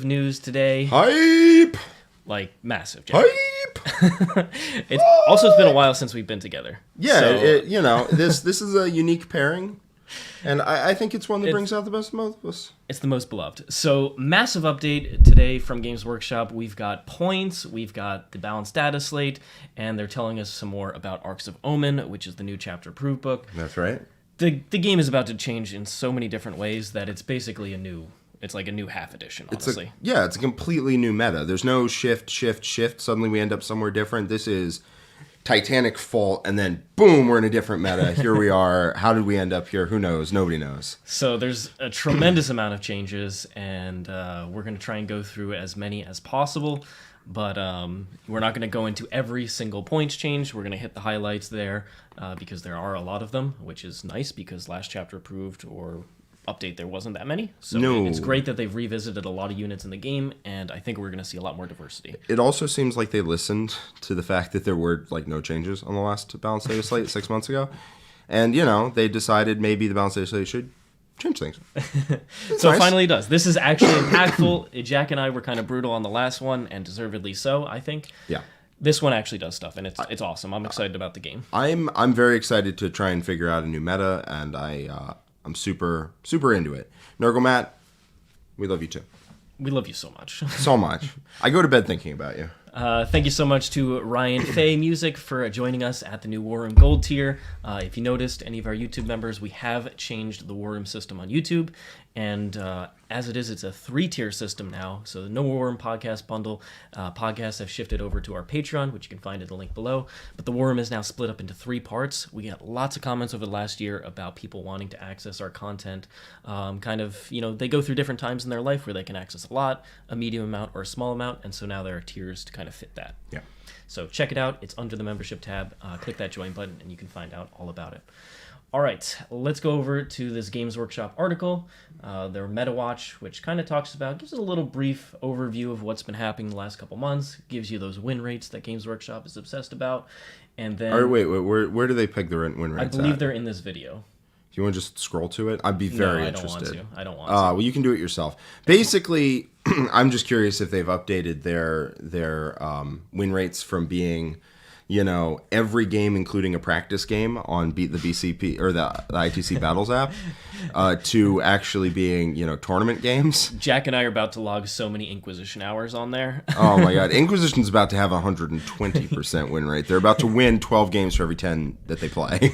news today. Hype! Like, massive, Jack. Hype! It's been a while since we've been together. Yeah, So, this is a unique pairing, and I think it's one that brings out the best of both of us. it's the most beloved. So, massive update today from Games Workshop. We've got points, we've got the balanced data slate, and they're telling us some more about Arks of Omen, which is the new chapter approved book. That's right. The game is about to change in so many different ways that it's basically it's like a new half edition, honestly. It's a completely new meta. There's no shift. Suddenly we end up somewhere different. This is Titanic fault, and then boom, we're in a different meta. Here we are. How did we end up here? Who knows? Nobody knows. So there's a tremendous amount of changes, and we're going to try and go through as many as possible. But we're not going to go into every single points change. We're going to hit the highlights there because there are a lot of them, which is nice because last chapter approved or update there wasn't that many. So it's great that they've revisited a lot of units in the game, and I think we're going to see a lot more diversity. It also seems like they listened to the fact that there were no changes on the last balanced data slate 6 months ago. And, they decided maybe the balanced data slate should change things. So nice. It finally does. This is actually impactful. Jack and I were kind of brutal on the last one, and deservedly so, I think. Yeah. This one actually does stuff, and it's awesome. I'm excited about the game. I'm very excited to try and figure out a new meta, and I'm super into it. Nurgle Matt, we love you too. We love you so much. So much. I go to bed thinking about you. Thank you so much to Ryan Fay Music for joining us at the new War Room Gold tier. If you noticed, any of our YouTube members, we have changed the War Room system on YouTube. And as it is, it's a 3-tier system now. So the No War Room podcast bundle podcasts have shifted over to our Patreon, which you can find in the link below. But the War Room is now split up into 3 parts. We got lots of comments over the last year about people wanting to access our content. They go through different times in their life where they can access a lot, a medium amount, or a small amount. And so now there are tiers to kind of fit that. Yeah. So check it out. It's under the membership tab. Click that join button and you can find out all about it. All right, let's go over to this Games Workshop article, their Meta Watch, which kind of gives us a little brief overview of what's been happening the last couple months, gives you those win rates that Games Workshop is obsessed about, and then... All right, wait, where do they peg the win rates I believe they're in this video. Do you want to just scroll to it? I'd be very interested. I don't want to. Well, you can do it yourself. Basically, I'm just curious if they've updated their win rates from being... every game, including a practice game on Beat the BCP or the ITC Battles app, to actually being, tournament games. Jack and I are about to log so many Inquisition hours on there. Oh my God. Inquisition's about to have a 120% win rate. They're about to win 12 games for every 10 that they play.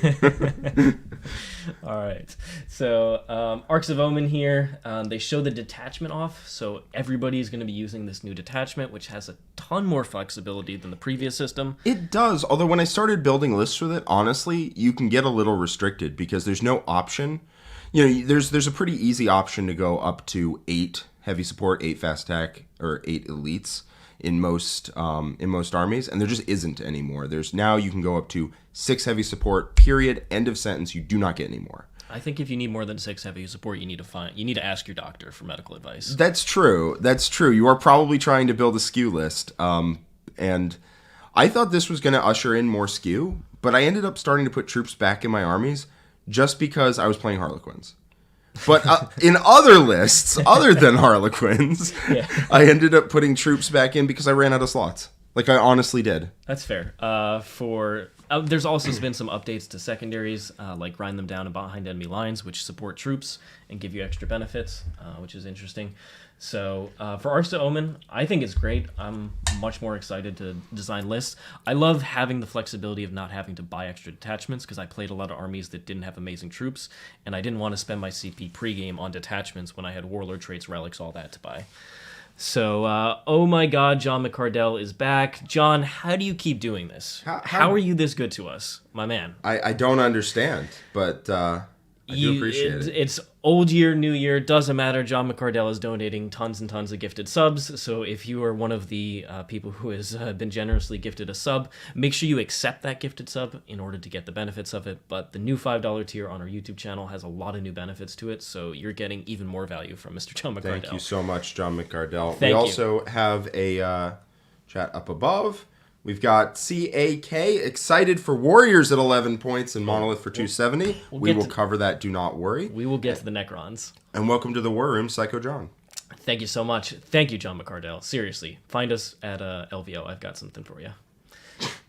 All right. So, Arks of Omen here. They show the detachment off, so everybody's going to be using this new detachment, which has a ton more flexibility than the previous system. It does, although when I started building lists with it, honestly, you can get a little restricted because there's no option. There's a pretty easy option to go up to 8 heavy support, 8 fast attack, or 8 elites in most armies, and there just isn't anymore. Now you can go up to 6 heavy support, period, end of sentence. You do not get any more. I think if you need more than 6 heavy support, you need to ask your doctor for medical advice. That's true. You are probably trying to build a SKU list, and I thought this was going to usher in more SKU, but I ended up starting to put troops back in my armies just because I was playing Harlequins. But in other lists, other than Harlequins, yeah. I ended up putting troops back in because I ran out of slots. I honestly did. That's fair. There's also been some updates to secondaries, like grind them down and behind enemy lines, which support troops and give you extra benefits, which is interesting. So for Arks of Omen, I think it's great. I'm much more excited to design lists. I love having the flexibility of not having to buy extra detachments because I played a lot of armies that didn't have amazing troops, and I didn't want to spend my CP pregame on detachments when I had warlord traits, relics, all that to buy. So, oh my God, John McCardell is back. John, how do you keep doing this? How are you this good to us, my man? I don't understand, but I do appreciate it. It's old year, new year, doesn't matter. John McCardell is donating tons and tons of gifted subs. So if you are one of the people who has been generously gifted a sub, make sure you accept that gifted sub in order to get the benefits of it. But the new $5 tier on our YouTube channel has a lot of new benefits to it. So you're getting even more value from Mr. John McCardell. Thank you so much, John McCardell. We also have a chat up above. We've got CAK excited for Warriors at 11 points and Monolith for 270. We will cover that, do not worry. We will get to the Necrons. And welcome to the War Room, Psycho John. Thank you so much. Thank you, John McCardell. Seriously, find us at LVO. I've got something for you.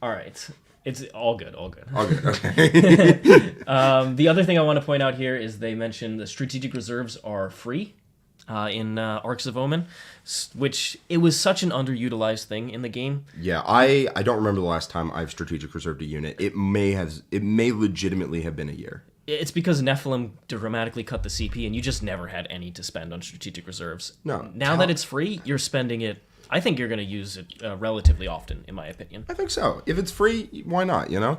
All right. It's all good, all good. All good, okay. The other thing I want to point out here is they mentioned the strategic reserves are free in Arks of Omen, which it was such an underutilized thing in the game. Yeah, I don't remember the last time I've strategic reserved a unit. It may legitimately have been a year. It's because Nephilim dramatically cut the CP, and you just never had any to spend on strategic reserves. No. Now that it's free, you're spending it. I think you're going to use it relatively often, in my opinion. I think so. If it's free, why not, you know?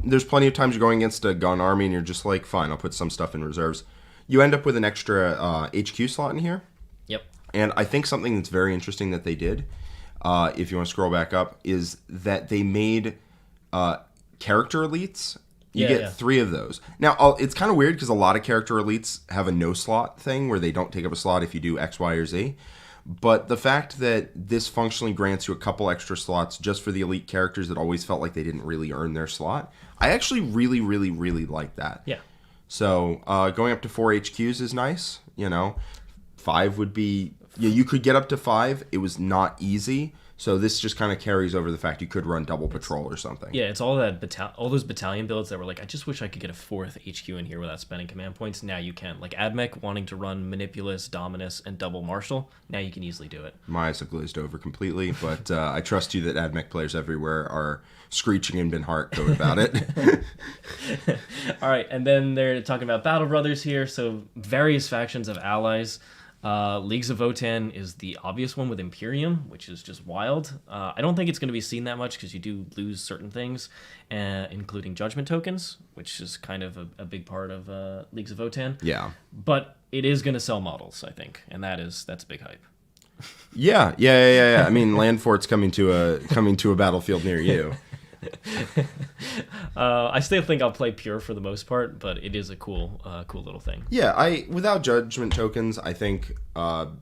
There's plenty of times you're going against a gun army, and you're just like, fine, I'll put some stuff in reserves. You end up with an extra HQ slot in here. Yep. And I think something that's very interesting that they did, if you want to scroll back up, is that they made character elites. You get 3 of those. Now, it's kind of weird because a lot of character elites have a no slot thing where they don't take up a slot if you do X, Y, or Z. But the fact that this functionally grants you a couple extra slots just for the elite characters that always felt like they didn't really earn their slot, I actually really, really, really like that. Yeah. So going up to 4 HQs is nice. You know, 5 would be... Yeah, you could get up to 5. It was not easy. So this just kind of carries over the fact you could run double patrol or something. Yeah, it's all that all those battalion builds that were like, I just wish I could get a 4th HQ in here without spending command points. Now you can. Like Admech wanting to run Manipulus, Dominus, and double Marshal. Now you can easily do it. My eyes have glazed over completely, but I trust you that Admech players everywhere are screeching in Bin Heart code about it. All right, and then they're talking about Battle Brothers here. So various factions of allies. Leagues of Votann is the obvious one with Imperium, which is just wild. I don't think it's going to be seen that much because you do lose certain things, including judgment tokens, which is kind of a big part of Leagues of Votann. Yeah. But it is going to sell models, I think, and that's big hype. Yeah. I mean, land fort's coming to a battlefield near you. I still think I'll play pure for the most part, but it is a cool little thing. Yeah, without judgment tokens, I think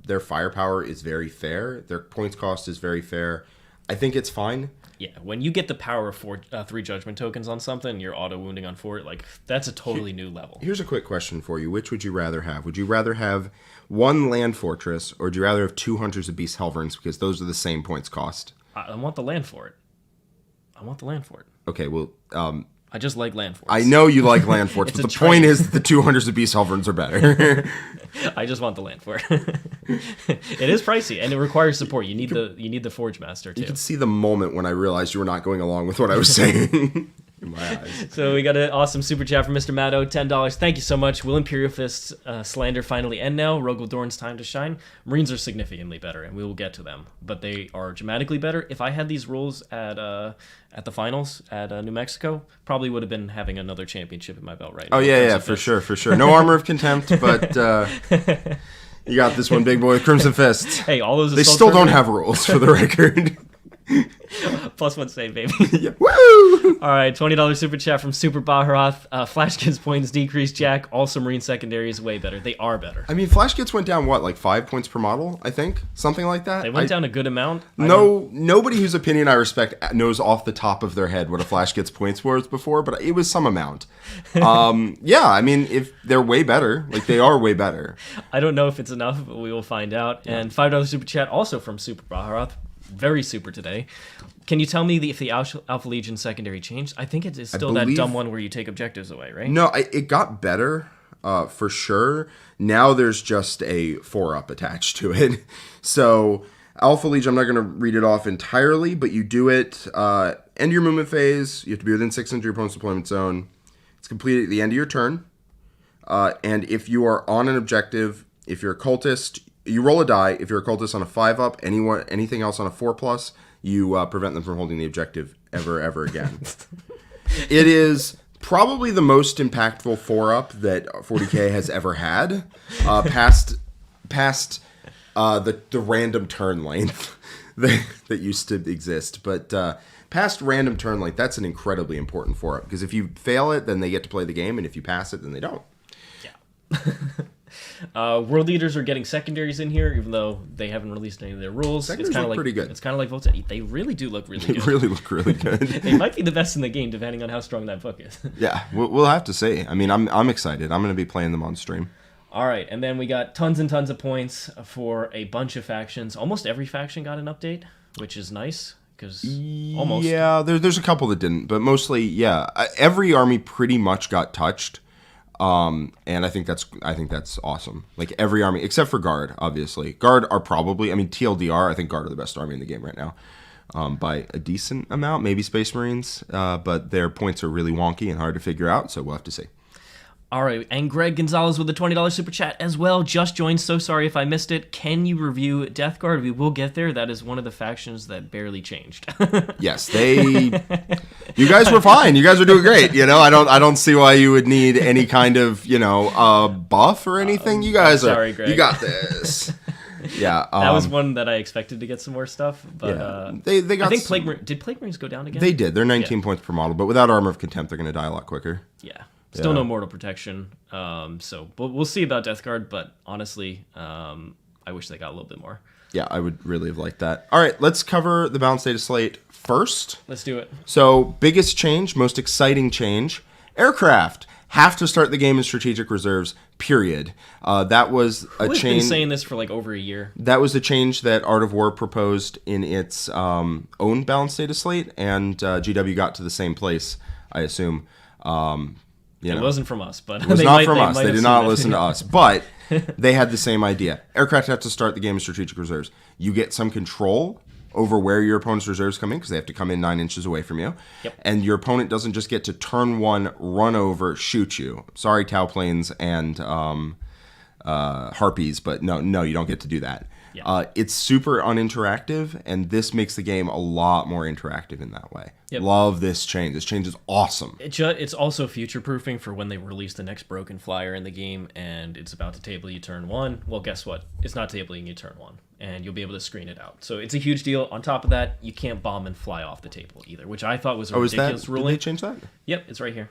their firepower is very fair. Their points cost is very fair. I think it's fine. Yeah, when you get the power of 3 judgment tokens on something, you're auto wounding on 4. Like that's a totally new level. Here's a quick question for you: which would you rather have? Would you rather have 1 land fortress, or would you rather have 2 hunters of beast helverins? Because those are the same points cost. I want the land fort. Okay, well, I just like land forts. I know you like land forts, but the point is that the 2 hunters of beast helverins are better. I just want the land fort. It is pricey and it requires support. You need the Forge Master too. You could see the moment when I realized you were not going along with what I was saying. In my eyes. So we got an awesome super chat from Mr. Maddo, $10. Thank you so much. Will Imperial Fist's slander finally end now? Rogel Dorn's time to shine. Marines are significantly better, and we will get to them, but they are dramatically better. If I had these rules at the finals at New Mexico, probably would have been having another championship in my belt right now. Oh yeah, for sure. No Armor of Contempt, but you got this one, big boy, with Crimson Fists. Hey, all those they still don't have rules for the record. +1 save, baby. Yeah. Woo! All right, $20 super chat from Super Baharoth. Flashkids points decreased, Jack. Also, Marine secondaries way better. They are better. I mean, Flashkids went down, what, like 5 points per model, I think? Something like that? They went down a good amount. Nobody whose opinion I respect knows off the top of their head what a Flashkids points was before, but it was some amount. Yeah, I mean, if they're way better, like they are way better. I don't know if it's enough, but we will find out. Yeah. And $5 super chat also from Super Baharoth. Very super today. Can you tell me if the Alpha Legion secondary changed? I think it is still that dumb one where you take objectives away, right? No, it got better for sure. Now there's just a 4-up attached to it. So Alpha Legion, I'm not going to read it off entirely, but you do it, end your movement phase. You have to be within 6 inches of your opponent's deployment zone. It's completed at the end of your turn. And if you are on an objective, if you're a cultist, you roll a die. If you're a cultist on a 5-up, anything else on a 4+, you prevent them from holding the objective ever again. It is probably the most impactful 4-up that 40K has ever had, past the random turn length that used to exist. But past random turn length, that's an incredibly important 4-up, because if you fail it, then they get to play the game, and if you pass it, then they don't. Yeah. World Leaders are getting secondaries in here, even though they haven't released any of their rules. Secondaries it's kind of look like pretty good. It's kind of like Votann. They really do look really good. They really look really good. They might be the best in the game, depending on how strong that book is. Yeah, we'll have to see. I mean, I'm excited. I'm going to be playing them on stream. All right, and then we got tons and tons of points for a bunch of factions. Almost every faction got an update, which is nice because almost. Yeah, there's a couple that didn't, but mostly, yeah. Every army pretty much got touched, and I think that's awesome. Like every army except for Guard, obviously. Guard are probably, I mean, TLDR. I think Guard are the best army in the game right now, by a decent amount. Maybe Space Marines, but their points are really wonky and hard to figure out. So we'll have to see. All right, and Greg Gonzalez with a $20 super chat as well. Just joined. So sorry if I missed it. Can you review Death Guard? We will get there. That is one of the factions that barely changed. Yes, you guys were fine. You guys were doing great. You know, I don't see why you would need any kind of buff or anything. You guys sorry, Greg. You got this. Yeah, that was one that I expected to get some more stuff, but yeah. They got. I think Plague Marines go down again? They did. They're 19 points per model, but without Armor of Contempt, they're going to die a lot quicker. Yeah. Still no mortal protection. So we'll see about Death Guard, but honestly, I wish they got a little bit more. Yeah, I would really have liked that. All right, let's cover the balanced data slate first. Let's do it. So, biggest change, most exciting change, aircraft have to start the game in strategic reserves, period. That was a change. Who's been saying this for like over a year? That was a change that Art of War proposed in its own balanced data slate, and GW got to the same place, I assume. It wasn't from us, but it was not from us. They did not listen to us, but they had the same idea. Aircraft have to start the game in strategic reserves. You get some control over where your opponent's reserves come in because they have to come in 9 inches away from you. Yep. And your opponent doesn't just get to turn one, run over, shoot you. Sorry, Tau planes and Harpies, but no, you don't get to do that. Yeah. It's super uninteractive, and this makes the game a lot more interactive in that way. Yep. Love this change. This change is awesome. It's also future-proofing for when they release the next broken flyer in the game, and it's about to table you turn 1. Well, guess what? It's not tabling you turn 1, and you'll be able to screen it out. So it's a huge deal. On top of that, you can't bomb and fly off the table either, which I thought was a ridiculous ruling. Did they change that? Yep, it's right here.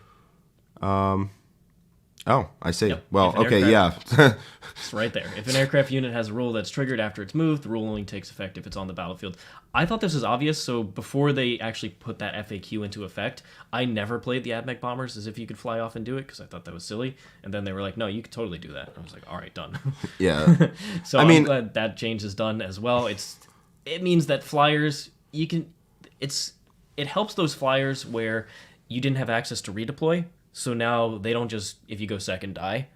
Oh, I see. Yep. Well, okay, yeah. It's right there. If an aircraft unit has a rule that's triggered after it's moved, the rule only takes effect if it's on the battlefield. I thought this was obvious, so before they actually put that FAQ into effect, I never played the Admech bombers as if you could fly off and do it, because I thought that was silly. And then they were like, no, you could totally do that. And I was like, all right, done. Yeah. So I'm glad that change is done as well. It means that flyers, it helps those flyers where you didn't have access to redeploy. So now they don't just, if you go second, die,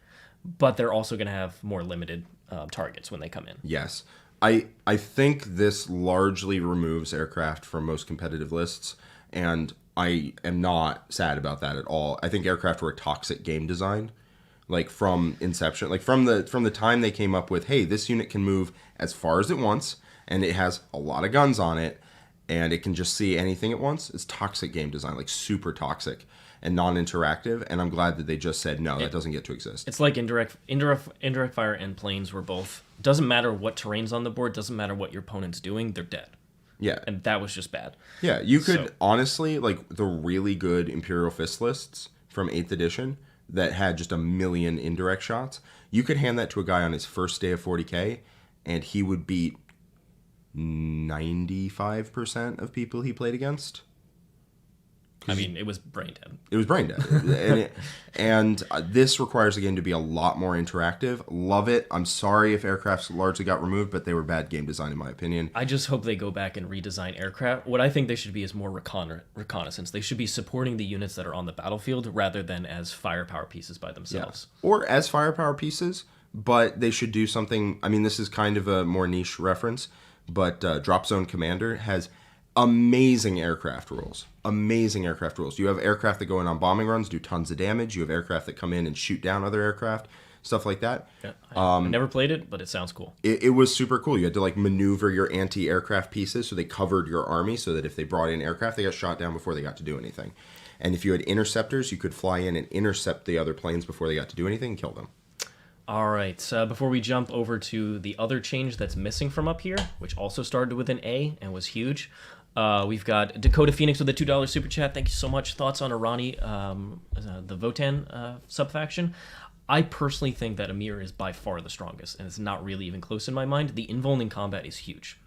but they're also going to have more limited targets when they come in. Yes. I think this largely removes aircraft from most competitive lists, and I am not sad about that at all. I think aircraft were a toxic game design, like from inception, like from the time they came up with, hey, this unit can move as far as it wants, and it has a lot of guns on it, and it can just see anything at once. It's toxic game design, like super toxic and non-interactive, and I'm glad that they just said no, that doesn't get to exist. It's like indirect fire and planes were both. Doesn't matter what terrain's on the board, doesn't matter what your opponent's doing, they're dead. Yeah. And that was just bad. Yeah, you could honestly, like the really good Imperial Fist lists from 8th edition that had just a million indirect shots, you could hand that to a guy on his first day of 40k, and he would beat 95% of people he played against. I mean, it was brain dead. It was brain dead. and this requires the game to be a lot more interactive. Love it. I'm sorry if aircrafts largely got removed, but they were bad game design in my opinion. I just hope they go back and redesign aircraft. What I think they should be is more reconnaissance. They should be supporting the units that are on the battlefield rather than as firepower pieces by themselves. Yeah. Or as firepower pieces, but they should do something. I mean, this is kind of a more niche reference, but Drop Zone Commander has amazing aircraft rules. You have aircraft that go in on bombing runs, do tons of damage. You have aircraft that come in and shoot down other aircraft, stuff like that. Yeah, I never played it, but it sounds cool. It was super cool. You had to like maneuver your anti-aircraft pieces so they covered your army so that if they brought in aircraft, they got shot down before they got to do anything. And if you had interceptors, you could fly in and intercept the other planes before they got to do anything and kill them. All right, before we jump over to the other change that's missing from up here, which also started with an A and was huge, we've got Dakota Phoenix with a $2 super chat. Thank you so much. Thoughts on Irani, the Votann subfaction? I personally think that Amir is by far the strongest, and it's not really even close in my mind. The invuln in combat is huge.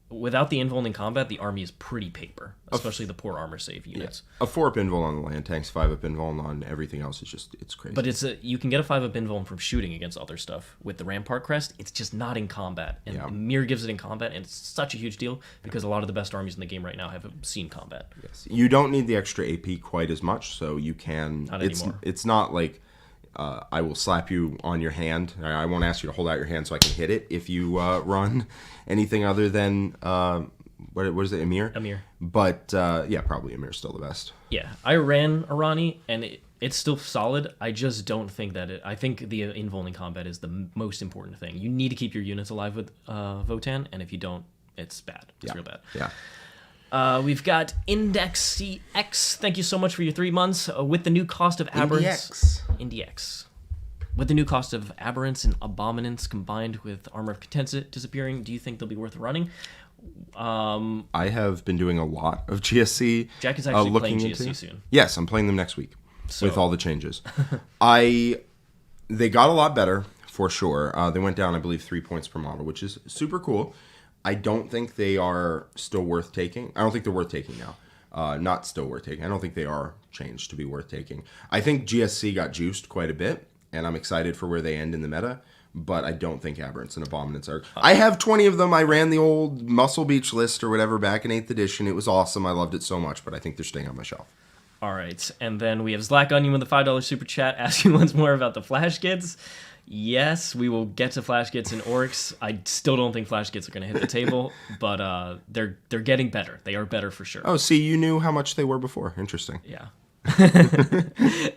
without the invuln in combat, the army is pretty paper, especially the poor armor save units. A 4-up invul on the land tanks, 5-up invul on everything else is just, it's crazy. But you can get a 5-up invuln from shooting against other stuff. With the Rampart Crest, it's just not in combat. And Mir gives it in combat, and it's such a huge deal because a lot of the best armies in the game right now have seen combat. Yes. You don't need the extra AP quite as much, so you can... Not anymore. It's not like... I will slap you on your hand. I won't ask you to hold out your hand so I can hit it if you run anything other than, what is it, Emir? Emir. But, yeah, probably Emir's still the best. Yeah, I ran Arani, and it's still solid. I just don't think that I think the invuln in combat is the most important thing. You need to keep your units alive with Votann, and if you don't, it's bad. It's real bad. Yeah. We've got Index CX. Thank you so much for your 3 months. With the new cost of aberrants... IndieX. With the new cost of aberrants and abominants combined with Armor of Contempt disappearing, do you think they'll be worth running? I have been doing a lot of GSC. Jack is actually playing GSC soon. Yes, I'm playing them next week with all the changes. They got a lot better, for sure. They went down, I believe, 3 points per model, which is super cool. I don't think they are still worth taking. I don't think they're worth taking now. Not still worth taking. I don't think they are changed to be worth taking. I think GSC got juiced quite a bit, and I'm excited for where they end in the meta, but I don't think aberrants and abominants are... I have 20 of them. I ran the old Muscle Beach list or whatever back in 8th edition. It was awesome. I loved it so much, but I think they're staying on my shelf. All right, and then we have Zlack Onion with a $5 super chat asking once more about the Flash Kits. Yes, we will get to Flash Kits and Orks. I still don't think Flash Kits are going to hit the table, but they're getting better. They are better for sure. Oh, see, you knew how much they were before. Interesting. Yeah.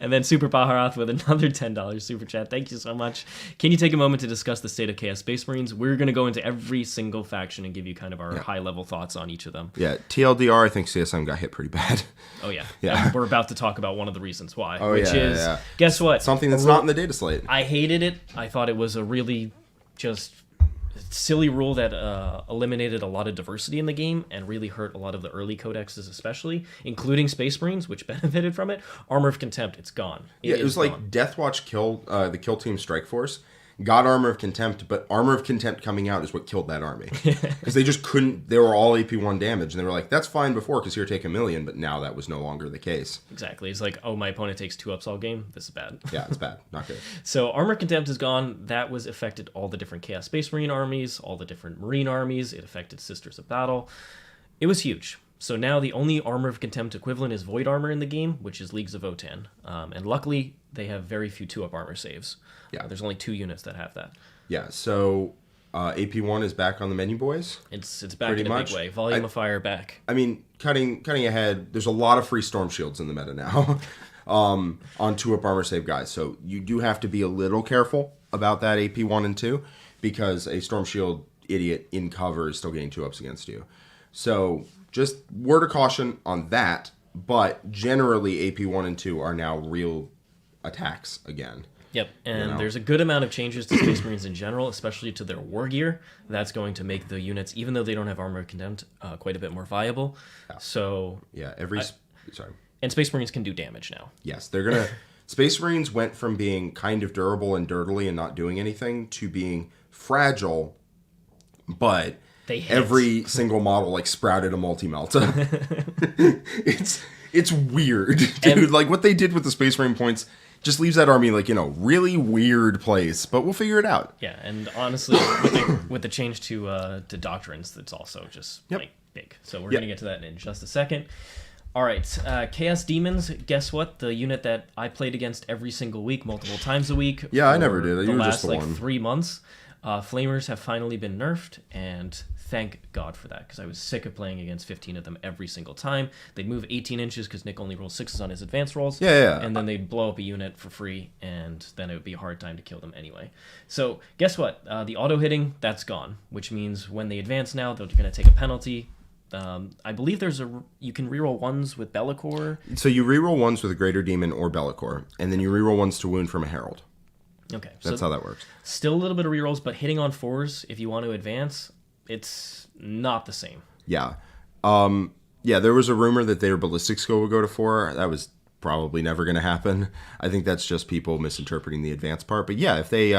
And then Super Baharath with another $10 super chat. Thank you so much. Can you take a moment to discuss the state of Chaos Space Marines? We're going to go into every single faction and give you kind of our high-level thoughts on each of them. Yeah, TLDR, I think CSM got hit pretty bad. Oh, yeah. And we're about to talk about one of the reasons why, is, guess what? Something that's not in the data slate. I hated it. I thought it was a really just silly rule that eliminated a lot of diversity in the game and really hurt a lot of the early codexes, especially, including Space Marines, which benefited from it. Armor of Contempt, it's gone. It was like Deathwatch killed the Kill Team Strike Force, got Armor of Contempt, but Armor of Contempt coming out is what killed that army. Because they just couldn't, they were all AP1 damage, and they were like, that's fine before, because here, take 1,000,000, but now that was no longer the case. Exactly. It's like, oh, my opponent takes 2 ups all game. This is bad. Yeah, it's bad. Not good. So Armor of Contempt is gone. That was affected all the different Chaos Space Marine armies, all the different Marine armies. It affected Sisters of Battle. It was huge. So now the only Armor of Contempt equivalent is Void Armor in the game, which is Leagues of Votann. And luckily, they have very few 2-up armor saves. Yeah, there's only 2 units that have that. Yeah, so AP1 is back on the menu, boys. It's back in a big way. Volume of Fire back. I mean, cutting ahead, there's a lot of free Storm Shields in the meta now on 2-up armor save guys. So you do have to be a little careful about that AP1 and 2 because a Storm Shield idiot in cover is still getting 2-ups against you. So just word of caution on that, but generally AP1 and 2 are now real attacks again. Yep, and there's a good amount of changes to Space Marines in general, especially to their war gear. That's going to make the units, even though they don't have Armor of Contempt, quite a bit more viable. Yeah. So yeah, sorry. And Space Marines can do damage now. Yes, they're gonna. Space Marines went from being kind of durable and dirtily and not doing anything to being fragile, but every single model like sprouted a multi-melta. It's weird, dude. And like what they did with the Space Marine points just leaves that army like in a really weird place, but we'll figure it out. Yeah, and honestly, with the change to doctrines, that's also just like big. So we're gonna get to that in just a second. All right, Chaos Demons. Guess what? The unit that I played against every single week, multiple times a week. Yeah, I never did. You were last just the one. 3 months. Flamers have finally been nerfed, and thank God for that, because I was sick of playing against 15 of them every single time. They'd move 18 inches because Nick only rolls 6s on his advanced rolls. Yeah. And then they'd blow up a unit for free, and then it would be a hard time to kill them anyway. So guess what? The auto-hitting, that's gone, which means when they advance now, they're going to take a penalty. I believe you can reroll 1s with Be'lakor. So you reroll 1s with a Greater Demon or Be'lakor, and then you reroll 1s to wound from a Herald. Okay. That's how that works. Still a little bit of rerolls, but hitting on 4s, if you want to advance, it's not the same. Yeah. There was a rumor that their ballistic skill would go to 4. That was probably never going to happen. I think that's just people misinterpreting the advance part. But yeah, if they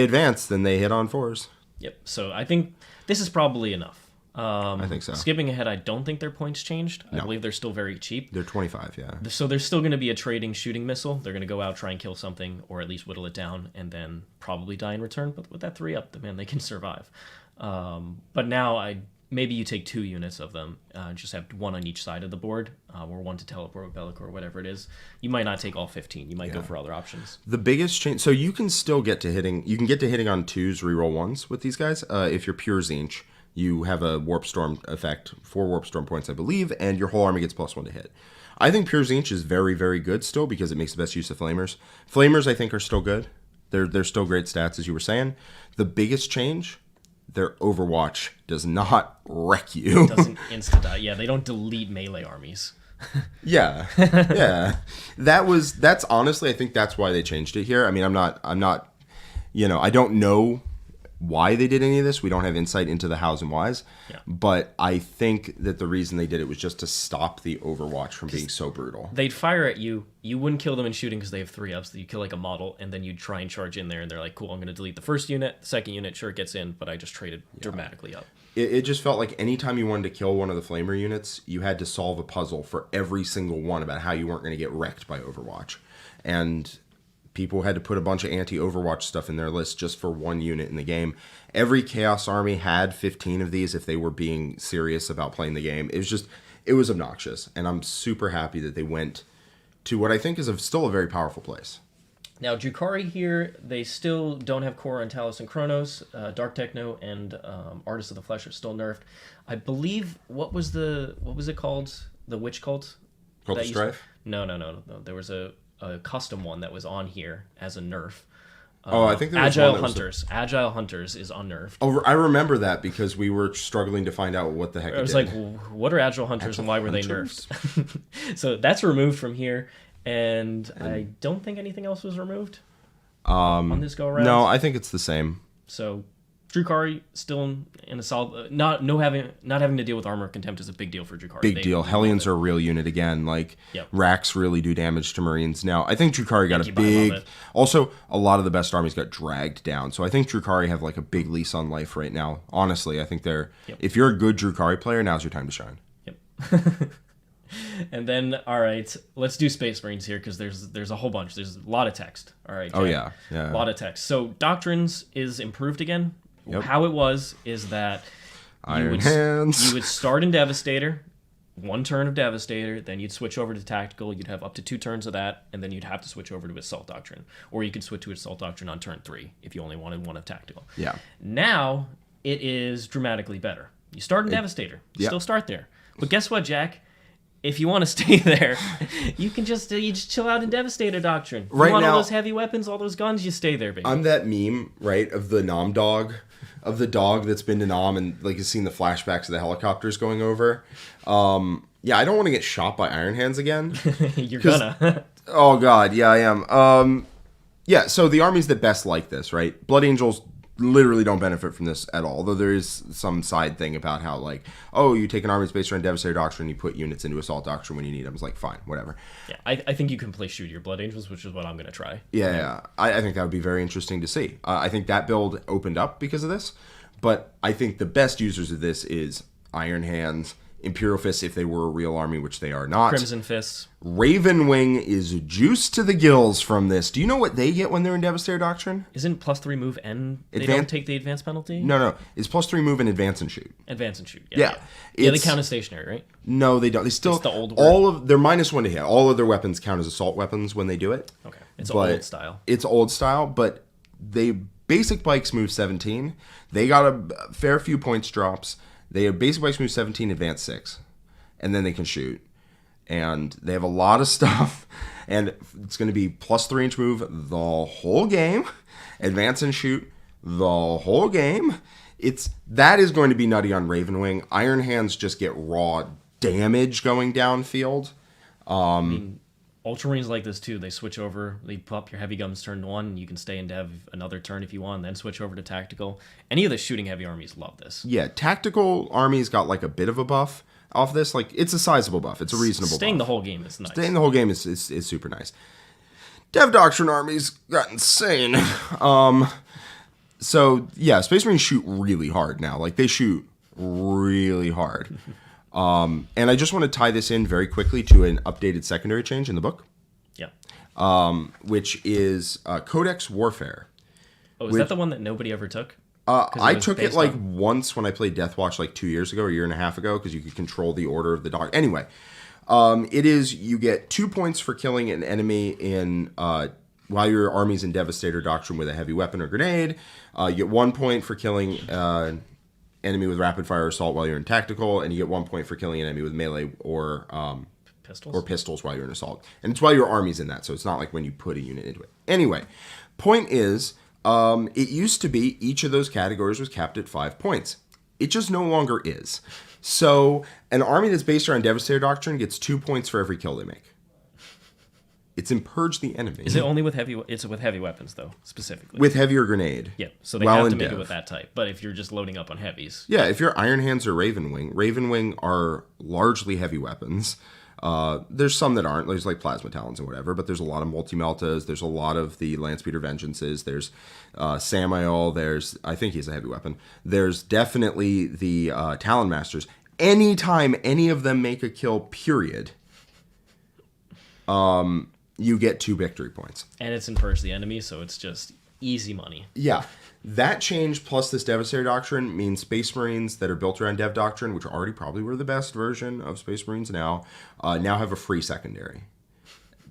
advance, then they hit on 4s. Yep. So I think this is probably enough. I think so. Skipping ahead, I don't think their points changed. I believe they're still very cheap. They're 25, yeah. So there's still going to be a trading shooting missile. They're going to go out, try and kill something, or at least whittle it down, and then probably die in return. But with that 3 up, man, they can survive. But now maybe you take 2 units of them, just have 1 on each side of the board, or 1 to teleport with Bellic or whatever it is. You might not take all 15. You might go for other options. The biggest change, so you can still get to hitting. You can get to hitting on 2s, reroll 1s with these guys. If you're pure Tzeench, you have a Warp Storm effect, 4 Warp Storm points, I believe, and your whole army gets +1 to hit. I think pure Tzeench is very, very good still because it makes the best use of Flamers. Flamers, I think, are still good. They're still great stats, as you were saying. The biggest change, their Overwatch does not wreck you. Doesn't insta-die. Yeah, they don't delete melee armies. Yeah. That's honestly, I think that's why they changed it here. I mean, I'm not, I don't know why they did any of this. We don't have insight into the hows and whys. Yeah. But I think that the reason they did it was just to stop the Overwatch from being so brutal. They'd fire at you. You wouldn't kill them in shooting because they have 3 ups. You kill like a model, and then you'd try and charge in there, and they're like, cool, I'm going to delete the first unit. The second unit, sure, it gets in, but I just traded dramatically up. It just felt like anytime you wanted to kill one of the Flamer units, you had to solve a puzzle for every single one about how you weren't going to get wrecked by Overwatch. And people had to put a bunch of anti-Overwatch stuff in their list just for 1 unit in the game. Every Chaos Army had 15 of these if they were being serious about playing the game. It was obnoxious. And I'm super happy that they went to what I think is still a very powerful place. Now, Drukhari here, they still don't have Core on Talos and Chronos. Dark Techno and Artists of the Flesh are still nerfed. I believe, what was it called? The Witch Cult? Cult of Strife? No. There was a custom one that was on here as a nerf. I think there was Agile one that Hunters. Agile Hunters is unnerfed. Oh, I remember that because we were struggling to find out what the heck it did. I was like, what are Agile Hunters and why were they nerfed? So that's removed from here, and I don't think anything else was removed on this go around. No, I think it's the same. So Drukhari still in a solid. Not having to deal with armor contempt is a big deal for Drukhari. Big deal. Hellions are a real unit again. Like Racks really do damage to Marines. Now I think Drukhari got a big. Also, a lot of the best armies got dragged down. So I think Drukhari have like a big lease on life right now. Honestly, I think they're. If you're a good Drukhari player, now's your time to shine. Yep. And then, all right, let's do Space Marines here because there's a whole bunch. There's a lot of text. All right. Jack. Oh yeah. A lot of text. So Doctrines is improved again. Yep. How it was is that you would start in Devastator, 1 turn of Devastator, then you'd switch over to Tactical, you'd have up to 2 turns of that, and then you'd have to switch over to Assault Doctrine. Or you could switch to Assault Doctrine on turn 3 if you only wanted 1 of Tactical. Yeah. Now, it is dramatically better. You start in Devastator. Still start there. But guess what, Jack? If you want to stay there, you can just chill out in Devastator Doctrine. You want all those heavy weapons, all those guns, you stay there, baby. I'm that meme, right, of the Nom dog, of the dog that's been to Nom and like has seen the flashbacks of the helicopters going over. I don't want to get shot by Iron Hands again. You're gonna. Oh god, yeah, I am. So the armies that best like this, right? Blood Angels literally don't benefit from this at all, though there is some side thing about how like, oh, you take an army based around Devastator Doctrine and you put units into Assault Doctrine when you need them. It's like, fine, whatever. Yeah, I think you can play Shoot Your Blood Angels, which is what I'm going to try. Yeah. I think that would be very interesting to see. I think that build opened up because of this, but I think the best users of this is Iron Hands, Imperial Fists if they were a real army, which they are not. Crimson Fists. Ravenwing is juice to the gills from this. Do you know what they get when they're in Devastator Doctrine? Isn't +3 move and they don't take the advance penalty? No. It's +3 move and advance and shoot. Advance and shoot. Yeah. They count as stationary, right? No, they don't. They still. It's the old they're -1 to hit. All of their weapons count as assault weapons when they do it. Okay. It's old style. It's old style, but they basic bikes move 17. They got a fair few points drops. They have basic bikes move 17, advance 6. And then they can shoot. And they have a lot of stuff. And it's going to be +3-inch move the whole game. Advance and shoot the whole game. That is going to be nutty on Ravenwing. Iron Hands just get raw damage going downfield. Ultramarines like this too. They switch over. They pop your heavy guns turn 1. You can stay and have another turn if you want, and then switch over to tactical. Any of the shooting heavy armies love this. Yeah, tactical armies got like a bit of a buff off this. Like it's a sizable buff. It's a reasonable buff. Staying the whole game is nice. Staying the whole game is super nice. Dev Doctrine armies got insane. So yeah, Space Marines shoot really hard now. Like they shoot really hard. And I just want to tie this in very quickly to an updated secondary change in the book. Yeah. Which is Codex Warfare. Oh, is that the one that nobody ever took? I took it like once when I played Deathwatch like 2 years ago, or a year and a half ago, because you could control the order of the dog. Anyway, it is, you get 2 points for killing an enemy in while your army's in Devastator Doctrine with a heavy weapon or grenade. You get 1 point for killing enemy with rapid fire assault while you're in tactical, and you get 1 point for killing an enemy with melee or pistols while you're in assault. And it's while your army's in that, so it's not like when you put a unit into it. Anyway, point is, it used to be each of those categories was capped at 5 points. It just no longer is. So an army that's based around Devastator Doctrine gets 2 points for every kill they make. It's in Purge the Enemy. Is it only with heavy? It's with heavy weapons though, specifically. With heavy or grenade. Yeah, so they have to make it with that type. But if you're just loading up on heavies. Yeah, if you're Iron Hands or Raven Wing are largely heavy weapons. There's some that aren't. There's like Plasma Talons and whatever, but there's a lot of Multi-Meltas. There's a lot of the Landspeeder Vengeances. There's Samael. There's, I think he's a heavy weapon. There's definitely the Talon Masters. Anytime any of them make a kill, period, you get 2 victory points. And it's in Purge the Enemy, so it's just easy money. Yeah. That change plus this Devastator Doctrine means Space Marines that are built around Dev Doctrine, which already probably were the best version of Space Marines now have a free secondary.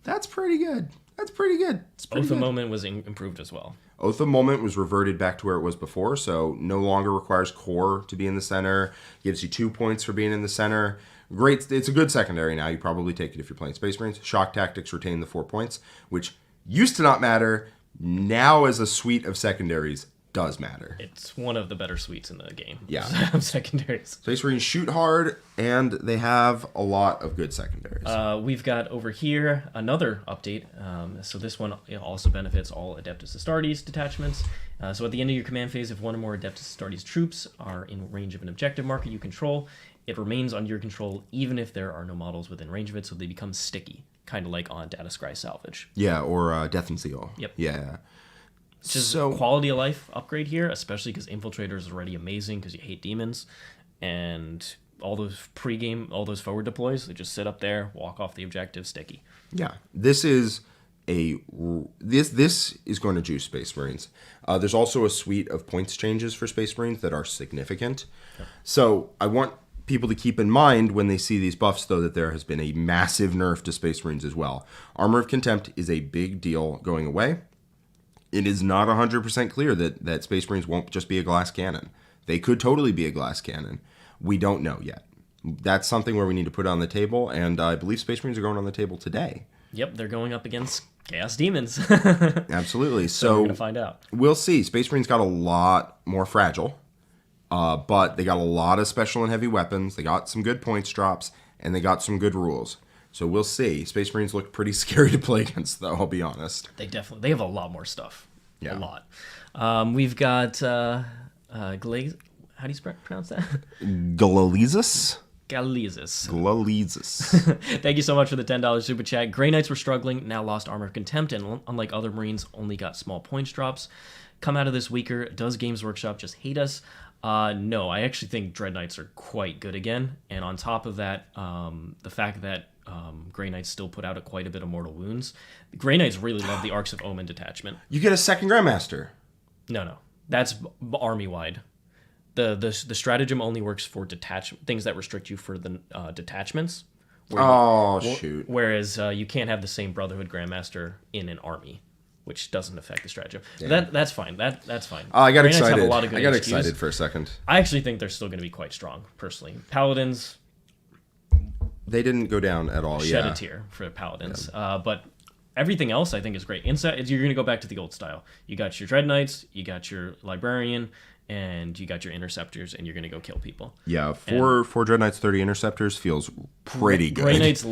That's pretty good. It's pretty Oath of Moment was improved as well. Oath of Moment was reverted back to where it was before, so no longer requires core to be in the center. Gives you 2 points for being in the center. Great. It's a good secondary now. You probably take it if you're playing Space Marines. Shock Tactics retain the 4 points, which used to not matter. Now as a suite of secondaries does matter. It's one of the better suites in the game. Yeah. Secondaries. Space Marines shoot hard, and they have a lot of good secondaries. We've got over here another update. So this one also benefits all Adeptus Astartes detachments. So at the end of your command phase, if one or more Adeptus Astartes troops are in range of an objective marker you control, it remains under your control even if there are no models within range of it, so they become sticky, kind of like on Datascry Salvage. Yeah, or Death and Seal. Yep. Yeah. Just quality of life upgrade here, especially because Infiltrator is already amazing because you hate demons, and all those all those forward deploys, they just sit up there, walk off the objective, sticky. Yeah, this is this is going to juice Space Marines. There's also a suite of points changes for Space Marines that are significant. Yep. So I want people to keep in mind when they see these buffs, though, that there has been a massive nerf to Space Marines as well. Armor of Contempt is a big deal going away. It is not 100% clear that Space Marines won't just be a glass cannon. They could totally be a glass cannon. We don't know yet. That's something where we need to put it on the table, and I believe Space Marines are going on the table today. Yep, they're going up against Chaos Demons. Absolutely. So we're going to find out. We'll see. Space Marines got a lot more fragile, but they got a lot of special and heavy weapons. They got some good points drops, and they got some good rules. So we'll see. Space Marines look pretty scary to play against, though, I'll be honest. They have a lot more stuff. Yeah. A lot. We've got Glaze. How do you pronounce that? Galalizes? Galalizes. Thank you so much for the $10 super chat. Grey Knights were struggling, now lost Armor of Contempt, and unlike other Marines, only got small points drops. Come out of this weaker. Does Games Workshop just hate us? No, I actually think Dread Knights are quite good again. And on top of that, the fact that Grey Knights still put out quite a bit of mortal wounds. Grey Knights really love the Arks of Omen detachment. You get a second Grandmaster. No. That's army-wide. The stratagem only works for things that restrict you for the detachments. Shoot. Whereas you can't have the same Brotherhood Grandmaster in an army, which doesn't affect the stratagem. Yeah. That's fine. That's fine. I got Grey Knights excited. Have a lot of good I got HQs. excited for a second. I actually think they're still going to be quite strong, personally. Paladins... They didn't go down at all. Shed a tear for Paladins. Yeah. But everything else I think is great. Inside, you're going to go back to the old style. You got your Dread Knights, you got your Librarian, and you got your Interceptors, and you're going to go kill people. Yeah, four Dread Knights, 30 Interceptors feels pretty good. Grey Knights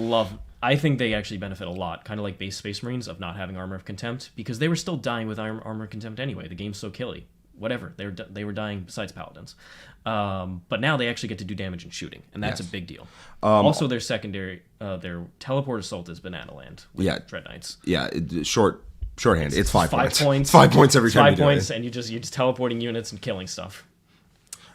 I think they actually benefit a lot, kind of like base Space Marines, of not having Armor of Contempt, because they were still dying with Armor of Contempt anyway. The game's so killy. Whatever, they were dying besides Paladins, but now they actually get to do damage and shooting, and that's a big deal. Also, their secondary, their Teleport Assault is Banana Land with Dread Knights. Yeah, shorthand. It's 5 points. Points. It's 5 points every time. 5 points, and you're just teleporting units and killing stuff.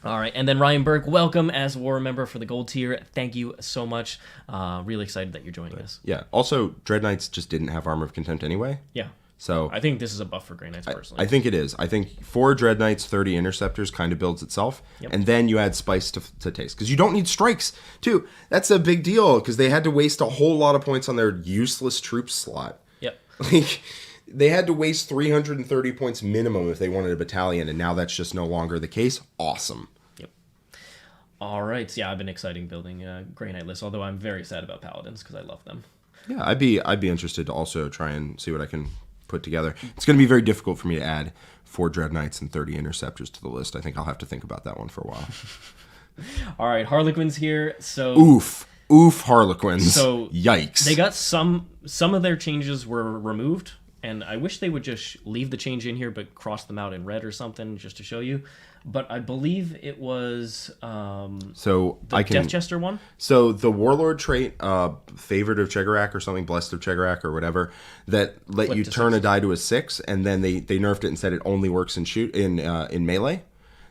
All right, and then Ryan Burke, welcome as war member for the gold tier. Thank you so much. Really excited that you're joining us. Yeah. Also, Dread Knights just didn't have Armor of Contempt anyway. Yeah. So I think this is a buff for Grey Knights personally. I think it is. I think 4 Dread Knights, 30 Interceptors kind of builds itself. Yep. And then you add Spice to taste. Because you don't need strikes, too. That's a big deal, because they had to waste a whole lot of points on their useless troop slot. Yep. Like, they had to waste 330 points minimum if they wanted a battalion, and now that's just no longer the case. Awesome. Yep. All right. Yeah, I've been excited building a Grey Knight list, although I'm very sad about Paladins, because I love them. Yeah, I'd be interested to also try and see what I can put together. It's going to be very difficult for me to add 4 Dread Knights and 30 Interceptors to the list. I think I'll have to think about that one for a while. All right, Harlequins here. So Oof, Harlequins. So yikes. They got some of their changes were removed, and I wish they would just leave the change in here, but cross them out in red or something just to show you. But I believe it was so the Death Jester one. So the Warlord trait, Favored of Chegarak or something, Blessed of Chegarak or whatever, that let you turn a die to a 6, and then they nerfed it and said it only works in melee.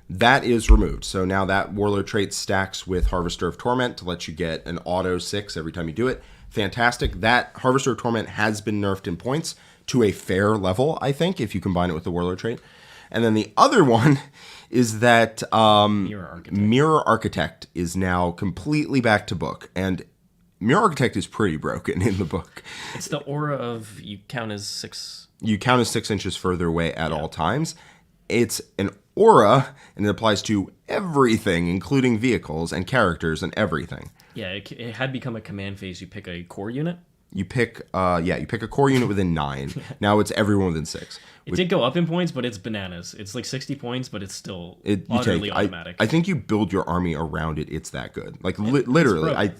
That is removed. So now that Warlord trait stacks with Harvester of Torment to let you get an auto 6 every time you do it. Fantastic. That Harvester of Torment has been nerfed in points to a fair level, I think, if you combine it with the Warlord trait. And then the other one is that Mirror Architect is now completely back to book. And Mirror Architect is pretty broken in the book. It's the aura of you count as 6. You count as 6 inches further away at all times. It's an aura, and it applies to everything, including vehicles and characters and everything. Yeah, it had become a command phase. You pick a core unit. You pick a core unit within 9. Now it's everyone within 6. It did go up in points, but it's bananas. It's like 60 points, but it's still utterly automatic. I think you build your army around it. It's that good. Like literally,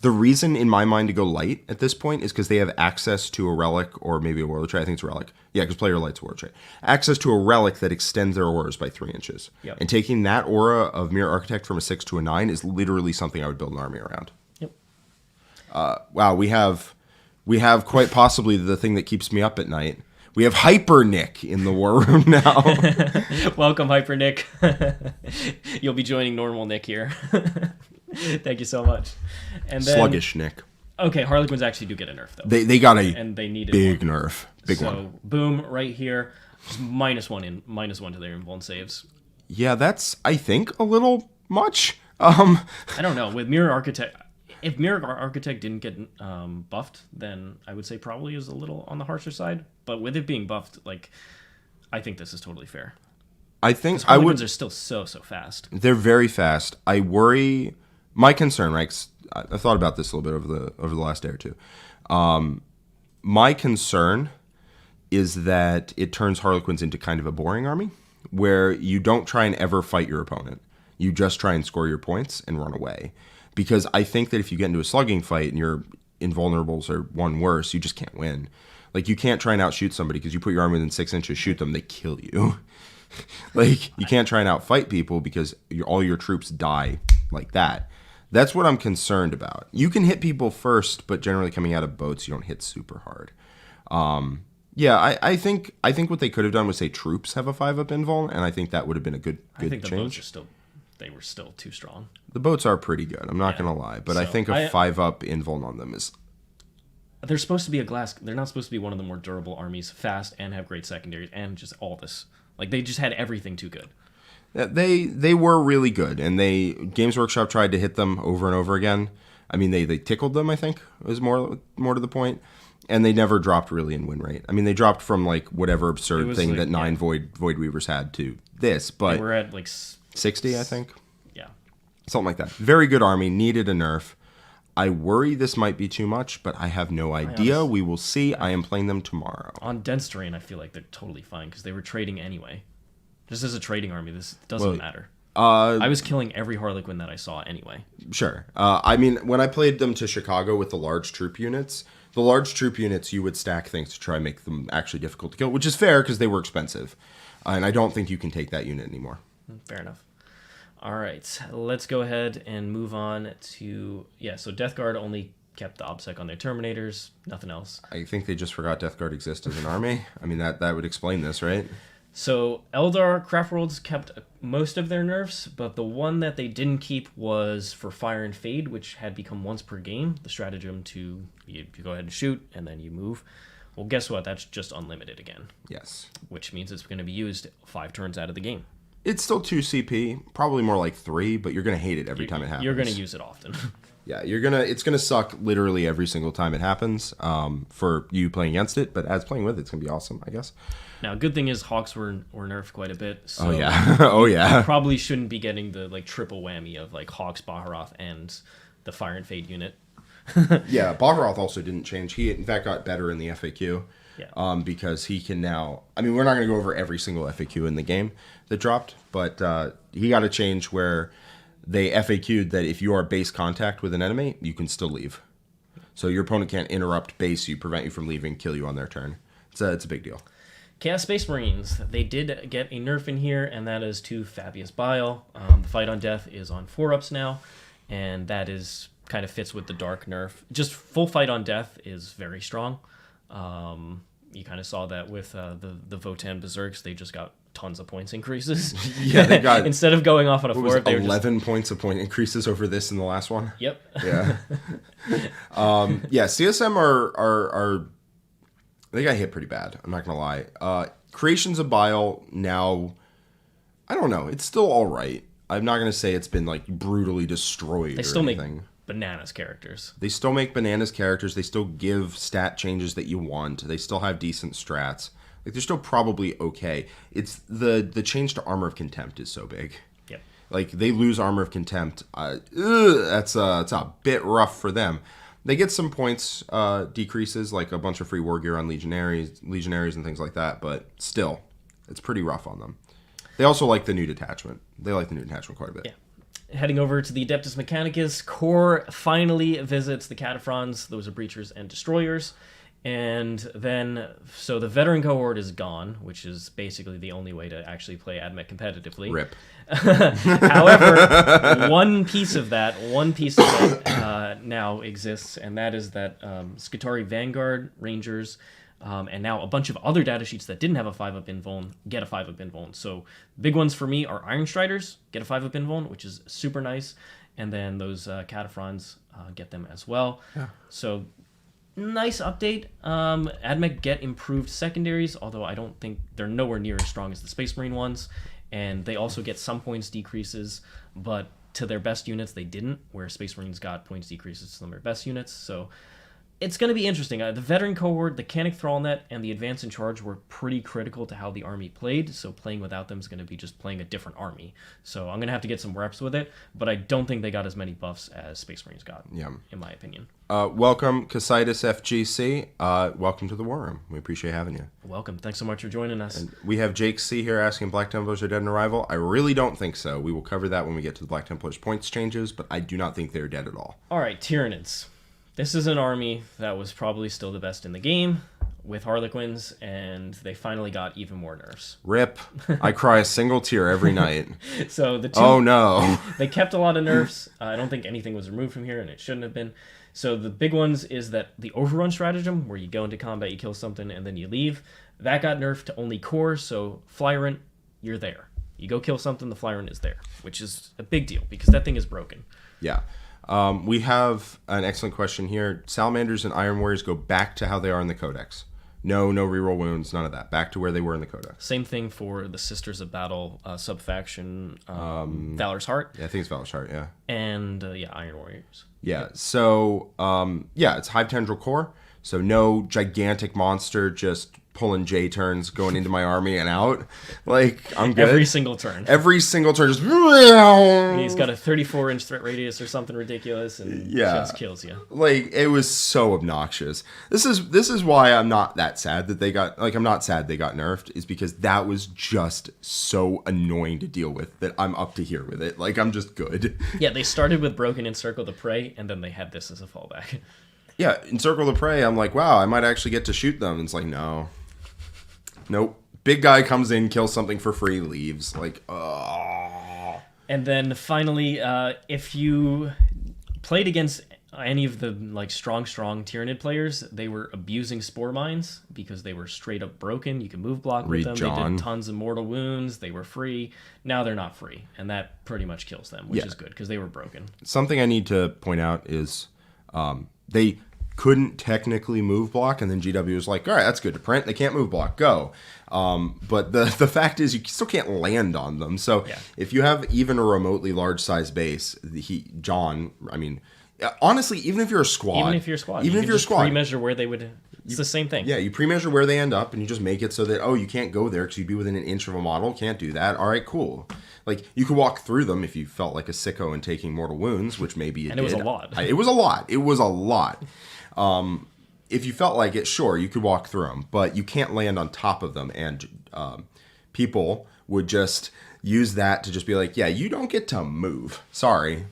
the reason in my mind to go light at this point is because they have access to a relic or maybe a warlord trait. I think it's a relic. Yeah, because player light's a warlord trait. Access to a relic that extends their auras by 3 inches. Yep. And taking that aura of Mirror Architect from a 6 to a 9 is literally something I would build an army around. Yep. Wow, we have quite possibly the thing that keeps me up at night. We have Hyper Nick in the war room now. Welcome, Hyper Nick. You'll be joining normal Nick here. Thank you so much. And then, Sluggish Nick. Okay, Harlequins actually do get a nerf though. They got a and they needed big one. nerf. Big one. So boom, right here, just -1 to their invuln saves. Yeah, that's I think a little much. I don't know. With Mirror Architect, if Mirror Architect didn't get buffed, then I would say probably is a little on the harsher side. But with it being buffed, like, I think this is totally fair. I think Harlequins are still so fast. They're very fast. I worry. My concern, right? 'Cause I thought about this a little bit over the last day or two. My concern is that it turns Harlequins into kind of a boring army, where you don't try and ever fight your opponent. You just try and score your points and run away. Because I think that if you get into a slugging fight and your invulnerables are one worse, you just can't win. Like, you can't try and outshoot somebody because you put your army within 6 inches, shoot them, they kill you. Like, you can't try and outfight people because all your troops die like that. That's what I'm concerned about. You can hit people first, but generally coming out of boats, you don't hit super hard. I think what they could have done was say troops have a 5-up invuln, and I think that would have been a good I think the change. boats were still too strong. The boats are pretty good. I'm not gonna lie, but I think a 5-up invuln on them is. They're supposed to be they're not supposed to be one of the more durable armies, fast and have great secondaries and just all this. Like, they just had everything too good. They were really good, and Games Workshop tried to hit them over and over again. I mean, they tickled them, I think, was more to the point, and they never dropped really in win rate. I mean, they dropped from like whatever absurd thing that 9 Void Weavers had to this, but we're at like 60, I think. Yeah, something like that. Very good army, needed a nerf. I worry this might be too much, but I have no idea. We will see. I am playing them tomorrow. On dense terrain, I feel like they're totally fine because they were trading anyway. Just as a trading army, this doesn't matter. I was killing every Harlequin that I saw anyway. Sure. I mean, when I played them to Chicago with the large troop units, you would stack things to try and make them actually difficult to kill, which is fair because they were expensive. And I don't think you can take that unit anymore. Fair enough. All right, let's go ahead and move on to... Yeah, so Death Guard only kept the OBSEC on their Terminators, nothing else. I think they just forgot Death Guard exists as an army. I mean, that would explain this, right? So Eldar Craftworlds kept most of their nerfs, but the one that they didn't keep was for Fire and Fade, which had become once per game. The stratagem to you go ahead and shoot, and then you move. Well, guess what? That's just unlimited again. Yes. Which means it's going to be used 5 turns out of the game. It's still 2 CP, probably more like 3, but you're going to hate it every time it happens. You're going to use it often. Yeah, it's gonna suck literally every single time it happens for you playing against it, but as playing with it's gonna be awesome, I guess. Now, good thing is Hawks were nerfed quite a bit. So oh yeah, oh yeah. Probably shouldn't be getting the triple whammy of Hawks, Baharoth, and the Fire and Fade unit. Yeah, Baharoth also didn't change. He in fact got better in the FAQ. Yeah. Because he can now. I mean, we're not gonna go over every single FAQ in the game that dropped, but he got a change where they FAQ'd that if you are base contact with an enemy, you can still leave. So your opponent can't interrupt base you, prevent you from leaving, kill you on their turn. It's a big deal. Chaos Space Marines. They did get a nerf in here, and that is to Fabius Bile. The Fight on Death is on 4-ups now, and that is kind of fits with the Dark nerf. Just full Fight on Death is very strong. You kind of saw that with the Votann Berserks. They just got tons of points increases. Yeah, they got instead of going off on a 4, 11 points of point increases over this in the last one. Yep. Yeah. Yeah. CSM are they got hit pretty bad. I'm not gonna lie. Creations of Bile now, I don't know. It's still all right. I'm not gonna say it's been brutally destroyed. They still anything. Make bananas characters. They still make bananas characters. They still give stat changes that you want. They still have decent strats. They're still probably okay. It's the change to Armor of Contempt is so big. Yep. They lose Armor of Contempt. It's a bit rough for them. They get some points decreases, like a bunch of free war gear on legionaries and things like that. But still, it's pretty rough on them. They also like the new detachment. They like the new detachment quite a bit. Yeah. Heading over to the Adeptus Mechanicus, Core finally visits the Cataphrons. Those are Breachers and Destroyers. And then, so the veteran cohort is gone, which is basically the only way to actually play Admech competitively. Rip. However, one piece of that now exists, and that is that Skitarii Vanguard Rangers, and now a bunch of other datasheets that didn't have a 5-up invuln get a 5-up invuln. So big ones for me are Iron Striders get a 5-up invuln, which is super nice, and then those Cataphrons get them as well. Yeah. So nice update. Admech get improved secondaries, although I don't think they're nowhere near as strong as the Space Marine ones. And they also get some points decreases, but to their best units they didn't, where Space Marines got points decreases to some of their best units. So it's going to be interesting. The veteran cohort, the Canic Thrallnet, and the Advance in Charge were pretty critical to how the army played, so playing without them is going to be just playing a different army. So I'm going to have to get some reps with it, but I don't think they got as many buffs as Space Marines got, in my opinion. Welcome, Custodes FGC. Welcome to the War Room. We appreciate having you. Welcome. Thanks so much for joining us. And we have Jake C. here asking Black Templars are dead in Arrival. I really don't think so. We will cover that when we get to the Black Templars points changes, but I do not think they're dead at all. All right, Tyranids. This is an army that was probably still the best in the game with Harlequins, and they finally got even more nerfs. Rip. I cry a single tear every night. So the two... Oh, no. They kept a lot of nerfs. I don't think anything was removed from here, and it shouldn't have been. So the big ones is that the Overrun stratagem, where you go into combat, you kill something, and then you leave, that got nerfed to only core, so Flyrant, you're there. You go kill something, the Flyrant is there, which is a big deal, because that thing is broken. Yeah. We have an excellent question here. Salamanders and Iron Warriors go back to how they are in the Codex. No reroll wounds, none of that. Back to where they were in the Codex. Same thing for the Sisters of Battle subfaction, Valor's Heart. Yeah, I think it's Valor's Heart, yeah. And, Iron Warriors. Yeah, so, it's Hive Tendril Core. So no gigantic monster just pulling J turns, going into my army and out. I'm good. Every single turn. Every single turn just... He's got a 34-inch threat radius or something ridiculous, and just kills you. It was so obnoxious. This is why I'm not that sad that they got... I'm not sad they got nerfed, is because that was just so annoying to deal with that I'm up to here with it. I'm just good. Yeah, they started with Broken Encircle the Prey, and then they had this as a fallback. Yeah, Encircle the Prey, I'm like, wow, I might actually get to shoot them. And it's no. Nope. Big guy comes in, kills something for free, leaves. And then finally, if you played against any of the like strong Tyranid players, they were abusing spore mines because they were straight up broken. You could move block with them. John. They did tons of mortal wounds. They were free. Now they're not free, and that pretty much kills them, which is good because they were broken. Something I need to point out is they couldn't technically move block, and then GW was like, all right, that's good to print. They can't move block, go. But the fact is you still can't land on them. So if you have even a remotely large size base, honestly, even if you're a squad, pre-measure where they would. It's the same thing. Yeah, you pre-measure where they end up, and you just make it so that you can't go there because you'd be within an inch of a model. Can't do that. All right, cool. Like you could walk through them if you felt like a sicko and taking mortal wounds, which maybe you did. And it was a lot. It was a lot. If you felt like it, sure, you could walk through them, but you can't land on top of them. And people would just use that to just be like, yeah, you don't get to move. Sorry.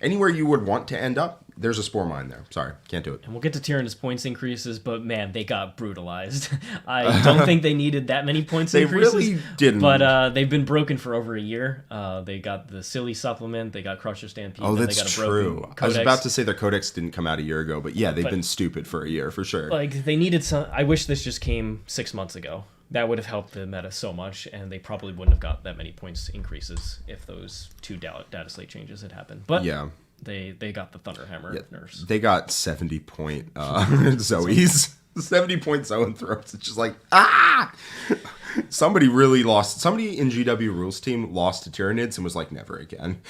Anywhere you would want to end up, there's a spore mine there. Sorry, can't do it. And we'll get to Tyranids points increases, but man, they got brutalized. I don't think they needed that many points increases. They really didn't. But they've been broken for over a year. They got the silly supplement. They got Crusher Stampede. Oh, that's they got a true. Codex. I was about to say their Codex didn't come out a year ago, but yeah, they've been stupid for a year for sure. Like they needed some. I wish this just came 6 months ago. That would have helped the meta so much, and they probably wouldn't have got that many points increases if those 2 data slate changes had happened. But yeah. They got the Thunderhammer nerfs. They got 70 point Zoes. 70 point Zoan throats. It's just like, ah! Somebody in GW Rules team lost to Tyranids and was like, never again.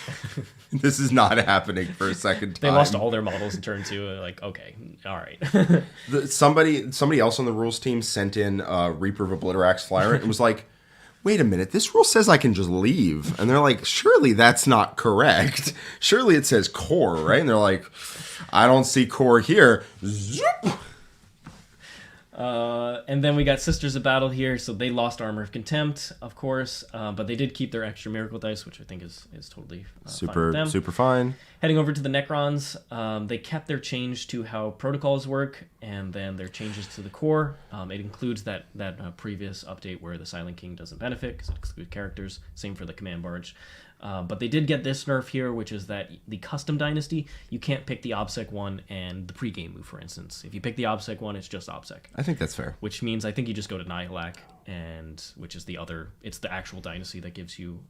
This is not happening for a second time. They lost all their models in turn 2. Like, okay, all right. Somebody else on the Rules team sent in Reaper of Obliterax Flyer and was like, wait a minute, this rule says I can just leave. And they're like, surely that's not correct. Surely it says core, right? And they're like, I don't see core here. Zoop! And then we got Sisters of Battle here. So they lost Armor of Contempt, of course. But they did keep their extra Miracle Dice, which I think is totally fine with them. Super fine. Heading over to the Necrons, they kept their change to how protocols work, and then their changes to the core. It includes that previous update where the Silent King doesn't benefit because it excludes characters. Same for the Command Barge. But they did get this nerf here, which is that the Custom Dynasty, you can't pick the OBSEC one and the pregame move, for instance. If you pick the OBSEC one, it's just OBSEC. I think that's fair. Which means I think you just go to Nihilak, which is it's the actual Dynasty that gives you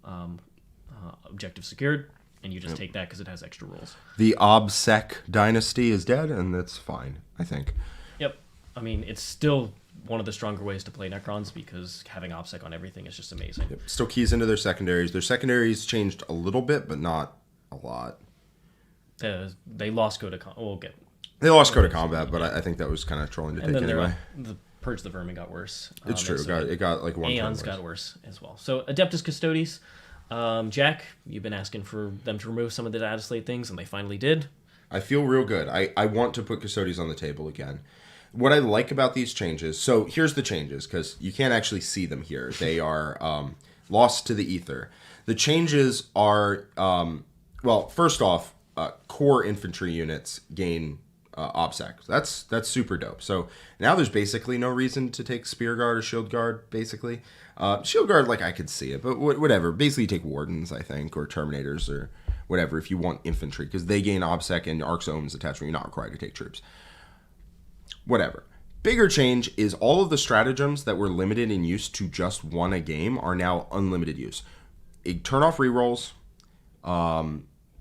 objective secured. And you just take that because it has extra rules. The OBSEC dynasty is dead, and that's fine, I think. Yep. I mean, it's still one of the stronger ways to play Necrons because having OBSEC on everything is just amazing. Yep. Still keys into their secondaries. Their secondaries changed a little bit, but not a lot. They lost Code of Combat. They lost Code of Combat, but I think that was kind of trolling to take anyway. The Purge the Vermin got worse. It's true. It got like one Aeons got worse as well. So Adeptus Custodes. Jack, you've been asking for them to remove some of the Dataslate things, and they finally did. I feel real good. I want to put Custodes on the table again. What I like about these changes, so here's the changes, because you can't actually see them here. They are lost to the ether. The changes are, first off, core infantry units gain OBSEC. That's super dope. So now there's basically no reason to take Spear Guard or Shield Guard, basically. Shield Guard, like, I could see it, but whatever. Basically, you take Wardens, I think, or Terminators, or whatever, if you want infantry, because they gain OBSEC and Arks Omen's Detachment. You're not required to take troops. Whatever. Bigger change is all of the stratagems that were limited in use to just one a game are now unlimited use. Turn off rerolls,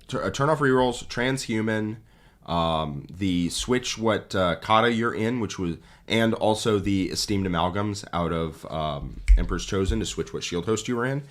transhuman, the switch what kata you're in, and also the esteemed amalgams out of Emperor's Chosen to switch what shield host you were in.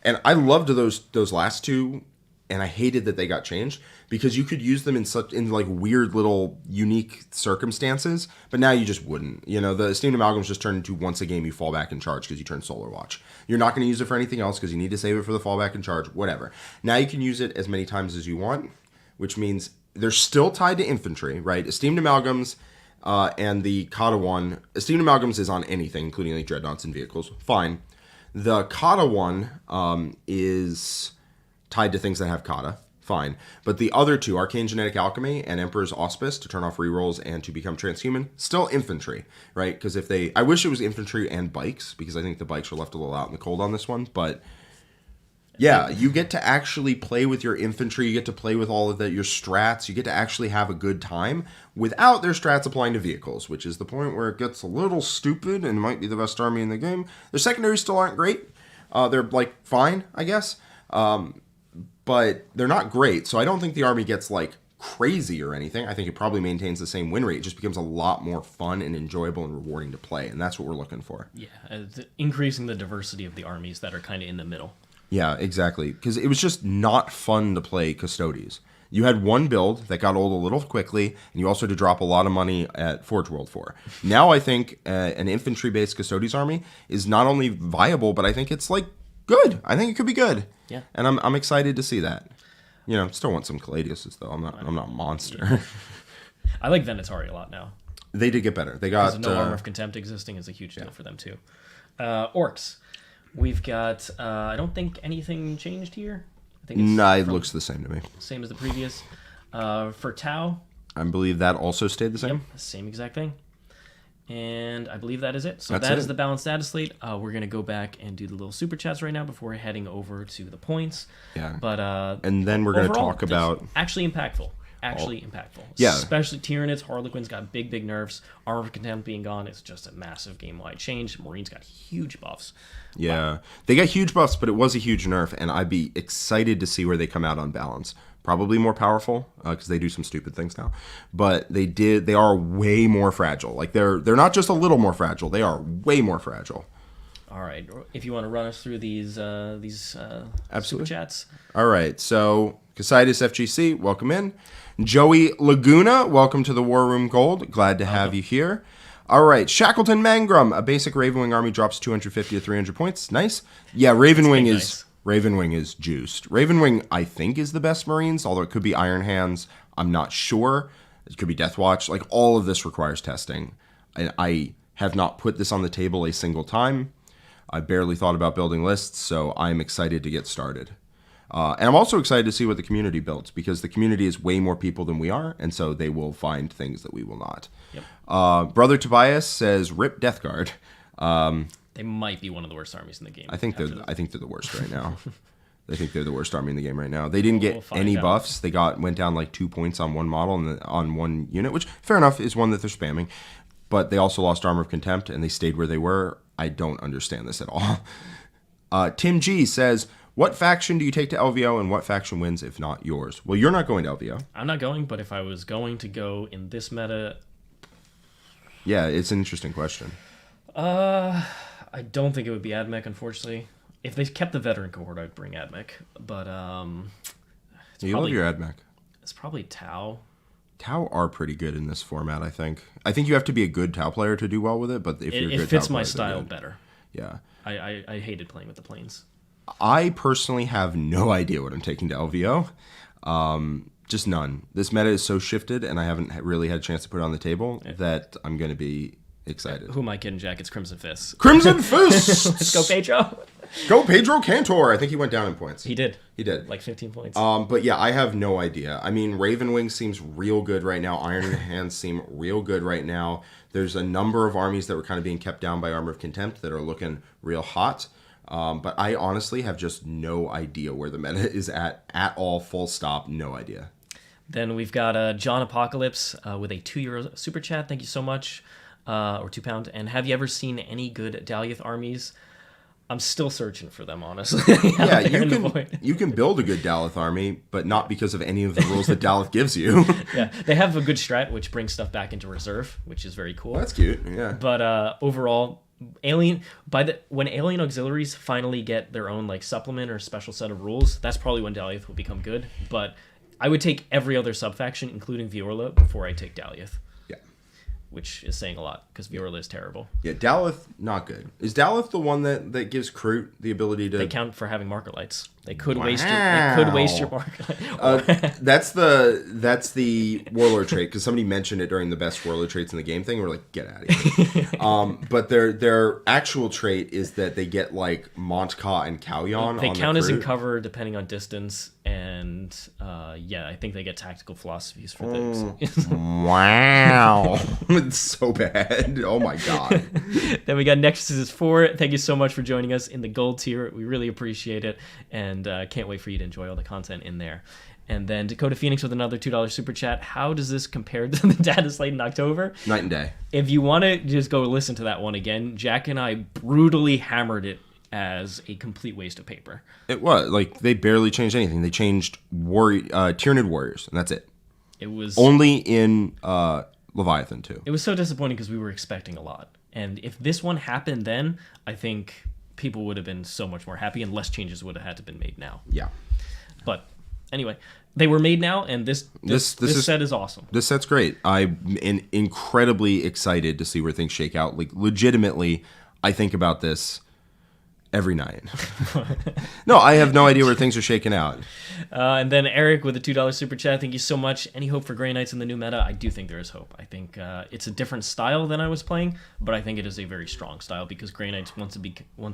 And I loved those last two, and I hated that they got changed because you could use them in like weird little unique circumstances, but now you just wouldn't. You know, the esteemed amalgams just turn into once a game you fall back and charge because you turn Solar Watch. You're not going to use it for anything else because you need to save it for the fallback and charge, whatever. Now you can use it as many times as you want, which means they're still tied to infantry, right? Esteemed amalgams and the kata one. Esteemed amalgams is on anything, including like dreadnoughts and vehicles. Fine. The kata one is tied to things that have kata. Fine. But the other two, Arcane Genetic Alchemy and Emperor's Auspice, to turn off rerolls and to become transhuman, still infantry, right? Because I wish it was infantry and bikes, because I think the bikes were left a little out in the cold on this one, but Yeah, you get to actually play with your infantry. You get to play with all of your strats. You get to actually have a good time without their strats applying to vehicles, which is the point where it gets a little stupid and might be the best army in the game. Their secondaries still aren't great. They're, like, fine, I guess. But they're not great, so I don't think the army gets, like, crazy or anything. I think it probably maintains the same win rate. It just becomes a lot more fun and enjoyable and rewarding to play, and that's what we're looking for. Yeah, increasing the diversity of the armies that are kind of in the middle. Yeah, exactly. Because it was just not fun to play Custodes. You had one build that got old a little quickly, and you also had to drop a lot of money at Forgeworld for. Now I think an infantry-based Custodes army is not only viable, but I think it's, like, good. I think it could be good. Yeah. And I'm excited to see that. You know, still want some Caladiuses, though. I'm not a monster. Yeah. I like Venatari a lot now. They did get better. They got... no Armor of Contempt existing is a huge deal for them, too. Orks. We've got, I don't think anything changed here. I think it looks the same to me. Same as the previous. For Tau. I believe that also stayed the same. Yep, same exact thing. And I believe that is it. So that is the balanced Dataslate. We're going to go back and do the little super chats right now before heading over to the points. Yeah. But and then we're going to talk about... Actually impactful. Impactful. Yeah. Especially Tyranids, Harlequins got big nerfs. Armor of Contempt being gone is just a massive game-wide change. Marines got huge buffs. Yeah. Wow. They got huge buffs, but it was a huge nerf, and I'd be excited to see where they come out on balance. Probably more powerful, because they do some stupid things now. But they are way more fragile. Like, they're not just a little more fragile. They are way more fragile. All right. If you want to run us through these super chats. All right. So, Custodes FGC, welcome in. Joey Laguna, welcome to the War Room Gold. Glad to have you here. All right. Shackleton Mangrum, a basic Ravenwing army drops 250 to 300 points. Nice. Yeah, Ravenwing is... Nice. Ravenwing is juiced. Ravenwing, I think, is the best Marines, although it could be Iron Hands. I'm not sure. It could be Deathwatch. Like, all of this requires testing. I have not put this on the table a single time. I barely thought about building lists, so I'm excited to get started. And I'm also excited to see what the community builds, because the community is way more people than we are, and so they will find things that we will not. Yep. Brother Tobias says, "Rip Death Guard." They might be one of the worst armies in the game. I think they're the worst right now. I think they're the worst army in the game right now. They didn't get any buffs. They went down like 2 points on one model and on one unit, which, fair enough, is one that they're spamming. But they also lost Armor of Contempt, and they stayed where they were. I don't understand this at all. Tim G says, "What faction do you take to LVO, and what faction wins if not yours?" Well, you're not going to LVO. I'm not going, but if I was going to go in this meta... Yeah, it's an interesting question. I don't think it would be Admech, unfortunately. If they kept the veteran cohort, I'd bring Admech. But you love your Admech. It's probably Tau. Tau are pretty good in this format, I think. I think you have to be a good Tau player to do well with it, but if you're a good it fits Tau my player, style better. Yeah. I hated playing with the planes. I personally have no idea what I'm taking to LVO. Just none. This meta is so shifted, and I haven't really had a chance to put it on the table that I'm going to be excited. Who am I kidding, Jack? It's Crimson Fists. Crimson Fists! Let's go, Pedro. Go, Pedro Cantor. I think he went down in points. He did. Like 15 points. But yeah, I have no idea. I mean, Ravenwing seems real good right now. Iron Hands seem real good right now. There's a number of armies that were kind of being kept down by Armor of Contempt that are looking real hot. But I honestly have just no idea where the meta is at all. Full stop. No idea. Then we've got John Apocalypse with a €2 super chat. Thank you so much. Or £2. And have you ever seen any good Dalioth armies? I'm still searching for them, honestly. Yeah, you can build a good Dalioth army, but not because of any of the rules that Dalioth gives you. Yeah, they have a good strat, which brings stuff back into reserve, which is very cool. Well, that's cute, yeah. But overall, when Alien Auxiliaries finally get their own like supplement or special set of rules, that's probably when Dalioth will become good. But I would take every other sub-faction, including Viorla, before I take Dalioth. Which is saying a lot, because Viorla is terrible. Yeah, Dalioth, not good. Is Dalioth the one that gives Kroot the ability to... They count for having marker lights. They could waste your marker light. That's the Warlord trait, because somebody mentioned it during the best Warlord traits in the game thing. We're like, get out of here. But their actual trait is that they get like Mont'ka and Kauyon. They count as in cover depending on distance, And yeah, I think they get tactical philosophies for those. Wow. It's so bad. Oh my god. Then we got Nexus 4. Thank you so much for joining us in the gold tier. We really appreciate it, and can't wait for you to enjoy all the content in there. And then Dakota Phoenix with another $2 super chat. How does this compare to the Dataslate in October? Night and day. If you want to just go listen to that one again, Jack and I brutally hammered it as a complete waste of paper. It was like they barely changed anything. They changed Tyranid warriors, and that's it. It was only in Leviathan too. It was so disappointing because we were expecting a lot, and if this one happened then, I think people would have been so much more happy, and less changes would have had to been made now. Yeah. But anyway, they were made now, and this set is awesome. This set's great. I'm incredibly excited to see where things shake out. Like legitimately, I think about this every night. No, I have no idea where things are shaking out. And then Eric with a $2 super chat. Thank you so much. Any hope for Grey Knights in the new meta? I do think there is hope. I think it's a different style than I was playing, but I think it is a very strong style because Grey Knights once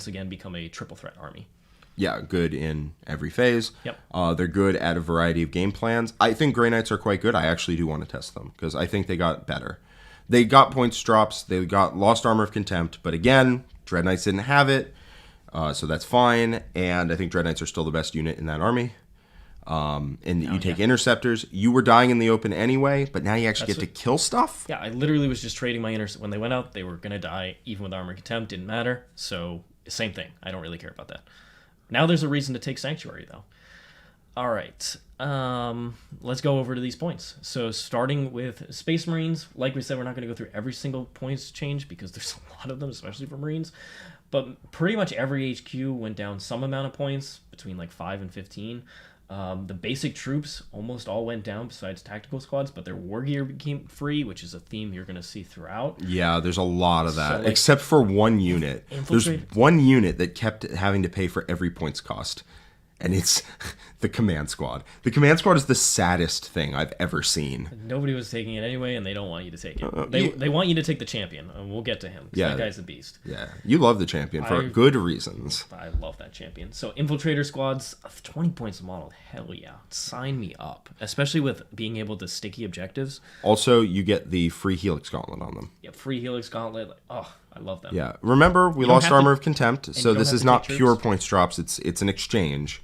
again become a triple threat army. Yeah, good in every phase. Yep. They're good at a variety of game plans. I think Grey Knights are quite good. I actually do want to test them because I think they got better. They got points drops. They got Lost Armor of Contempt. But again, Dread Knights didn't have it. So that's fine. And I think Dread Knights are still the best unit in that army. And you take Interceptors. You were dying in the open anyway, but now you actually get to kill stuff? Yeah, I literally was just trading my Intercept. When they went out, they were going to die. Even with Armor of Contempt, didn't matter. So, same thing. I don't really care about that. Now there's a reason to take Sanctuary, though. All right. Let's go over to these points. So starting with Space Marines, like we said, we're not going to go through every single points change because there's a lot of them, especially for Marines. But pretty much every HQ went down some amount of points, between like 5 and 15. The basic troops almost all went down besides tactical squads, but their war gear became free, which is a theme you're going to see throughout. Yeah, there's a lot of that, So, like, except for one unit. There's Infiltrated. one unit that kept having to pay for every points cost, and it's the Command Squad. The Command Squad is the saddest thing I've ever seen. Nobody was taking it anyway, and they don't want you to take it. They want you to take the champion, and we'll get to him. Yeah. That guy's a beast. Yeah, you love the champion for good reasons. I love that champion. So Infiltrator squads, 20 points a model. Hell yeah. Sign me up. Especially with being able to sticky objectives. Also, you get the free Helix Gauntlet on them. Yeah, free Helix Gauntlet. Oh, I love them. Yeah, remember, we lost have to- Armor of Contempt, so you don't this have is to not take pure troops. points drops, it's an exchange.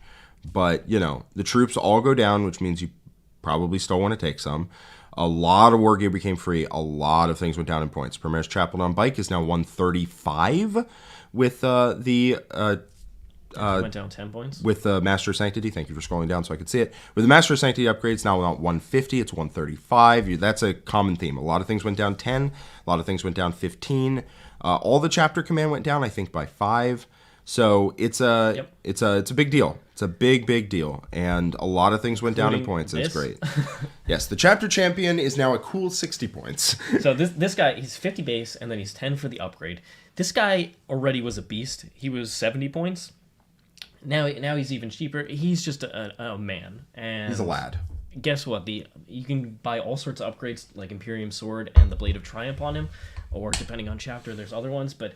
But, you know, the troops all go down, which means you probably still want to take some. A lot of war gear became free. A lot of things went down in points. Primaris Chapel on Bike is now 135 with Went down 10 points. with the Master of Sanctity. Thank you for scrolling down so I could see it. With the Master of Sanctity upgrades, now not 150, it's 135. That's a common theme. A lot of things went down 10. A lot of things went down 15. All the chapter command went down, I think, by 5. So it's a big deal. It's a big deal, and a lot of things went down in points. And it's great. Yes, the chapter champion is now a cool 60 points. So this guy, he's 50 base, and then he's 10 for the upgrade. This guy already was a beast. He was 70 points. Now he's even cheaper. He's just a man. And He's a lad. guess what? You can buy all sorts of upgrades like Imperium Sword and the Blade of Triumph on him, or depending on chapter, there's other ones. But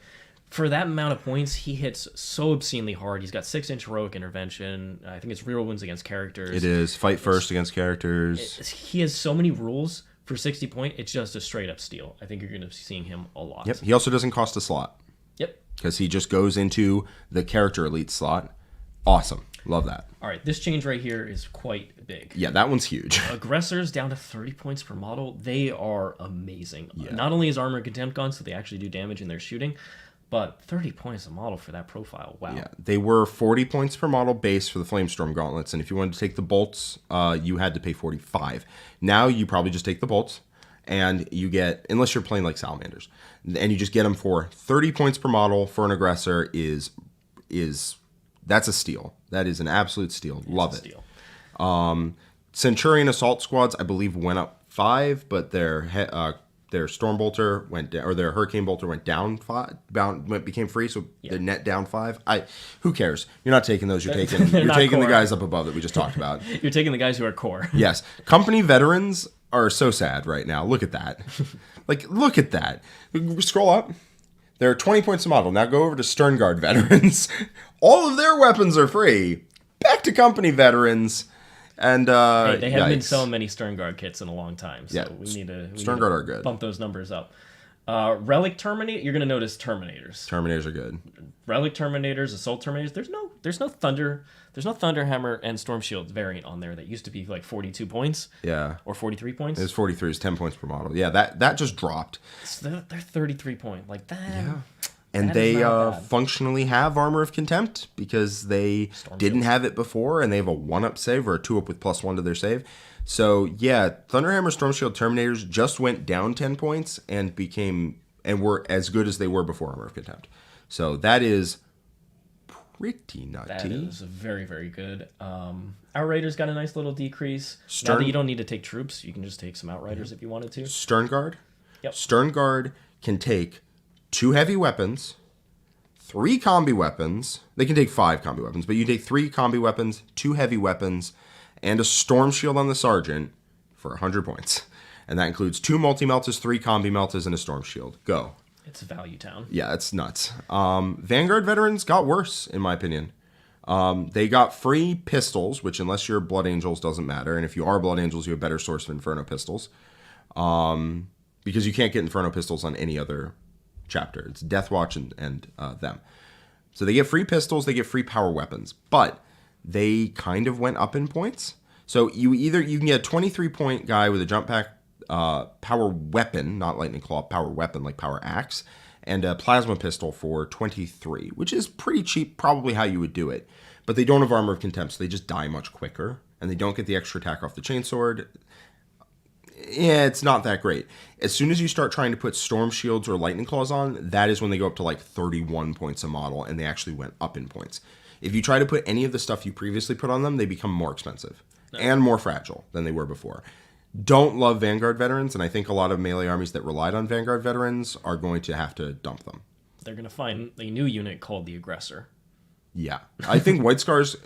for that amount of points, he hits so obscenely hard. He's got 6-inch heroic intervention. I think it's reroll wounds against characters. It is fight first against characters. He has so many rules for 60 point. It's just a straight up steal. I think you're going to be seeing him a lot. Yep. He also doesn't cost a slot Yep. because he just goes into the character elite slot. Awesome. Love that. All right. This change right here is quite big. Yeah, that one's huge. Aggressors down to 30 points per model. They are amazing. Yeah. Not only is Armor and Contempt gone, so they actually do damage in their shooting, but 30 points a model for that profile. Wow. Yeah, they were 40 points per model base for the Flamestorm gauntlets, and if you wanted to take the bolts, you had to pay 45. Now you probably just take the bolts, and you get, unless you're playing like Salamanders, and you just get them for 30 points per model for an aggressor is that's a steal. That is an absolute steal. Love it. Steal. Centurion assault squads, I believe, went up 5, but their Stormbolter went down, or their Hurricane Bolter went down 5, became free, so they're net down 5. Who cares? You're not taking those. You're taking the guys up above that we just talked about. You're taking the guys who are core. Yes, company veterans are so sad right now. Look at that. Look at that. Scroll up. There are 20 points a model. Now go over to Sternguard veterans. All of their weapons are free. Back to company veterans. And Hey, they haven't been yikes. selling many Sternguard kits in a long time, so Yeah, we need to Sternguard are good. bump those numbers up. Relic Terminator, you're gonna notice Terminators. Terminators are good. Relic Terminators, Assault Terminators. There's no Thunderhammer and Storm Shield variant on there that used to be like 42 points. Yeah. Or 43 points. It's 43. It's 10 points per model. Yeah, that just dropped. So they're 33 point. Like that. Yeah. And that they is not bad. functionally have Armor of Contempt because they didn't have it before, and they have a 1-up save or a 2-up with +1 to their save. So yeah, Thunderhammer, Storm Shield, Terminators just went down 10 points and were as good as they were before Armor of Contempt. So that is pretty nutty. That is very, very good. Outriders got a nice little decrease. Now that you don't need to take troops, you can just take some Outriders if you wanted to. Sternguard. Yep. Sternguard can take 2 heavy weapons, 3 combi weapons. They can take 5 combi weapons, but you take 3 combi weapons, 2 heavy weapons, and a Storm Shield on the Sergeant for 100 points. And that includes 2 multi-meltas, 3 combi meltas, and a Storm Shield. Go. It's Value Town. Yeah, it's nuts. Vanguard veterans got worse, in my opinion. They got free pistols, which unless you're Blood Angels doesn't matter. And if you are Blood Angels, you have better source of Inferno pistols. Because you can't get Inferno pistols on any other chapter. It's Deathwatch and them. So they get free pistols, they get free power weapons. But they kind of went up in points. So you can get a 23-point guy with a jump pack power weapon, not lightning claw, power weapon like power axe, and a plasma pistol for 23, which is pretty cheap, probably how you would do it. But they don't have Armor of Contempt, so they just die much quicker, and they don't get the extra attack off the chainsword. Yeah, it's not that great. As soon as you start trying to put Storm Shields or Lightning Claws on, that is when they go up to like 31 points a model, and they actually went up in points. If you try to put any of the stuff you previously put on them, they become more expensive and more fragile than they were before. Don't love Vanguard veterans, and I think a lot of melee armies that relied on Vanguard veterans are going to have to dump them. They're going to find a new unit called the Aggressor. Yeah. I think White Scars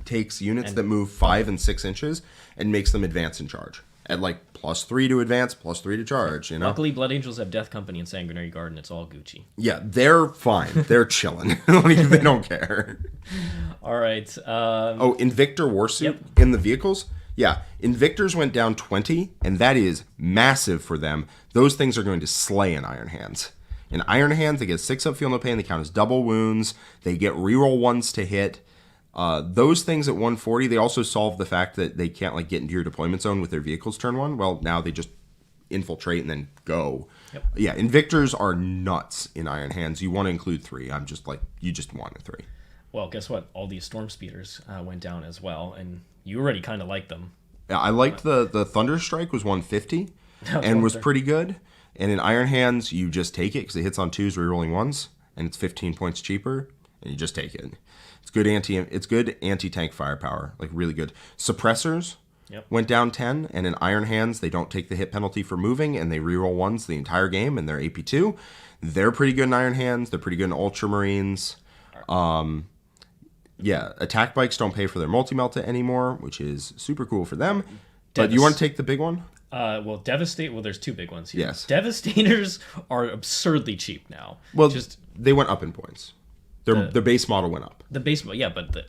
takes units that move 5 and 6 inches and makes them advance in charge. At like +3 to advance, +3 to charge, you know? Luckily, Blood Angels have Death Company and Sanguinary Guard, and it's all Gucci. Yeah, they're fine. They're chilling. They don't care. All right. Invictor Warsuit in the vehicles? Yeah, Invictors went down 20, and that is massive for them. Those things are going to slay in Iron Hands. In Iron Hands, they get 6 up, feel no pain. They count as double wounds. They get reroll 1s to hit. Those things at 140, they also solve the fact that they can't like get into your deployment zone with their vehicles turn 1. Well, now they just infiltrate and then go. Yep. Yeah, Invictors are nuts in Iron Hands. You want to include 3. I'm just like, you just want a 3. Well, guess what? All these Storm Speeders went down as well, and you already kind of like them. Yeah, I liked the Thunder Strike was 150 and was pretty good. And in Iron Hands, you just take it because it hits on 2s, rerolling 1s, and it's 15 points cheaper, and you just take it. It's good anti-tank firepower, like really good. Suppressors went down 10, and in Iron Hands, they don't take the hit penalty for moving, and they reroll 1s the entire game, and they're AP2. They're pretty good in Iron Hands. They're pretty good in Ultramarines. Yeah, attack bikes don't pay for their multi-melta anymore, which is super cool for them. But you want to take the big one? Well, there's 2 big ones here. Yes. Devastators are absurdly cheap now. Well, they went up in points. Their base model went up. The base, yeah, but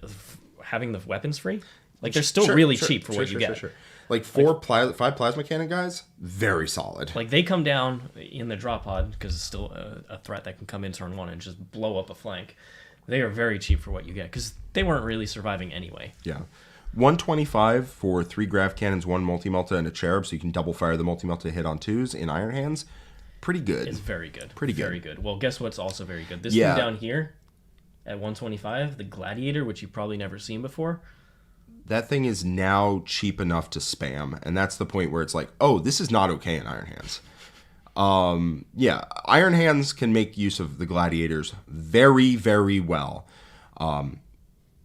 having the weapons free, like they're still really cheap for what you get. Like 5 plasma cannon guys, very solid. Like they come down in the drop pod because it's still a threat that can come in turn 1 and just blow up a flank. They are very cheap for what you get because they weren't really surviving anyway. Yeah. 125 for 3 grav cannons, 1 multi-melta, and a cherub, so you can double fire the multi-melta hit on 2s in Iron Hands. Pretty good. It's very good. Pretty good. Very good. Well, guess what's also very good? This thing down here at 125, the Gladiator, which you've probably never seen before. That thing is now cheap enough to spam, and that's the point where it's like, oh, this is not okay in Iron Hands. Yeah, Iron Hands can make use of the Gladiators very, very well.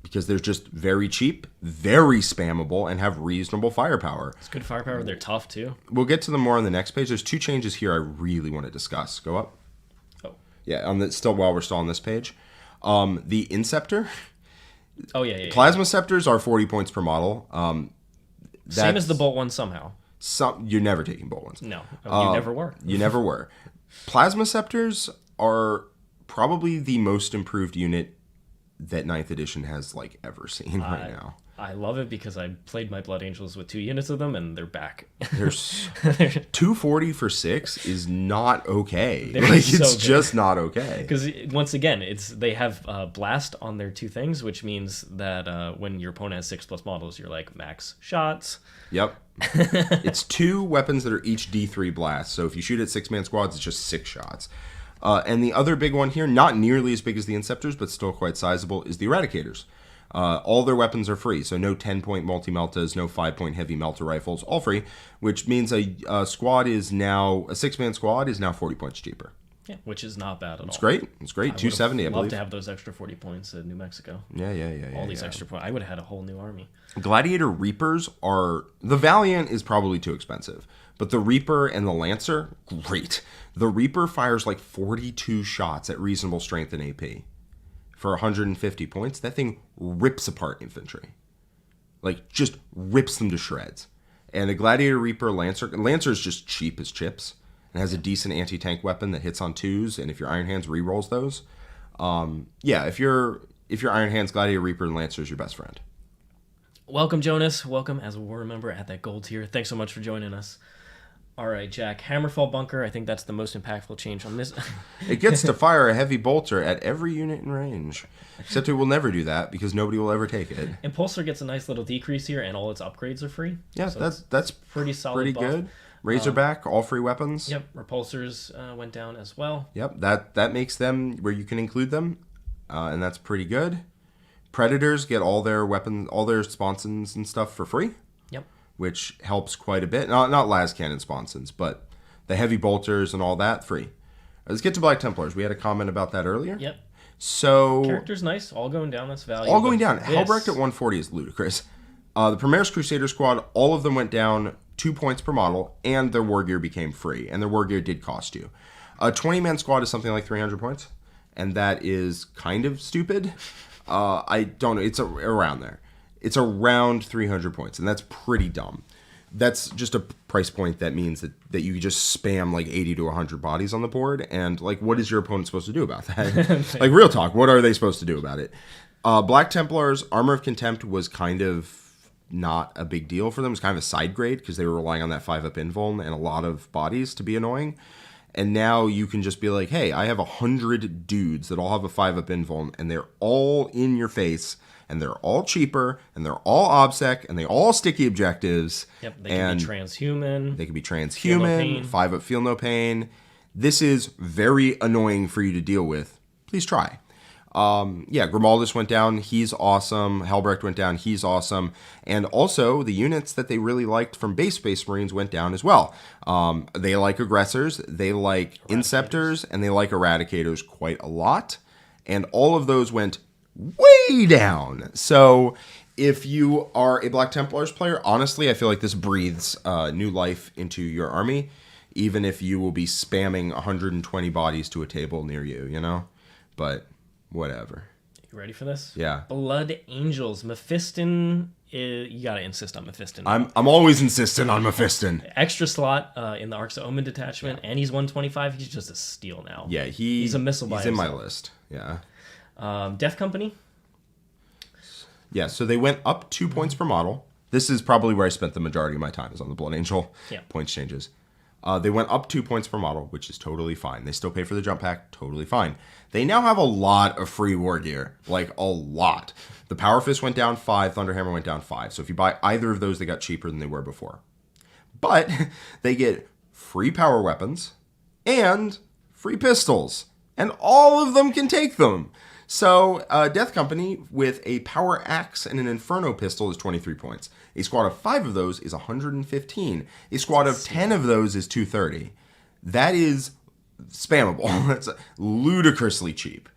Because they're just very cheap, very spammable, and have reasonable firepower. It's good firepower. They're tough, too. We'll get to them more on the next page. There's 2 changes here I really want to discuss. Go up. Oh. Yeah, while we're still on this page. The Inceptor. Oh, yeah. Plasma Scepters are 40 points per model. Same as the Bolt one somehow. You're never taking Bolt ones. No, you never were. You never were. Plasma Scepters are probably the most improved unit that 9th edition has like ever seen right now. I love it because I played my Blood Angels with 2 units of them, and they're back. There's 240 for 6 is not okay. They're Like, so it's good. just not okay. Because once again, they have blast on their 2 things, which means that when your opponent has 6+ models, you're like max shots. Yep. It's 2 weapons that are each D3 blast. So if you shoot at 6-man squads, it's just 6 shots. And the other big one here, not nearly as big as the Inceptors, but still quite sizable, is the Eradicators. All their weapons are free, so no 10-point multi-meltas, no 5-point heavy melta rifles, all free, which means a squad is now, a 6-man squad is now 40 points cheaper. Yeah, which is not bad at all. It's great. It's great. 270, I I'd believe. love to have those extra 40 points in New Mexico. Yeah. All these extra points. I would have had a whole new army. Gladiator Reapers are... The Valiant is probably too expensive, but the Reaper and the Lancer, great. The Reaper fires like 42 shots at reasonable strength and AP. For 150 points, that thing rips apart infantry. Like, just rips them to shreds. And the Gladiator Reaper Lancer is just cheap as chips. And has a decent anti-tank weapon that hits on 2s, and if your Iron Hands re-rolls those. If your Iron Hands, Gladiator Reaper, and Lancer is your best friend. Welcome, Jonas. Welcome as a war member at that gold tier. Thanks so much for joining us. All right, Jack. Hammerfall Bunker. I think that's the most impactful change on this. It gets to fire a heavy bolter at every unit in range. Except it will never do that because nobody will ever take it. Impulsor gets a nice little decrease here, and all its upgrades are free. Yeah, so that's pretty solid. Pretty buff. good. Razorback, all free weapons. Yep, repulsors went down as well. Yep, that makes them where you can include them, and that's pretty good. Predators get all their weapons, all their sponsons and stuff for free. Yep. Which helps quite a bit. Not las cannon sponsons, but the heavy bolters and all that free. Let's get to Black Templars. We had a comment about that earlier. Yep. So character's nice, all going down. That's value. All going down. Helbrecht at 140 is ludicrous. The Primaris Crusader squad, all of them went down 2 points per model, and their war gear became free, and their war gear did cost you. A 20-man squad is something like 300 points, and that is kind of stupid. I don't know. It's around there. It's around 300 points, and that's pretty dumb. That's just a price point that means that you just spam like 80 to 100 bodies on the board, and like, what is your opponent supposed to do about that? Like, real talk, what are they supposed to do about it? Black Templars, Armor of Contempt was kind of not a big deal for them. It was kind of a side grade because they were relying on that 5-up invuln and a lot of bodies to be annoying. And now you can just be like, hey, I have 100 dudes that all have a 5-up invuln, and they're all in your face, and they're all cheaper, and they're all obsec, and they all sticky objectives. Yep, they can be transhuman. They can be transhuman, 5-up feel no pain. This is very annoying for you to deal with. Please try. Grimaldus went down. He's awesome. Helbrecht went down. He's awesome. And also, the units that they really liked from base Space Marines went down as well. They like aggressors, they like inceptors, and they like eradicators quite a lot. And all of those went way down. So if you are a Black Templars player, honestly, I feel like this breathes new life into your army, even if you will be spamming 120 bodies to a table near you, you know? But whatever. You ready for this? Yeah. Blood Angels. Mephiston. You gotta insist on Mephiston. I'm always insistent on Mephiston. Extra slot in the Arks Omen detachment, and he's 125. He's just a steal now. Yeah, he's a missile by himself. He's in my list. Yeah. Death Company. Yeah, so they went up 2 points per model. This is probably where I spent the majority of my time, is on the Blood Angel points changes. They went up 2 points per model, which is totally fine. They still pay for the jump pack, totally fine. They now have a lot of free war gear, like a lot. The Power Fist went down 5, Thunderhammer went down 5. So if you buy either of those, they got cheaper than they were before. But they get free power weapons and free pistols, and all of them can take them. So Death Company with a Power Axe and an Inferno pistol is 23 points. A squad of 5 of those is 115. A squad of 10 of those is 230. That is spammable. That's ludicrously cheap.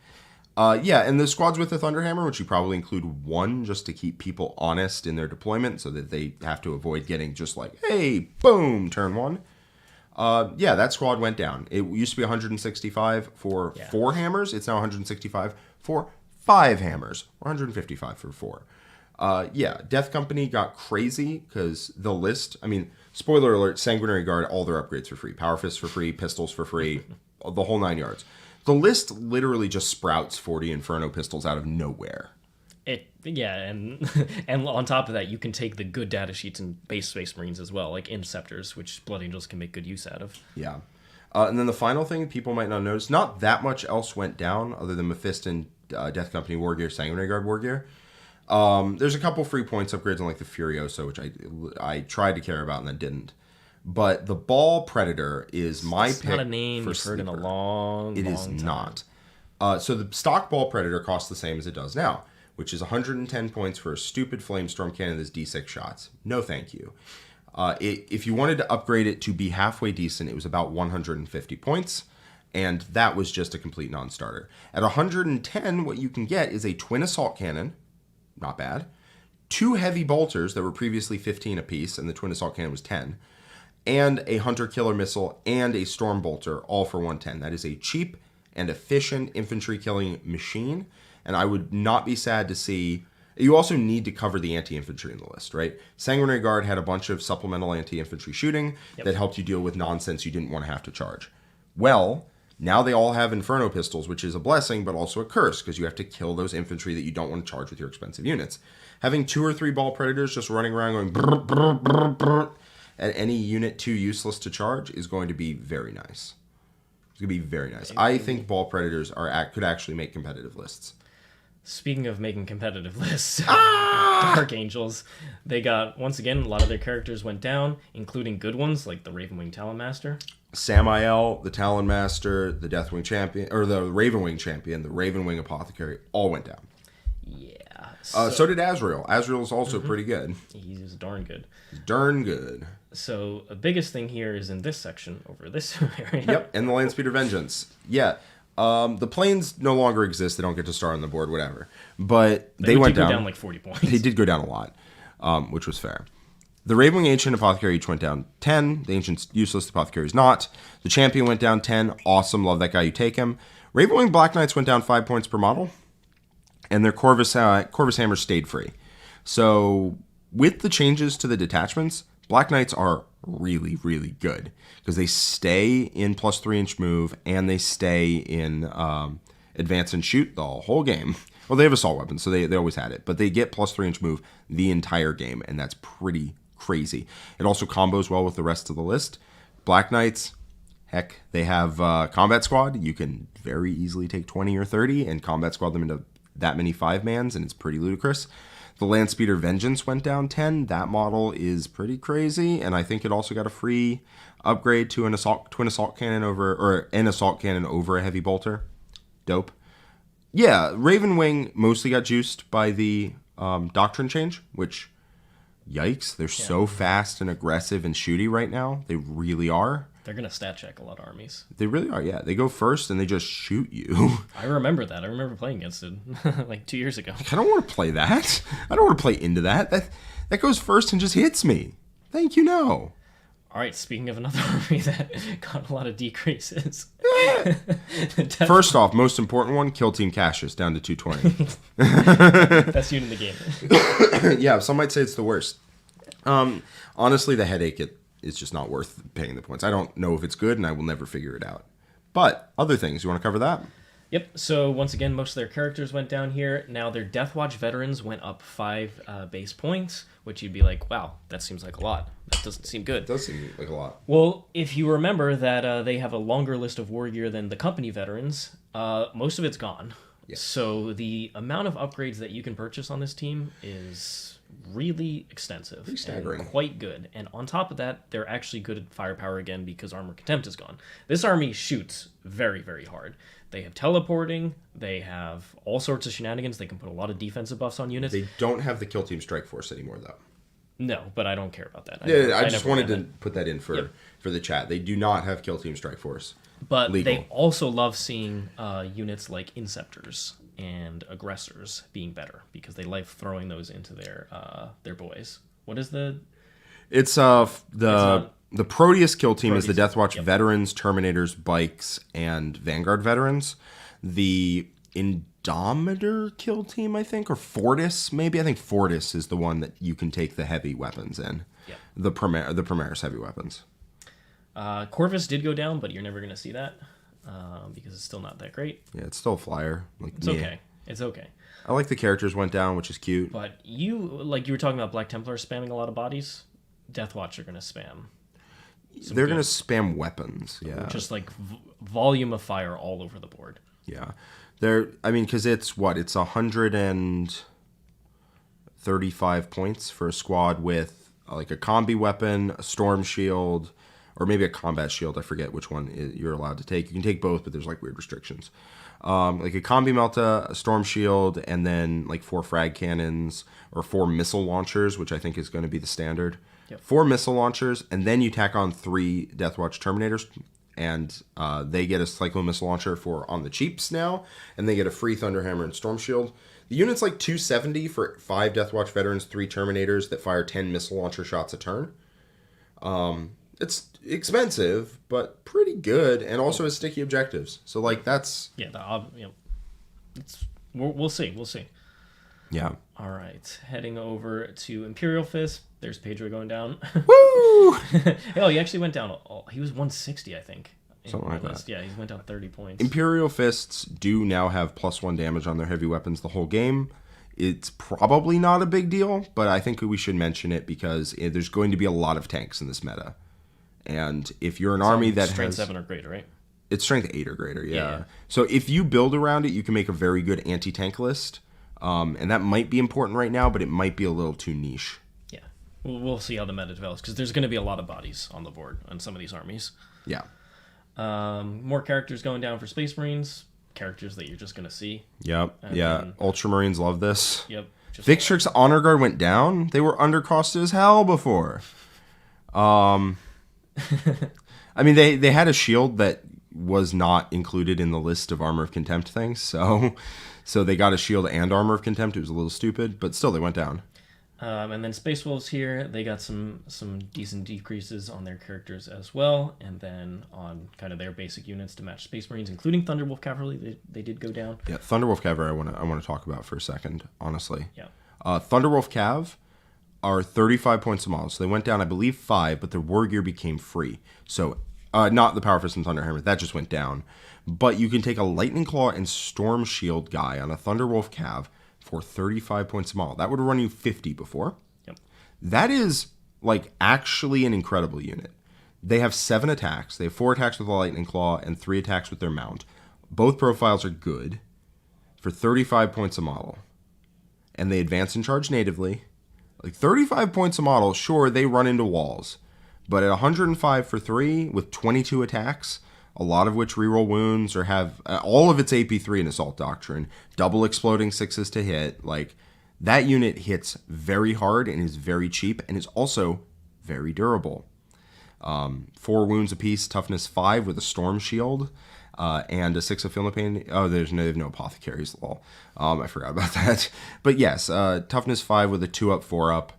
And the squads with the Thunderhammer, which you probably include 1 just to keep people honest in their deployment so that they have to avoid getting just like, hey, boom, turn 1. That squad went down. It used to be 165 for 4 hammers. It's now 165 for 5 hammers. 155 for 4. Death Company got crazy because the list, spoiler alert, Sanguinary Guard, all their upgrades for free. Power Fists for free, pistols for free, the whole 9 yards. The list literally just sprouts 40 Inferno pistols out of nowhere. And and on top of that, you can take the good data sheets in base Space Marines as well, like Interceptors, which Blood Angels can make good use out of. Yeah. And then the final thing people might not notice, not that much else went down other than Mephiston, Death Company Wargear, Sanguinary Guard Wargear. There's a couple free points upgrades on like the Furiosa, which I tried to care about and then didn't. But the Ball Predator is my pick. It's not a name you've heard in a long time. It is not. So the stock Ball Predator costs the same as it does now, which is 110 points for a stupid Flamestorm cannon that's D6 shots. No thank you. If you wanted to upgrade it to be halfway decent, it was about 150 points, and that was just a complete non-starter. At 110, what you can get is a Twin Assault Cannon, not bad, 2 Heavy Bolters that were previously 15 apiece, and the Twin Assault Cannon was 10, and a Hunter Killer Missile and a Storm Bolter, all for 110. That is a cheap and efficient infantry killing machine, and I would not be sad to see... You also need to cover the anti-infantry in the list, right? Sanguinary Guard had a bunch of supplemental anti-infantry shooting that helped you deal with nonsense you didn't want to have to charge. Well, now they all have Inferno pistols, which is a blessing, but also a curse, because you have to kill those infantry that you don't want to charge with your expensive units. Having 2 or 3 Ball Predators just running around going brr, brr, brr, brr, at any unit too useless to charge is going to be very nice. It's going to be very nice. I think Ball Predators could actually make competitive lists. Speaking of making competitive lists, Dark Angels, they got, once again, a lot of their characters went down, including good ones like the Ravenwing Talonmaster. Samael, the Talonmaster, the Deathwing Champion, or the Ravenwing Champion, the Ravenwing Apothecary, all went down. Yeah. So did Azrael. Azrael is also pretty good. He's darn good. Darn good. So the biggest thing here is in this section, over this area. Yep, and the Landspeeder Vengeance. Yeah. The planes no longer exist. They don't get to start on the board, whatever. But they went down. Go down like 40 points. They did go down a lot, which was fair. The Ravenwing Ancient Apothecary each went down 10. The Ancient's useless. The Apothecary's not. The Champion went down 10. Awesome. Love that guy. You take him. Ravenwing Black Knights went down 5 points per model. And their Corvus Hammers stayed free. So with the changes to the detachments, Black Knights are really, really good. Because they stay in plus 3-inch move, and they stay in advance and shoot the whole game. Well, they have assault weapons, so they always had it. But they get plus 3-inch move the entire game, and that's pretty crazy. It also combos well with the rest of the list. Black Knights, heck, they have Combat Squad. You can very easily take 20 or 30 and Combat Squad them into that many 5-mans, and it's pretty ludicrous. The Landspeeder Vengeance went down 10. That model is pretty crazy, and I think it also got a free upgrade to an twin assault cannon over a heavy bolter. Dope. Yeah, Ravenwing mostly got juiced by the doctrine change, which, yikes, they're so fast and aggressive and shooty right now. They really are. They're going to stat check a lot of armies. They really are, yeah. They go first and they just shoot you. I remember that. I remember playing against it like 2 years ago. I don't want to play that. I don't want to play into that. That goes first and just hits me. Thank you, no. All right, speaking of another army that got a lot of decreases. First off, most important one, Kill Team Cassius down to 220. Best unit in the game. Yeah, some might say it's the worst. Honestly, the headache, it's just not worth paying the points. I don't know if it's good, and I will never figure it out. But other things, you want to cover that? Yep, so once again, most of their characters went down here. Now their Deathwatch veterans went up 5 base points, which you'd be like, wow, that seems like a lot. That doesn't seem good. It does seem like a lot. Well, if you remember that they have a longer list of war gear than the company veterans, most of it's gone. Yes. So the amount of upgrades that you can purchase on this team is really extensive. Pretty staggering. And quite good. And on top of that, they're actually good at firepower again because Armor Contempt is gone. This army shoots very, very hard. They have teleporting. They have all sorts of shenanigans. They can put a lot of defensive buffs on units. They don't have the Kill Team Strike Force anymore, though. No, but I don't care about that. I just wanted to put that in for the chat. They do not have Kill Team Strike Force. But they also love seeing units like Inceptors and Aggressors being better because they like throwing those into their boys. What is the... It's the Proteus kill team is the Deathwatch veterans, Terminators, Bikes, and Vanguard veterans. The Indomitor kill team, I think, or Fortis, maybe. I think Fortis is the one that you can take the heavy weapons in. Yeah. The Primaris heavy weapons. Corvus did go down, but you're never going to see that. because it's still not that great. Yeah, it's still a flyer. Like, It's okay. It's okay. I like the characters went down, which is cute. But you were talking about Black Templars spamming a lot of bodies. Death Watch are going to spam. They're going to spam weapons. Yeah. Just like volume of fire all over the board. Yeah. Because it's 135 points for a squad with like a combi weapon, a storm shield, or maybe a combat shield. I forget which one you're allowed to take. You can take both, but there's like weird restrictions. Like a combi melta, a storm shield, and then like 4 frag cannons or 4 missile launchers, which I think is going to be the standard. Yep. 4 missile launchers, and then you tack on 3 Deathwatch Terminators, and they get a Cyclone missile launcher for on the cheaps now, and they get a free Thunderhammer and Storm Shield. The unit's like 270 for 5 Deathwatch Veterans, 3 Terminators that fire 10 missile launcher shots a turn. It's expensive, but pretty good, and also has sticky objectives. So, like, that's... We'll see. Yeah. All right. Heading over to Imperial Fist. There's Pedro going down. Woo! He actually went down. He was 160, I think. Something like that. Yeah, he went down 30 points. Imperial Fists do now have +1 damage on their heavy weapons the whole game. It's probably not a big deal, but I think we should mention it because there's going to be a lot of tanks in this meta. And if you're an army that Strength has... 7 or greater, right? It's Strength 8 or greater, Yeah. So if you build around it, you can make a very good anti-tank list. And that might be important right now, but it might be a little too niche. Yeah. We'll see how the meta develops, because there's going to be a lot of bodies on the board on some of these armies. Yeah. More characters going down for Space Marines. Characters that you're just going to see. Yep. Then, Ultramarines love this. Yep. Victrix Honor Guard went down. They were undercosted as hell before. I mean, they had a shield that was not included in the list of Armor of Contempt things, so they got a shield and Armor of Contempt. It was a little stupid, but still they went down. And then Space Wolves here, they got some decent decreases on their characters as well, and then on kind of their basic units to match Space Marines, including Thunderwolf Cavalry, they did go down. Yeah, Thunderwolf Cavalry I want to talk about for a second, honestly. Yeah. Thunderwolf Cav are 35 points a model, so they went down, I believe, 5, but their war gear became free. So, not the Power Fist and Thunderhammer, that just went down. But you can take a Lightning Claw and Storm Shield guy on a Thunderwolf Cav for 35 points a model. That would run you 50 before. Yep. That is, like, actually an incredible unit. They have 7 attacks. They have 4 attacks with a Lightning Claw and 3 attacks with their mount. Both profiles are good for 35 points a model. And they advance and charge natively. Like, 35 points a model, sure, they run into walls. But at 105 for 3 with 22 attacks, a lot of which reroll wounds or have all of its AP3 in Assault Doctrine, double exploding 6s to hit, like, that unit hits very hard and is very cheap and is also very durable. 4 wounds apiece, toughness 5 with a Storm Shield, and a 6 of Feel No Pain. Oh, they have no apothecaries, lol. I forgot about that. But yes, toughness 5 with a 2-up, 4-up.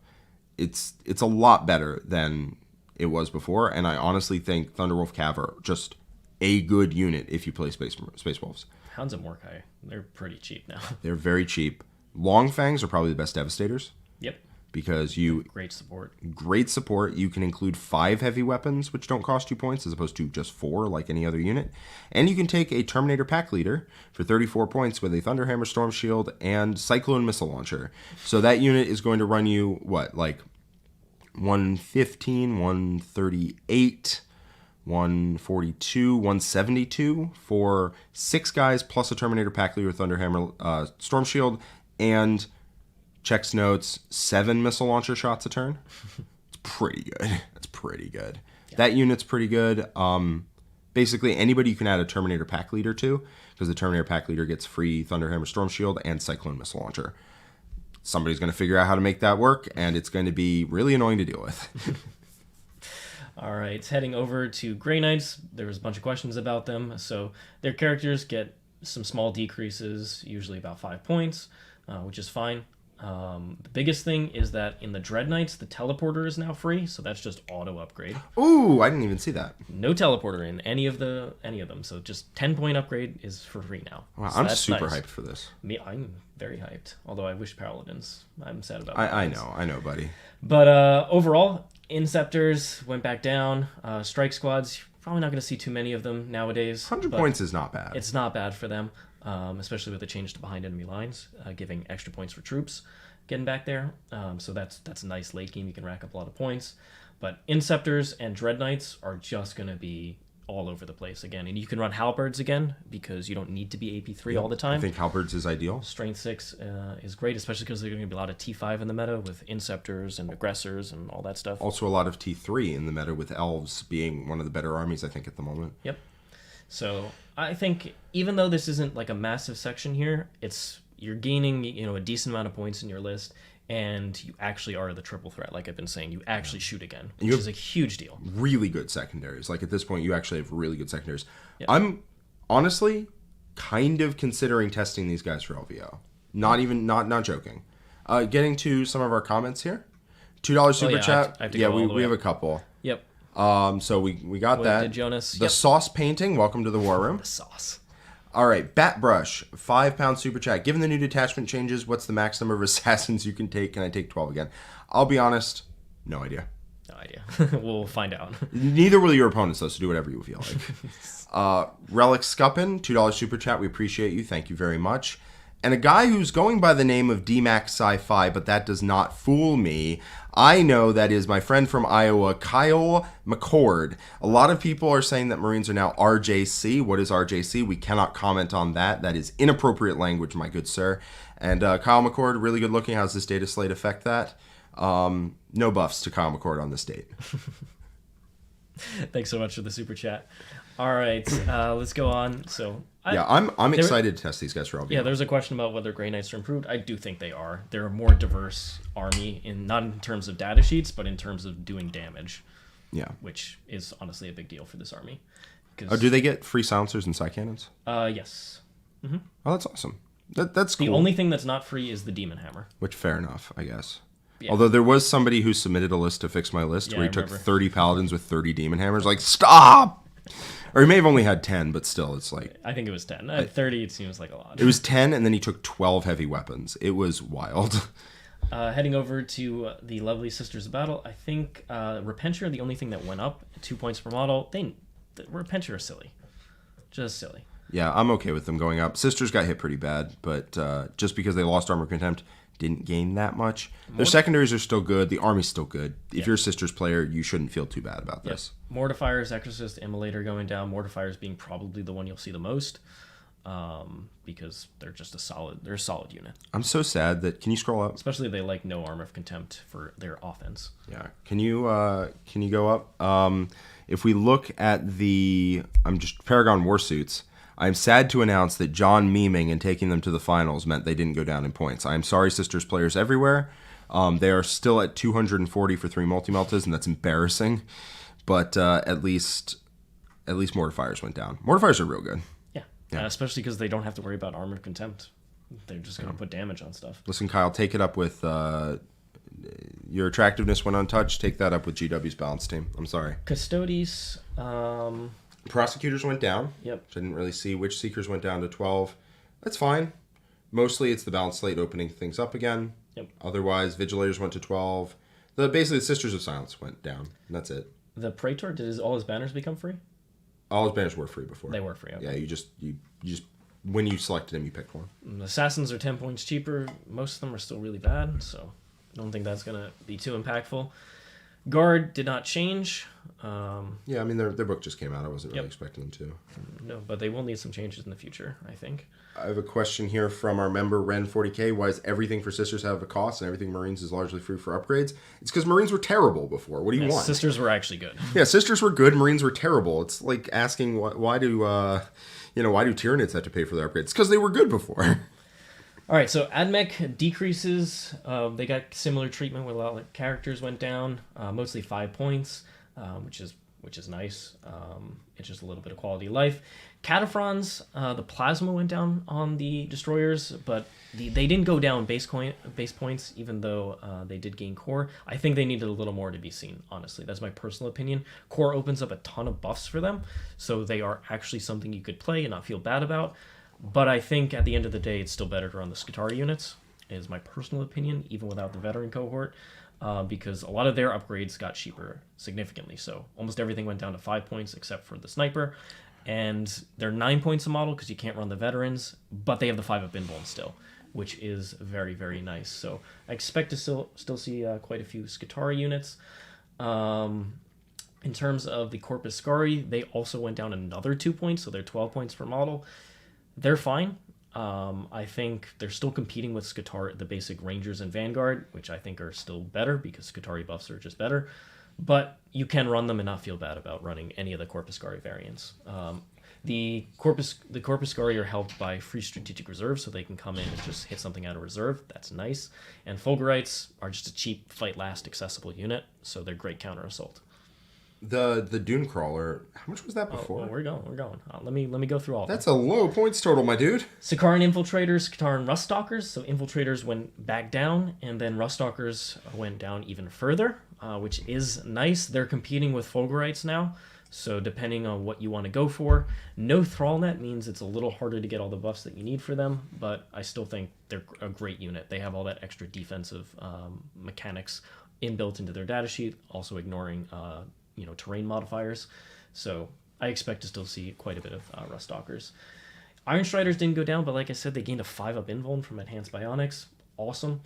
It's a lot better than it was before, and I honestly think Thunderwolf Cav are just a good unit if you play Space Wolves. Hounds of Mordecai, they're pretty cheap now. They're very cheap. Long Fangs are probably the best Devastators. Yep. Because you... Great support. Great support. You can include 5 heavy weapons, which don't cost you points, as opposed to just 4, like any other unit. And you can take a Terminator Pack Leader for 34 points with a Thunderhammer, Storm Shield, and Cyclone Missile Launcher. So that unit is going to run you, 115, 138, 142, 172 for 6 guys plus a Terminator Pack Leader, Thunderhammer, Storm Shield, and checks notes 7 missile launcher shots a turn. It's pretty good. That's pretty good. Yeah. That unit's pretty good. Basically, anybody you can add a Terminator Pack Leader to, because the Terminator Pack Leader gets free Thunderhammer, Storm Shield, and Cyclone Missile Launcher. Somebody's going to figure out how to make that work, and it's going to be really annoying to deal with. All right, heading over to Grey Knights. There was a bunch of questions about them. So their characters get some small decreases, usually about 5 points, which is fine. The biggest thing is that in the Dread Knights, the teleporter is now free, so that's just auto upgrade. Ooh, I didn't even see that. No teleporter in any of them, so just 10-point upgrade is for free now. Wow, so I'm super hyped for this. I'm very hyped, although I wish Paladins. I'm sad about Paladins. I know, buddy. But overall, Inceptors went back down. Strike Squads, Probably not going to see too many of them nowadays. 100 points is not bad. It's not bad for them, especially with the change to behind enemy lines, giving extra points for troops getting back there. So that's a nice late game. You can rack up a lot of points. But Inceptors and Dread Knights are just going to be all over the place again. And you can run Halberds again because you don't need to be AP3 all the time. I think Halberds is ideal. Strength 6 is great, especially because there's going to be a lot of T5 in the meta with Inceptors and Aggressors and all that stuff. Also a lot of T3 in the meta with Elves being one of the better armies, I think, at the moment. Yep. So I think even though this isn't like a massive section here, you're gaining a decent amount of points in your list, and you actually are the triple threat, like I've been saying. You actually shoot again, which is a huge deal. Really good secondaries. Like, at this point, you actually have really good secondaries. Yep. I'm honestly kind of considering testing these guys for LVO. Not joking. Getting to some of our comments here. $2 super chat. We have a couple. Yep. So we got what that. Did Jonas? The sauce painting. Welcome to the war room. The sauce. All right, Batbrush, £5 super chat. Given the new detachment changes, what's the max number of assassins you can take? Can I take 12 again? I'll be honest, no idea. No idea. We'll find out. Neither will your opponents, though, so do whatever you feel like. Relic Scuppin, $2 super chat. We appreciate you. Thank you very much. And a guy who's going by the name of DMAC Sci-Fi, but that does not fool me. I know that is my friend from Iowa, Kyle McCord. A lot of people are saying that Marines are now RJC. What is RJC? We cannot comment on that. That is inappropriate language, my good sir. And Kyle McCord, really good looking. How does this data slate affect that? No buffs to Kyle McCord on this date. Thanks so much for the super chat. All right, let's go on. So I'm excited to test these guys for LVO. Yeah, there's a question about whether Grey Knights are improved. I do think they are. They're a more diverse army, not in terms of data sheets, but in terms of doing damage. Yeah. Which is honestly a big deal for this army. Do they get free silencers and side cannons? Yes. Mm-hmm. Oh, that's awesome. That's cool. The only thing that's not free is the Demon Hammer. Which, fair enough, I guess. Yeah. Although there was somebody who submitted a list to fix my list where he took 30 paladins with 30 demon hammers. Like, stop! Or he may have only had 10, but still, it's like... I think it was 10. At 30, it seems like a lot. It was 10, and then he took 12 heavy weapons. It was wild. Heading over to the lovely Sisters of Battle, I think Repentia, the only thing that went up, 2 points per model, Repentia are silly. Just silly. Yeah, I'm okay with them going up. Sisters got hit pretty bad, but just because they lost Armor Contempt, didn't gain that much. Their secondaries are still good. The army's still good. If you're a Sisters player, you shouldn't feel too bad about this. Mortifiers, Exorcist, Immolator going down. Mortifiers being probably the one you'll see the most because they're just a solid unit. I'm so sad that... Can you scroll up? Especially they like no Armor of Contempt for their offense. Yeah. Can you go up? If we look at the... Paragon Warsuits... I'm sad to announce that John memeing and taking them to the finals meant they didn't go down in points. I'm sorry, Sisters players everywhere. They are still at 240 for 3 multi-meltas, and that's embarrassing. But at least Mortifiers went down. Mortifiers are real good. Yeah. Especially because they don't have to worry about Armor of Contempt. They're just going to put damage on stuff. Listen, Kyle, take it up with... your attractiveness went untouched. Take that up with GW's balance team. I'm sorry. Custodes... Prosecutors went down. Yep. Which I didn't really see. Witch Seekers went down to 12. That's fine. Mostly it's the balance slate opening things up again. Yep. Otherwise, Vigilators went to 12. Basically, the Sisters of Silence went down. And that's it. The Praetor, all his banners become free? All his banners were free before. They were free, okay. Yeah, you just when you selected him, you picked one. The Assassins are 10 points cheaper. Most of them are still really bad, so I don't think that's going to be too impactful. Guard did not change. Yeah, I mean, their book just came out. I wasn't really expecting them to. No, but they will need some changes in the future, I think. I have a question here from our member, Ren40K. Why does everything for Sisters have a cost and everything Marines is largely free for upgrades? It's because Marines were terrible before. What do you want? Sisters were actually good. Yeah, Sisters were good. Marines were terrible. It's like asking why do Tyranids have to pay for their upgrades? It's because they were good before. All right, so Admech decreases. They got similar treatment where a lot of characters went down, mostly 5 points, which is nice. It's just a little bit of quality of life. Cataphrons, the plasma went down on the destroyers, but they didn't go down base points, even though they did gain core. I think they needed a little more to be seen, honestly. That's my personal opinion. Core opens up a ton of buffs for them, so they are actually something you could play and not feel bad about. But I think at the end of the day, it's still better to run the Skitarii units, is my personal opinion, even without the veteran cohort. because a lot of their upgrades got cheaper significantly. So almost everything went down to 5 points except for the sniper. And they're 9 points a model because you can't run the veterans, but they have the 5-up invuln still, which is very, very nice. So I expect to still see quite a few Skitarii units. In terms of the Corpus Scari, they also went down another 2 points, so they're 12 points per model. They're fine. I think they're still competing with Skitarii, the basic Rangers and Vanguard, which I think are still better because Skitarii buffs are just better. But you can run them and not feel bad about running any of the Corpus Scari variants. The Corpus Scari are helped by free strategic reserves, so they can come in and just hit something out of reserve. That's nice. And Fulgurites are just a cheap fight last accessible unit, so they're great counter assault. The Dune Crawler, how much was that before? We're going. Let me go through all. That's a low points total, my dude. Sakaran Infiltrators, Skitaran Ruststalkers. So Infiltrators went back down, and then Ruststalkers went down even further, which is nice. They're competing with Fulgurites now, so depending on what you want to go for. No Thrallnet means it's a little harder to get all the buffs that you need for them, but I still think they're a great unit. They have all that extra defensive mechanics inbuilt into their datasheet, also ignoring terrain modifiers. So I expect to still see quite a bit of Ruststalkers. Iron Striders didn't go down, but like I said, they gained a 5-up invuln from Enhanced Bionics. Awesome.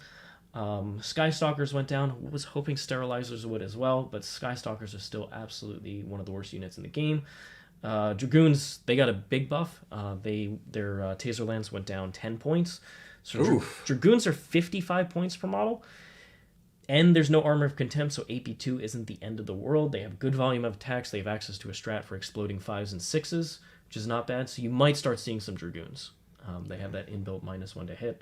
Skystalkers went down. Was hoping Sterilizers would as well, but Skystalkers are still absolutely one of the worst units in the game. Dragoons, they got a big buff. Their Taser Lance went down 10 points. So Dragoons are 55 points per model. And there's no Armor of Contempt, so AP2 isn't the end of the world. They have good volume of attacks. They have access to a strat for exploding 5s and 6s, which is not bad. So you might start seeing some Dragoons. They have that inbuilt -1 to hit.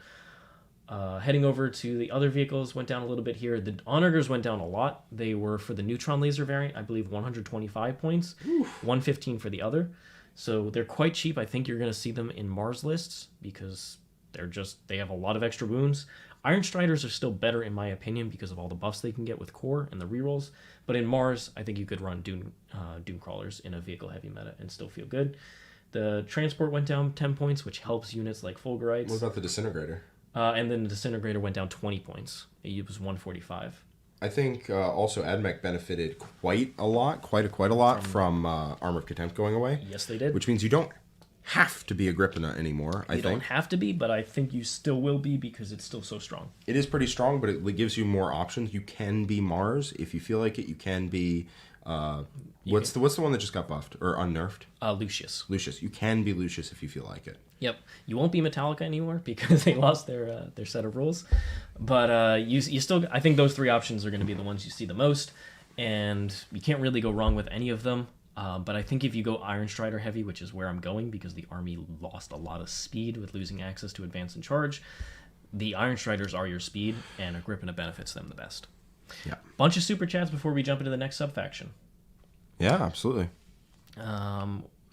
Heading over to the other vehicles, went down a little bit here. The Onagers went down a lot. They were, for the Neutron Laser variant, I believe 125 points, 115 for the other. So they're quite cheap. I think you're going to see them in Mars lists because they have a lot of extra wounds. Iron Striders are still better, in my opinion, because of all the buffs they can get with core and the rerolls. But in Mars, I think you could run Dune Crawlers in a vehicle-heavy meta and still feel good. The Transport went down 10 points, which helps units like Fulgurites. What about the Disintegrator? And then the Disintegrator went down 20 points. It was 145. I think also Admech benefited quite a lot from Armor of Contempt going away. Yes, they did. Which means you don't have to be Agrippina anymore, I think. You don't have to be, but I think you still will be because it's still so strong. It is pretty strong, but it gives you more options. You can be Mars if you feel like it. You can be... what's the one that just got buffed or unnerfed? Lucius. Lucius. You can be Lucius if you feel like it. Yep. You won't be Metallica anymore because they lost their set of rules. But you still... I think those 3 options are going to be the ones you see the most, and you can't really go wrong with any of them. But I think if you go Iron Strider heavy, which is where I'm going because the army lost a lot of speed with losing access to advance and charge, the Iron Striders are your speed, and Agrippina benefits them the best. Yeah. Bunch of super chats before we jump into the next sub-faction. Yeah, absolutely.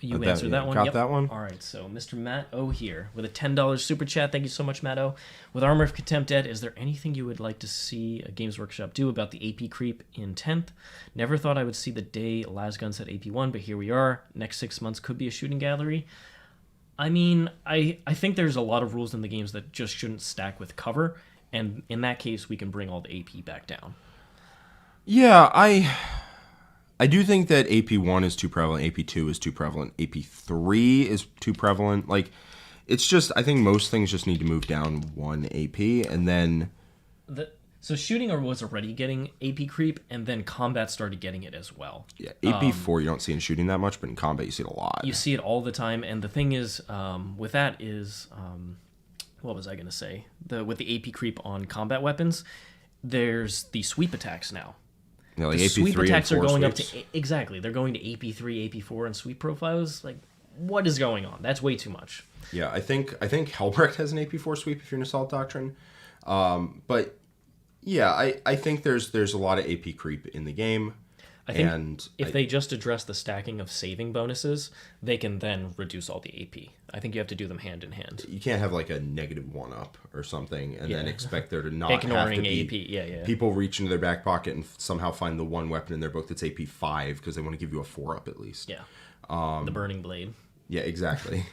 You answered that one. Got that one. All right, so Mr. Matt O here with a $10 super chat. Thank you so much, Matt O. With Armor of Contempt dead, is there anything you would like to see a Games Workshop do about the AP creep in 10th? Never thought I would see the day Lasgun said AP1, but here we are. Next 6 months could be a shooting gallery. I mean, I think there's a lot of rules in the games that just shouldn't stack with cover, and in that case, we can bring all the AP back down. Yeah, I do think that AP1 is too prevalent, AP2 is too prevalent, AP3 is too prevalent. Like, it's just, I think most things just need to move down 1 AP, and then... So shooting was already getting AP creep, and then combat started getting it as well. Yeah, AP4 you don't see in shooting that much, but in combat you see it a lot. You see it all the time, and the thing is, with that is... what was I going to say? With the AP creep on combat weapons, there's the sweep attacks now. Yeah, like the AP3 sweep attacks are going sweeps. up to... Exactly. They're going to AP3, AP4, and sweep profiles. Like, what is going on? That's way too much. Yeah, I think Helbrecht has an AP4 sweep if you're in Assault Doctrine. But, yeah, I think there's a lot of AP creep in the game. I think if they just address the stacking of saving bonuses, they can then reduce all the AP. I think you have to do them hand in hand. You can't have like a -1 up or something and then expect there to not ignoring have to be AP. people reach into their back pocket and somehow find the one weapon in their book that's AP5 because they want to give you a 4 up at least. Yeah. The Burning Blade. Yeah, exactly.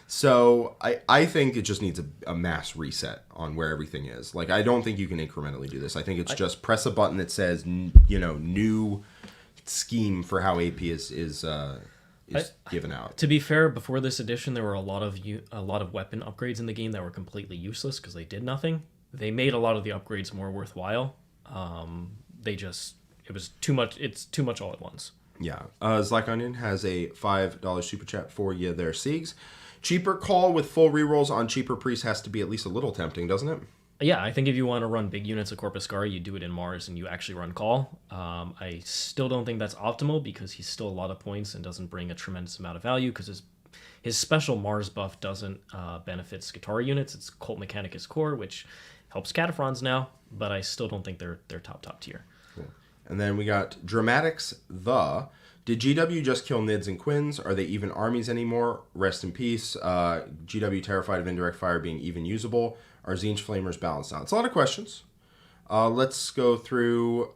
So I think it just needs a mass reset on where everything is. Like, I don't think you can incrementally do this. I think it's just press a button that says, new scheme for how AP is given out. To be fair, before this edition, there were a lot of weapon upgrades in the game that were completely useless because they did nothing. They made a lot of the upgrades more worthwhile. It was too much. It's too much all at once. Yeah. Zlack Onion has a $5 super chat for you there, Siegs. Cheaper call with full rerolls on cheaper priest has to be at least a little tempting, doesn't it? Yeah, I think if you want to run big units of Corpuscari, you do it in Mars and you actually run Call. I still don't think that's optimal because he's still a lot of points and doesn't bring a tremendous amount of value because his special Mars buff doesn't benefit Skitarii units. It's Cult Mechanicus Core, which helps Cataphrons now, but I still don't think they're top tier. Cool. And then we got Dramatics Did GW just kill Nids and Quins? Are they even armies anymore? Rest in peace. GW terrified of indirect fire being even usable. Are Tzeench Flamers balanced out? It's a lot of questions. Let's go through...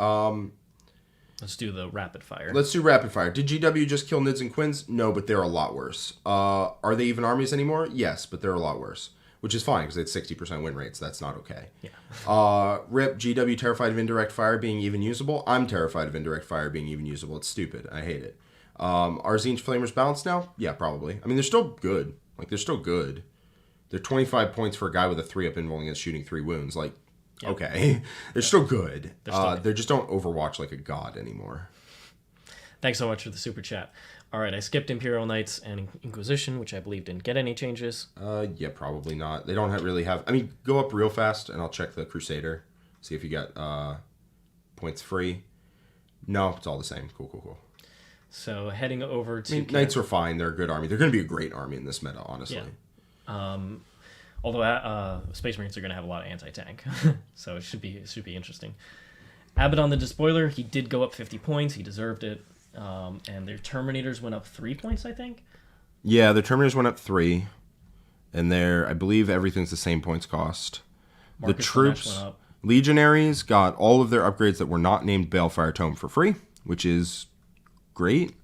Let's do the rapid fire. Let's do rapid fire. Did GW just kill Nids and Quins? No, but they're a lot worse. Are they even armies anymore? Yes, but they're a lot worse. Which is fine, because it's 60% win rates. That's not okay. Yeah. Rip, GW terrified of indirect fire being even usable. I'm terrified of indirect fire being even usable. It's stupid. I hate it. Are Tzeench Flamers balanced now? Yeah, probably. I mean, they're still good. They're still good. They're 25 points for a guy with a 3-up invuln against shooting 3 wounds. Okay. They're still good. They just don't overwatch like a god anymore. Thanks so much for the super chat. All right, I skipped Imperial Knights and Inquisition, which I believe didn't get any changes. Yeah, probably not. They don't really have... I mean, go up real fast, and I'll check the Crusader. See if you got points free. No, it's all the same. Cool. So, heading over to... Knights are fine. They're a good army. They're going to be a great army in this meta, honestly. Yeah. Although Space Marines are going to have a lot of anti-tank. So, it should be interesting. Abaddon the Despoiler, he did go up 50 points. He deserved it. And their Terminators went up 3 points, I think. Yeah, the Terminators went up 3, and I believe everything's the same points cost. Marcus the troops, Legionaries, got all of their upgrades that were not named Balefire Tome for free, which is great.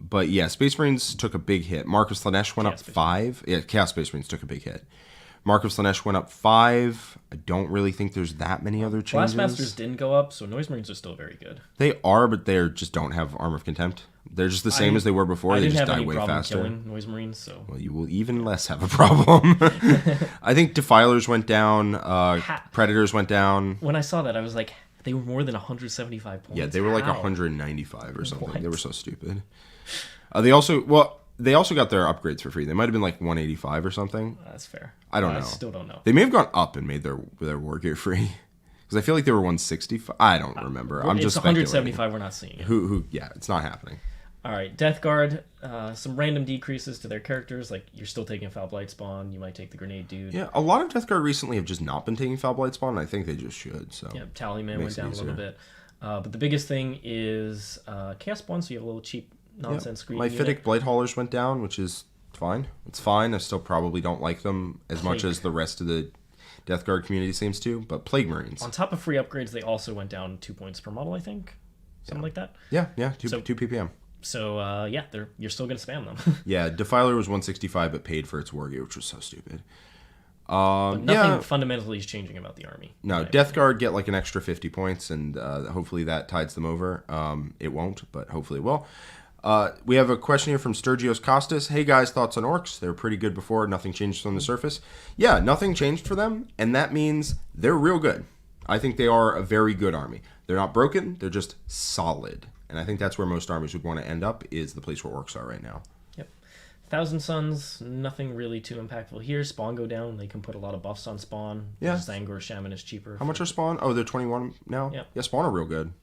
But yeah, Space Marines took a big hit. Marcus Slaanesh went up 5. Yeah, Chaos Space Marines took a big hit. Marcus Slaanesh went up 5. I don't really think there's that many other changes. Blastmasters didn't go up, so Noise Marines are still very good. They are, but they just don't have Armor of Contempt. They're just the same as they were before. They just die way faster. Killing Noise Marines, so well, you will even less have a problem. I think Defilers went down. Predators went down. When I saw that, I was like, they were more than 175 points. Yeah, they were like 195 or something. What? They were so stupid. They also got their upgrades for free. They might have been like 185 or something. That's fair. I don't know. I still don't know. They may have gone up and made their war gear free. Because I feel like they were 165. I don't remember. I'm just speculating. 175. We're not seeing it. Yeah, it's not happening. All right, Death Guard. Some random decreases to their characters. Like, you're still taking Foul Blight Spawn. You might take the Grenade Dude. Yeah, a lot of Death Guard recently have just not been taking Foul Blight Spawn. And I think they just should. So yeah, Tallyman went down a little bit. But the biggest thing is Chaos Spawn, so you have a little cheap nonsense screen. My Fiddick Blight Haulers went down, which is fine. It's fine. I still probably don't like them as much as the rest of the Death Guard community seems to, but Plague Marines. On top of free upgrades, they also went down 2 points per model, I think. Something like that. Yeah, 2 ppm. So, you're still going to spam them. Yeah, Defiler was 165, but paid for its war gear, which was so stupid. But nothing fundamentally is changing about the army. No, Death Guard get like an extra 50 points, and hopefully that tides them over. It won't, but hopefully it will. We have a question here from Sturgios Costas. Hey guys, thoughts on Orks? They were pretty good before. Nothing changed on the surface. Yeah, nothing changed for them, and that means they're real good. I think they are a very good army. They're not broken. They're just solid. And I think that's where most armies would want to end up, is the place where Orks are right now. Yep. Thousand Suns, nothing really too impactful here. Spawn go down. They can put a lot of buffs on Spawn. Yeah. Zangor Shaman is cheaper. How much are Spawn? Oh, they're 21 now? Yep. Yeah, Spawn are real good.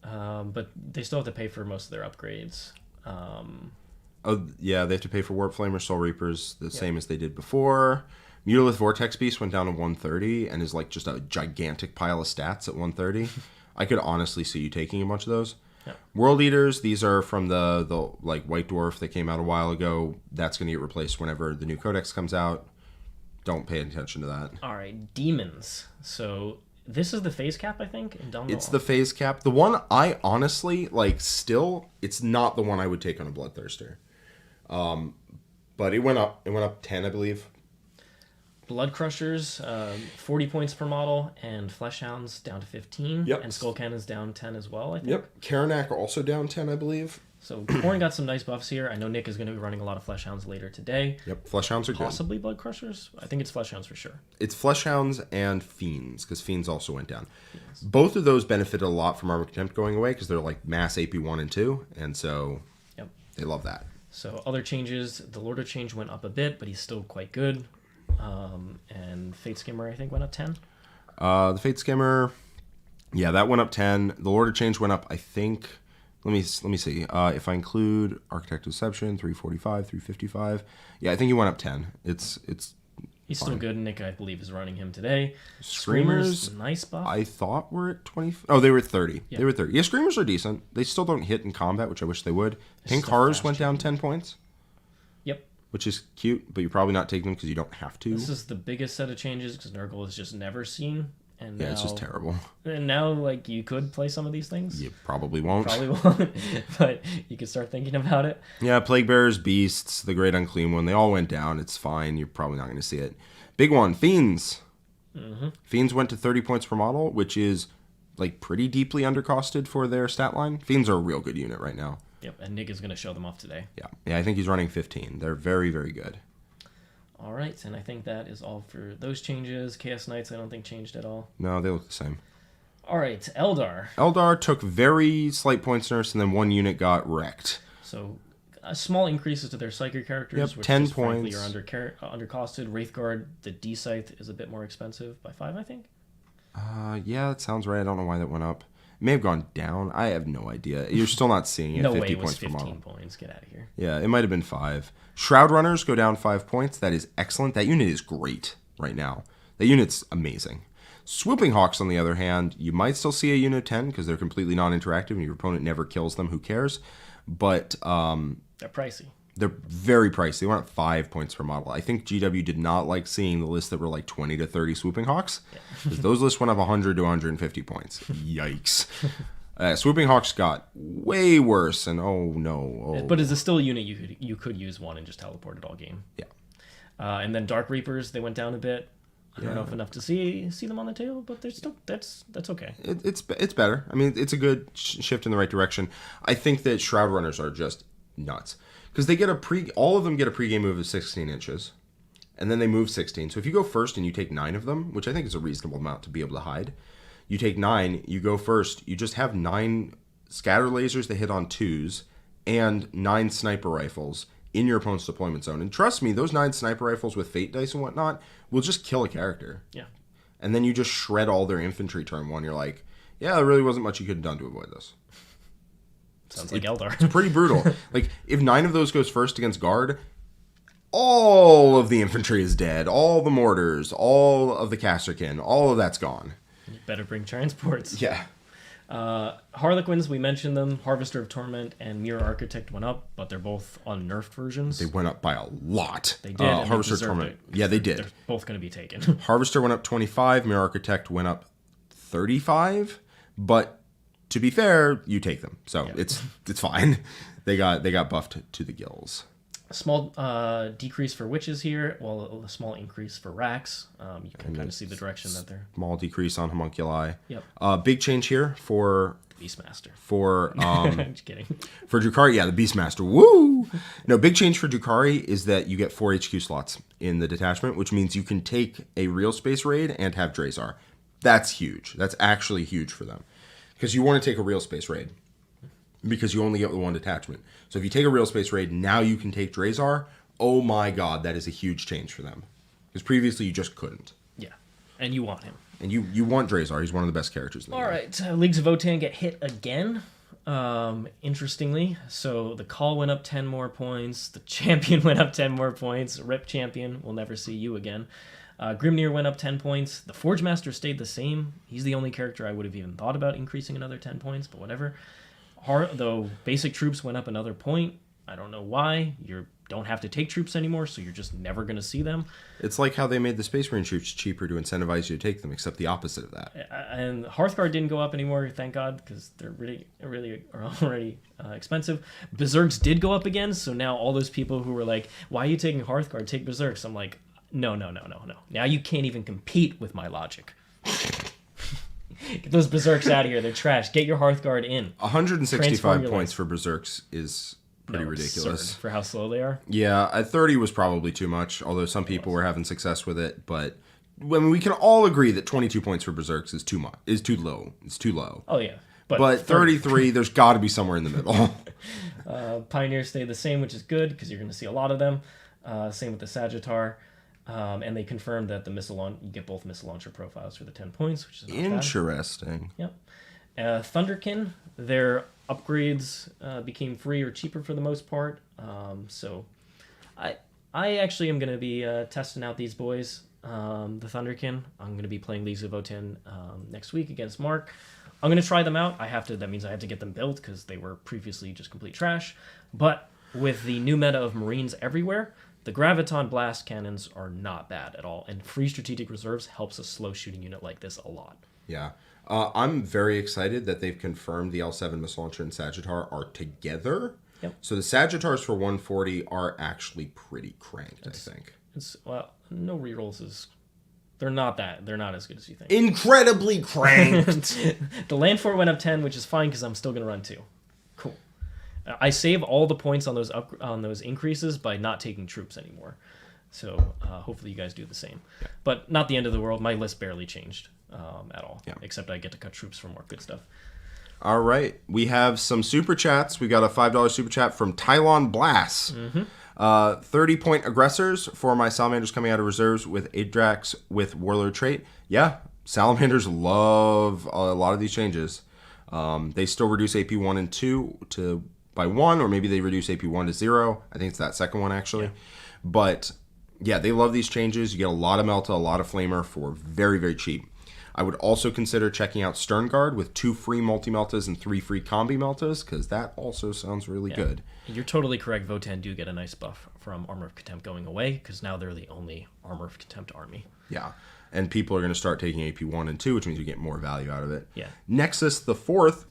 But they still have to pay for most of their upgrades. Oh, yeah, they have to pay for Warp Flamer, Soul Reapers, the same as they did before. Mutolith Vortex Beast went down to 130 and is like just a gigantic pile of stats at 130. I could honestly see you taking a bunch of those. Yep. World Eaters, these are from the like White Dwarf that came out a while ago. That's going to get replaced whenever the new Codex comes out. Don't pay attention to that. All right, Demons. So this is the phase cap, I think. It's the phase cap. The one I honestly like. Still, it's not the one I would take on a Bloodthirster. But it went up. It went up 10, I believe. Blood Crushers, 40 points per model, and Flesh Hounds down to 15. Yep. And Skull Cannons down 10 as well, I think. Yep. Karanak also down 10, I believe. So Khorne got some nice buffs here. I know Nick is going to be running a lot of Flesh Hounds later today. Yep, Flesh Hounds are good. Possibly Blood Crushers? I think it's Flesh Hounds for sure. It's Flesh Hounds and Fiends, because Fiends also went down. Fiends. Both of those benefited a lot from Armor Contempt going away, because they're like mass AP 1 and 2, and so they love that. So other changes, the Lord of Change went up a bit, but he's still quite good. And Fate Skimmer, I think, went up 10. The Fate Skimmer, yeah, that went up 10. The Lord of Change went up, I think... Let me see. If I include Architect of Deception, 345, 355. Yeah, I think he went up 10. He's fine. Still good. Nick, I believe, is running him today. Screamers, nice buff. I thought were at 20. Oh, they were at 30. Yeah. They were 30. Yeah, Screamers are decent. They still don't hit in combat, which I wish they would. Pink Cars went down 10 points. Yep. Which is cute, but you're probably not taking them because you don't have to. This is the biggest set of changes because Nurgle has just never seen. And yeah, it's just terrible. And now, like, you could play some of these things. You probably won't. But you could start thinking about it. Yeah, Plague Bearers, Beasts, the Great Unclean One, they all went down. It's fine. You're probably not going to see it. Big one, Fiends. Mm-hmm. Fiends went to 30 points per model, which is, like, pretty deeply undercosted for their stat line. Fiends are a real good unit right now. Yep, and Nick is going to show them off today. Yeah, I think he's running 15. They're very, very good. All right, and I think that is all for those changes. Chaos Knights, I don't think changed at all. No, they look the same. All right, Eldar. Eldar took very slight points nurse, and then one unit got wrecked. So, small increases to their Psychic characters, yep, which 10 just, points. frankly are undercosted. Wraithguard, the D-Scythe, is a bit more expensive by 5, I think. Yeah, that sounds right. I don't know why that went up. It may have gone down. I have no idea. You're still not seeing it. No 50 way it was points 15 per model. points. Get out of here. Yeah, it might have been 5. Shroud Runners go down 5 points. That is excellent. That unit is great right now. That unit's amazing. Swooping Hawks, on the other hand, you might still see a unit of 10 because they're completely non-interactive and your opponent never kills them. Who cares? But they're pricey. They're very pricey. They went up 5 points per model. I think GW did not like seeing the lists that were like 20 to 30 Swooping Hawks. Because those lists went up 100 to 150 points. Yikes. Swooping Hawks got way worse, and oh no. But is it still a unit you could use one and just teleport it all game? Yeah. And then Dark Reapers, they went down a bit. I don't know if enough to see them on the table, but they're still that's okay. It's better. I mean, it's a good shift in the right direction. I think that Shroud Runners are just nuts because they get all of them get a pregame move of 16 inches, and then they move 16. So if you go first and you take 9 of them, which I think is a reasonable amount to be able to hide. You take 9, you go first, you just have 9 scatter lasers that hit on 2s and 9 sniper rifles in your opponent's deployment zone. And trust me, those 9 sniper rifles with fate dice and whatnot will just kill a character. Yeah. And then you just shred all their infantry turn 1. You're like, yeah, there really wasn't much you could have done to avoid this. Sounds like Eldar. It's pretty brutal. Like, if 9 of those goes first against guard, all of the infantry is dead. All the mortars, all of the casterkin, all of that's gone. You better bring transports. Yeah. Harlequins, we mentioned them. Harvester of Torment and Mirror Architect went up, but they're both on nerfed versions. They went up by a lot. They did. Harvester of Torment. Yeah, they did. They're both going to be taken. Harvester went up 25. Mirror Architect went up 35. But to be fair, you take them, so it's fine. They got buffed to the gills. A small decrease for witches here, while a small increase for racks. You can kind of see the direction that they're... Small decrease on homunculi. Yep. Big change here for... Beastmaster. For... Just kidding. For Drukhari, yeah, the Beastmaster. Woo! No, big change for Drukhari is that you get 4 HQ slots in the detachment, which means you can take a real space raid and have Drazar. That's huge. That's actually huge for them. Because you want to take a real space raid. Because you only get the 1 detachment. So if you take a real space raid, now you can take Drazar. Oh my god, that is a huge change for them. Because previously you just couldn't. Yeah, and you want him. And you want Drazar. He's one of the best characters in the game. All right, Leagues of Votann get hit again. Interestingly, so the Call went up 10 more points. The Champion went up 10 more points. Rip Champion, we'll never see you again. Grimnir went up 10 points. The Forge Master stayed the same. He's the only character I would have even thought about increasing another 10 points, but whatever. Though basic troops went up another point. I don't know why. You don't have to take troops anymore, so you're just never going to see them. It's like how they made the Space Marine troops cheaper to incentivize you to take them, except the opposite of that. And Hearthguard didn't go up anymore, thank God, because they're really are already expensive. Berserks did go up again, so now all those people who were like, why are you taking Hearthguard? Take Berserks. I'm like, no. Now you can't even compete with my logic. Get those Berserks out of here. They're trash. Get your Hearthguard in. 165 points for Berserks is pretty ridiculous. Absurd for how slow they are. Yeah, at 30 was probably too much, although some people were having success with it. But when we can all agree that 22 points for Berserks is too much, is too low. It's too low. Oh, yeah. But 33, there's got to be somewhere in the middle. Pioneers stay the same, which is good because you're going to see a lot of them. Same with the Sagittar. And they confirmed that you get both missile launcher profiles for the 10 points, which is not Interesting. bad. Yep. Thunderkin, their upgrades became free or cheaper for the most part. So I actually am going to be testing out these boys, the Thunderkin. I'm going to be playing Leagues of Votann next week against Mark. I'm going to try them out. That means I have to get them built because they were previously just complete trash. But with the new meta of Marines everywhere, the Graviton blast cannons are not bad at all, and free strategic reserves helps a slow shooting unit like this a lot. Yeah. I'm very excited that they've confirmed the L7 missile launcher and Sagittar are together. Yep. So the Sagittars for 140 are actually pretty cranked, I think. No rerolls is... They're not as good as you think. Incredibly cranked! The land fort went up 10, which is fine because I'm still going to run 2. Cool. I save all the points on those increases by not taking troops anymore. So hopefully you guys do the same. Yeah. But not the end of the world. My list barely changed at all. Yeah. Except I get to cut troops for more good stuff. All right. We have some super chats. We got a $5 super chat from Tylon Blass. 30-point aggressors for my salamanders coming out of reserves with Adrax with warlord trait. Yeah, salamanders love a lot of these changes. They still reduce AP 1 and 2 by 1, or maybe they reduce AP 1 to 0. I think it's that second one, actually. Yeah. But, yeah, they love these changes. You get a lot of Melta, a lot of Flamer for very, very cheap. I would also consider checking out Sternguard with 2 free multi-Meltas and 3 free combi Meltas, because that also sounds really good. You're totally correct. Votann do get a nice buff from Armor of Contempt going away, because now they're the only Armor of Contempt army. Yeah, and people are going to start taking AP 1 and 2, which means you get more value out of it. Yeah. Nexus the 4th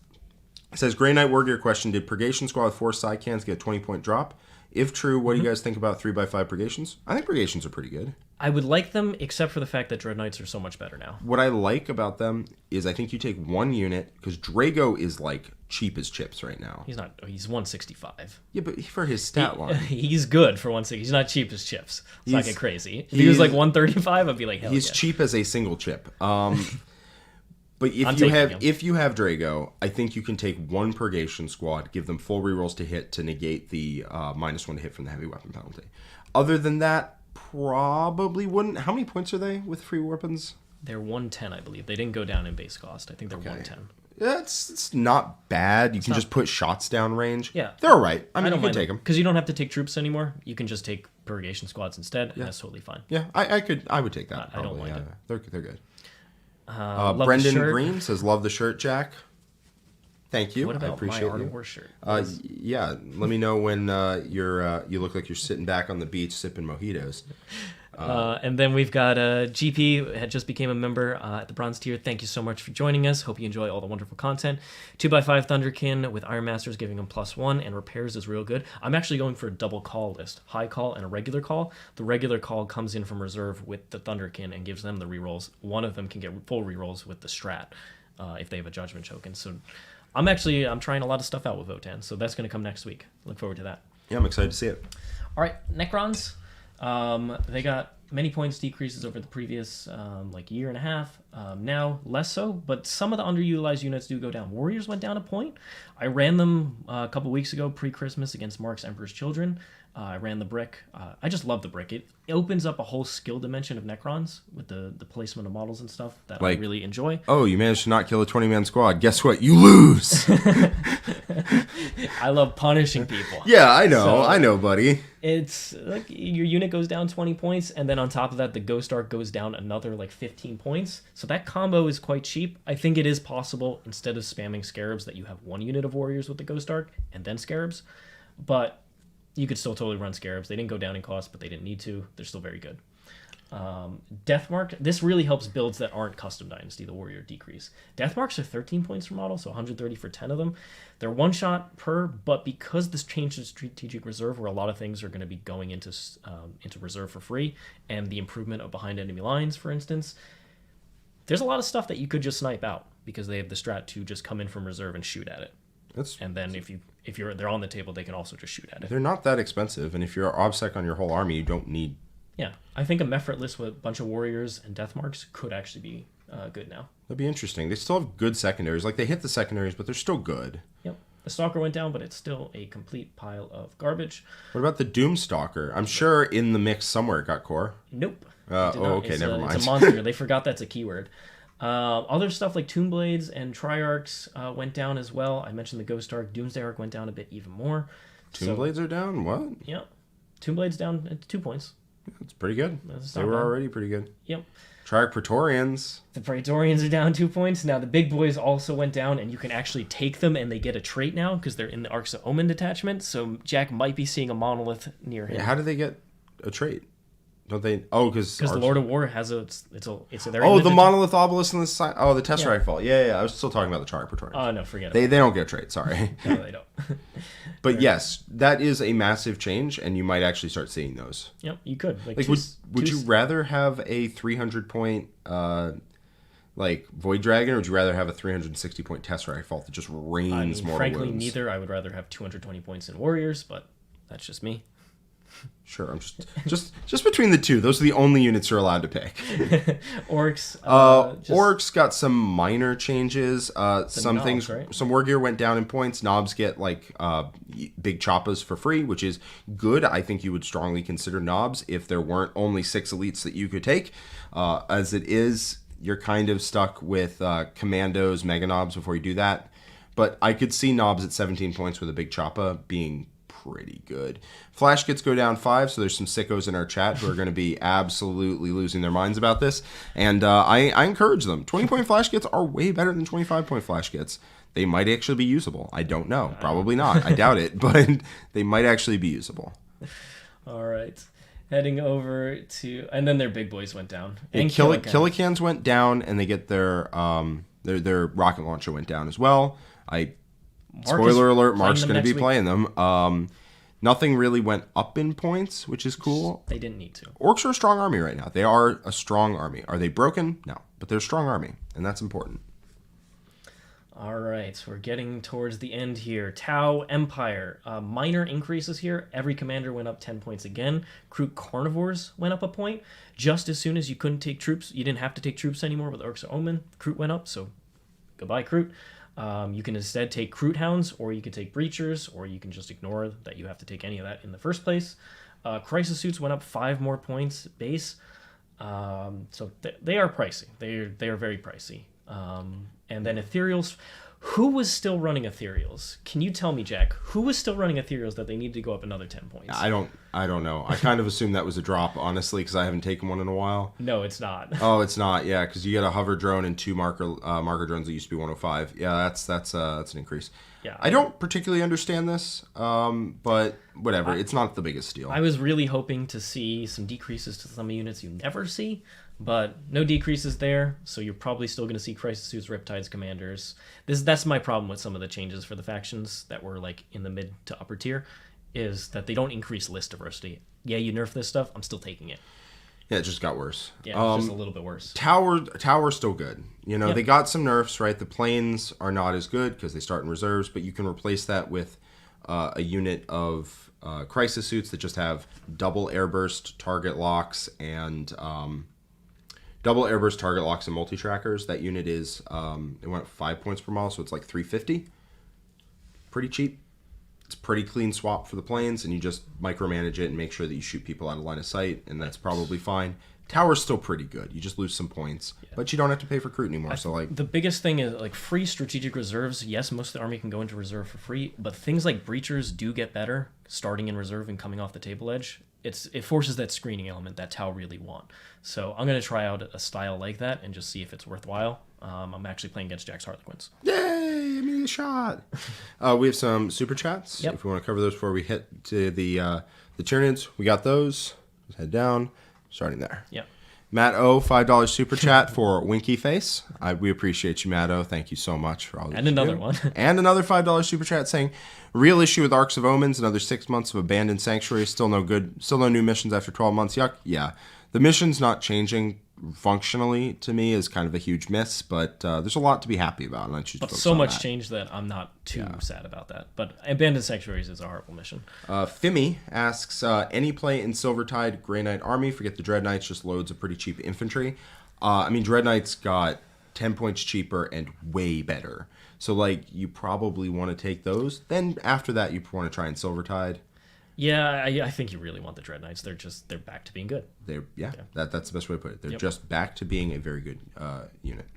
says, Grey Knight Wargear question, did Purgation Squad with 4 Psycans get a 20-point drop? If true, what do you guys think about 3x5 Purgations? I think Purgations are pretty good. I would like them, except for the fact that Dread Knights are so much better now. What I like about them is I think you take 1 unit, because Drago is like cheap as chips right now. He's not. He's 165. Yeah, but for his stat line. He's good for 160. He's not cheap as chips. Let's not get crazy. If he was like 135, I'd be like, hell he's yeah. cheap as a single chip. But if you have Drago, I think you can take 1 Purgation Squad, give them full rerolls to hit to negate the -1 to hit from the heavy weapon penalty. Other than that, probably wouldn't. How many points are they with free weapons? They're 110, I believe. They didn't go down in base cost. I think they're 110. Yeah, it's not bad. You can just put shots down range. Yeah. They're all right. I mean, you can take them. Because you don't have to take troops anymore. You can just take Purgation Squads instead, and that's totally fine. Yeah, I would take that. I don't mind it. They're good. Brendan Green says, love the shirt, Jack. Thank you. What about I appreciate my Art you. of War shirt? Yeah, let me know when you look like you're sitting back on the beach sipping mojitos. And then we've got GP had just became a member at the bronze tier. Thank you so much for joining us. Hope you enjoy all the wonderful content. 2x5 Thunderkin with Iron Masters giving him +1, and repairs is real good. I'm actually going for a double call list, high call and a regular call. The regular call comes in from reserve with the Thunderkin and gives them the rerolls. One of them can get full rerolls with the strat if they have a Judgment Token. So I'm trying a lot of stuff out with Votann, so that's going to come next week. Look forward to that. Yeah, I'm excited to see it. All right, Necrons. They got many points decreases over the previous year and a half. Now less so, but some of the underutilized units do go down. Warriors went down a point. I ran them a couple weeks ago pre-Christmas against Mark's Emperor's Children. I ran the brick. I just love the brick. It opens up a whole skill dimension of Necrons with the placement of models and stuff that I really enjoy. Oh, you managed to not kill a 20-man squad. Guess what? You lose! I love punishing people. Yeah, I know, buddy. It's like your unit goes down 20 points, and then on top of that, the Ghost Ark goes down another 15 points. So that combo is quite cheap. I think it is possible, instead of spamming Scarabs, that you have 1 unit of Warriors with the Ghost Ark and then Scarabs. But You could still totally run Scarabs. They didn't go down in cost, but they didn't need to. They're still very good. Deathmark, this really helps builds that aren't custom dynasty, the warrior decrease. Deathmarks are 13 points per model, so 130 for 10 of them. They're one shot per, but because this changed to strategic reserve, where a lot of things are going to be going into reserve for free, and the improvement of behind enemy lines, for instance, there's a lot of stuff that you could just snipe out because they have the strat to just come in from reserve and shoot at it. And then if they're on the table, they can also just shoot at it. They're not that expensive, and if you're OBSEC on your whole army, you don't need. Yeah, I think a Mephrit list with a bunch of warriors and deathmarks could actually be good now. That'd be interesting. They still have good secondaries. Like, they hit the secondaries, but they're still good. Yep. The Stalker went down, but it's still a complete pile of garbage. What about the Doomstalker? I'm sure in the mix somewhere it got core. Nope. Okay, never mind. It's a monster. They forgot that's a keyword. Other stuff like Tombblades and Triarchs went down as well. I mentioned the Ghost Arc. Doomsday Arc went down a bit even more. Tombblades are down? What? Yep. Tombblades down at 2 points. That's pretty good. They were already pretty good. Yep. Triarch Praetorians. The Praetorians are down 2 points. Now, the big boys also went down, and you can actually take them, and they get a trait now because they're in the Arks of Omen detachment. So Jack might be seeing a monolith near him. Yeah, how do they get a trait? Don't they? Oh, because the Lord of War has it's the monolith obelisk in the side. Oh, the Tesseract Vault. Yeah. I was still talking about the Triarch Praetorians. Oh no, forget it. They don't get a trait. Sorry. No, they don't. But yes, that is a massive change, and you might actually start seeing those. Yep, you could. Would you rather have a 300-point Void Dragon, or would you rather have a 360-point Tesseract Vault that just rains mortal frankly, wounds? neither. I would rather have 220 points in Warriors, but that's just me. Sure, I'm just between the two. Those are the only units you're allowed to pick. Orks. Orks got some minor changes. Some knobs, things, right? some war gear went down in points. Knobs get big choppas for free, which is good. I think you would strongly consider knobs if there weren't only 6 elites that you could take. As it is, you're kind of stuck with commandos, mega knobs before you do that. But I could see knobs at 17 points with a big choppa being pretty good. Flash kits go down 5, so there's some sickos in our chat who are going to be absolutely losing their minds about this, and I encourage them. 20-point flash kits are way better than 25-point flash kits. They might actually be usable. I don't know. Probably not. I doubt it, but they might actually be usable. All right. Heading over to... And then their big boys went down. And Killicans went down, and they get their rocket launcher went down as well. Spoiler alert, Mark's going to be playing them. Nothing really went up in points, which is cool. They didn't need to. Orcs are a strong army right now. They are a strong army. Are they broken? No. But they're a strong army, and that's important. All right, so we're getting towards the end here. Tau Empire. Minor increases here. Every commander went up 10 points again. Kroot Carnivores went up a point. Just as soon as you couldn't take troops, you didn't have to take troops anymore with Orks of Omen. Kroot went up, so goodbye, Kroot. You can instead take Kroot Hounds, or you can take Breachers, or you can just ignore that you have to take any of that in the first place. Crisis Suits went up 5 more points base. So they are pricey. They are very pricey. And then Ethereals. Who was still running Ethereals? Can you tell me, Jack? Who was still running Ethereals that they needed to go up another 10 points? I don't know. I kind of assumed that was a drop, honestly, because I haven't taken one in a while. No, it's not. Oh, it's not. Yeah, because you get a hover drone and 2 marker drones that used to be 105. Yeah, that's an increase. Yeah, I don't particularly understand this, but whatever. It's not the biggest deal. I was really hoping to see some decreases to some units you never see, but no decreases there, so you're probably still going to see Crisis Suits, Riptides, Commanders. That's my problem with some of the changes for the factions that were in the mid to upper tier, is that they don't increase list diversity. Yeah, you nerf this stuff, I'm still taking it. Yeah, it just got worse. Yeah, just a little bit worse. Tower's still good. Yep. They got some nerfs, right? The planes are not as good because they start in reserves, but you can replace that with a unit of Crisis Suits that just have double airburst target locks and multi-trackers. That unit is, it went up 5 points per model, so it's like 350. Pretty cheap. It's pretty clean swap for the planes, and you just micromanage it and make sure that you shoot people out of line of sight, and that's probably fine. Tower's still pretty good. You just lose some points, but you don't have to pay for Kroot anymore. The biggest thing is free strategic reserves. Yes, most of the army can go into reserve for free, but things like Breachers do get better starting in reserve and coming off the table edge. it forces that screening element that Tau really want. So I'm going to try out a style like that and just see if it's worthwhile. I'm actually playing against Jack's Harlequins. Yay! Give me a shot. We have some super chats. Yep. If we want to cover those before we hit to the Tyranids, we got those. Let's head down. Starting there. Yep. Matt O, $5 super chat for Winky Face. We appreciate you, Matt O. Thank you so much for all that. And another one. And another $5 super chat saying, real issue with Arks of Omens, another 6 months of abandoned sanctuary, still no new missions after 12 months. Yuck. Yeah. The mission's not changing functionally to me is kind of a huge miss, but there's a lot to be happy about. And I choose to focus so on much that. change that I'm not too sad about that. But abandoned sanctuaries is a horrible mission. Fimi asks, any play in Silvertide Grey Knight army? Forget the Dread Knights, just loads of pretty cheap infantry. I mean, Dread Knights got 10 points cheaper and way better. So, like, you probably want to take those. Then after that, you want to try and Silvertide. Yeah, I think you really want the Dread Knights. They're back to being good. That's the best way to put it. They're just back to being a very good unit.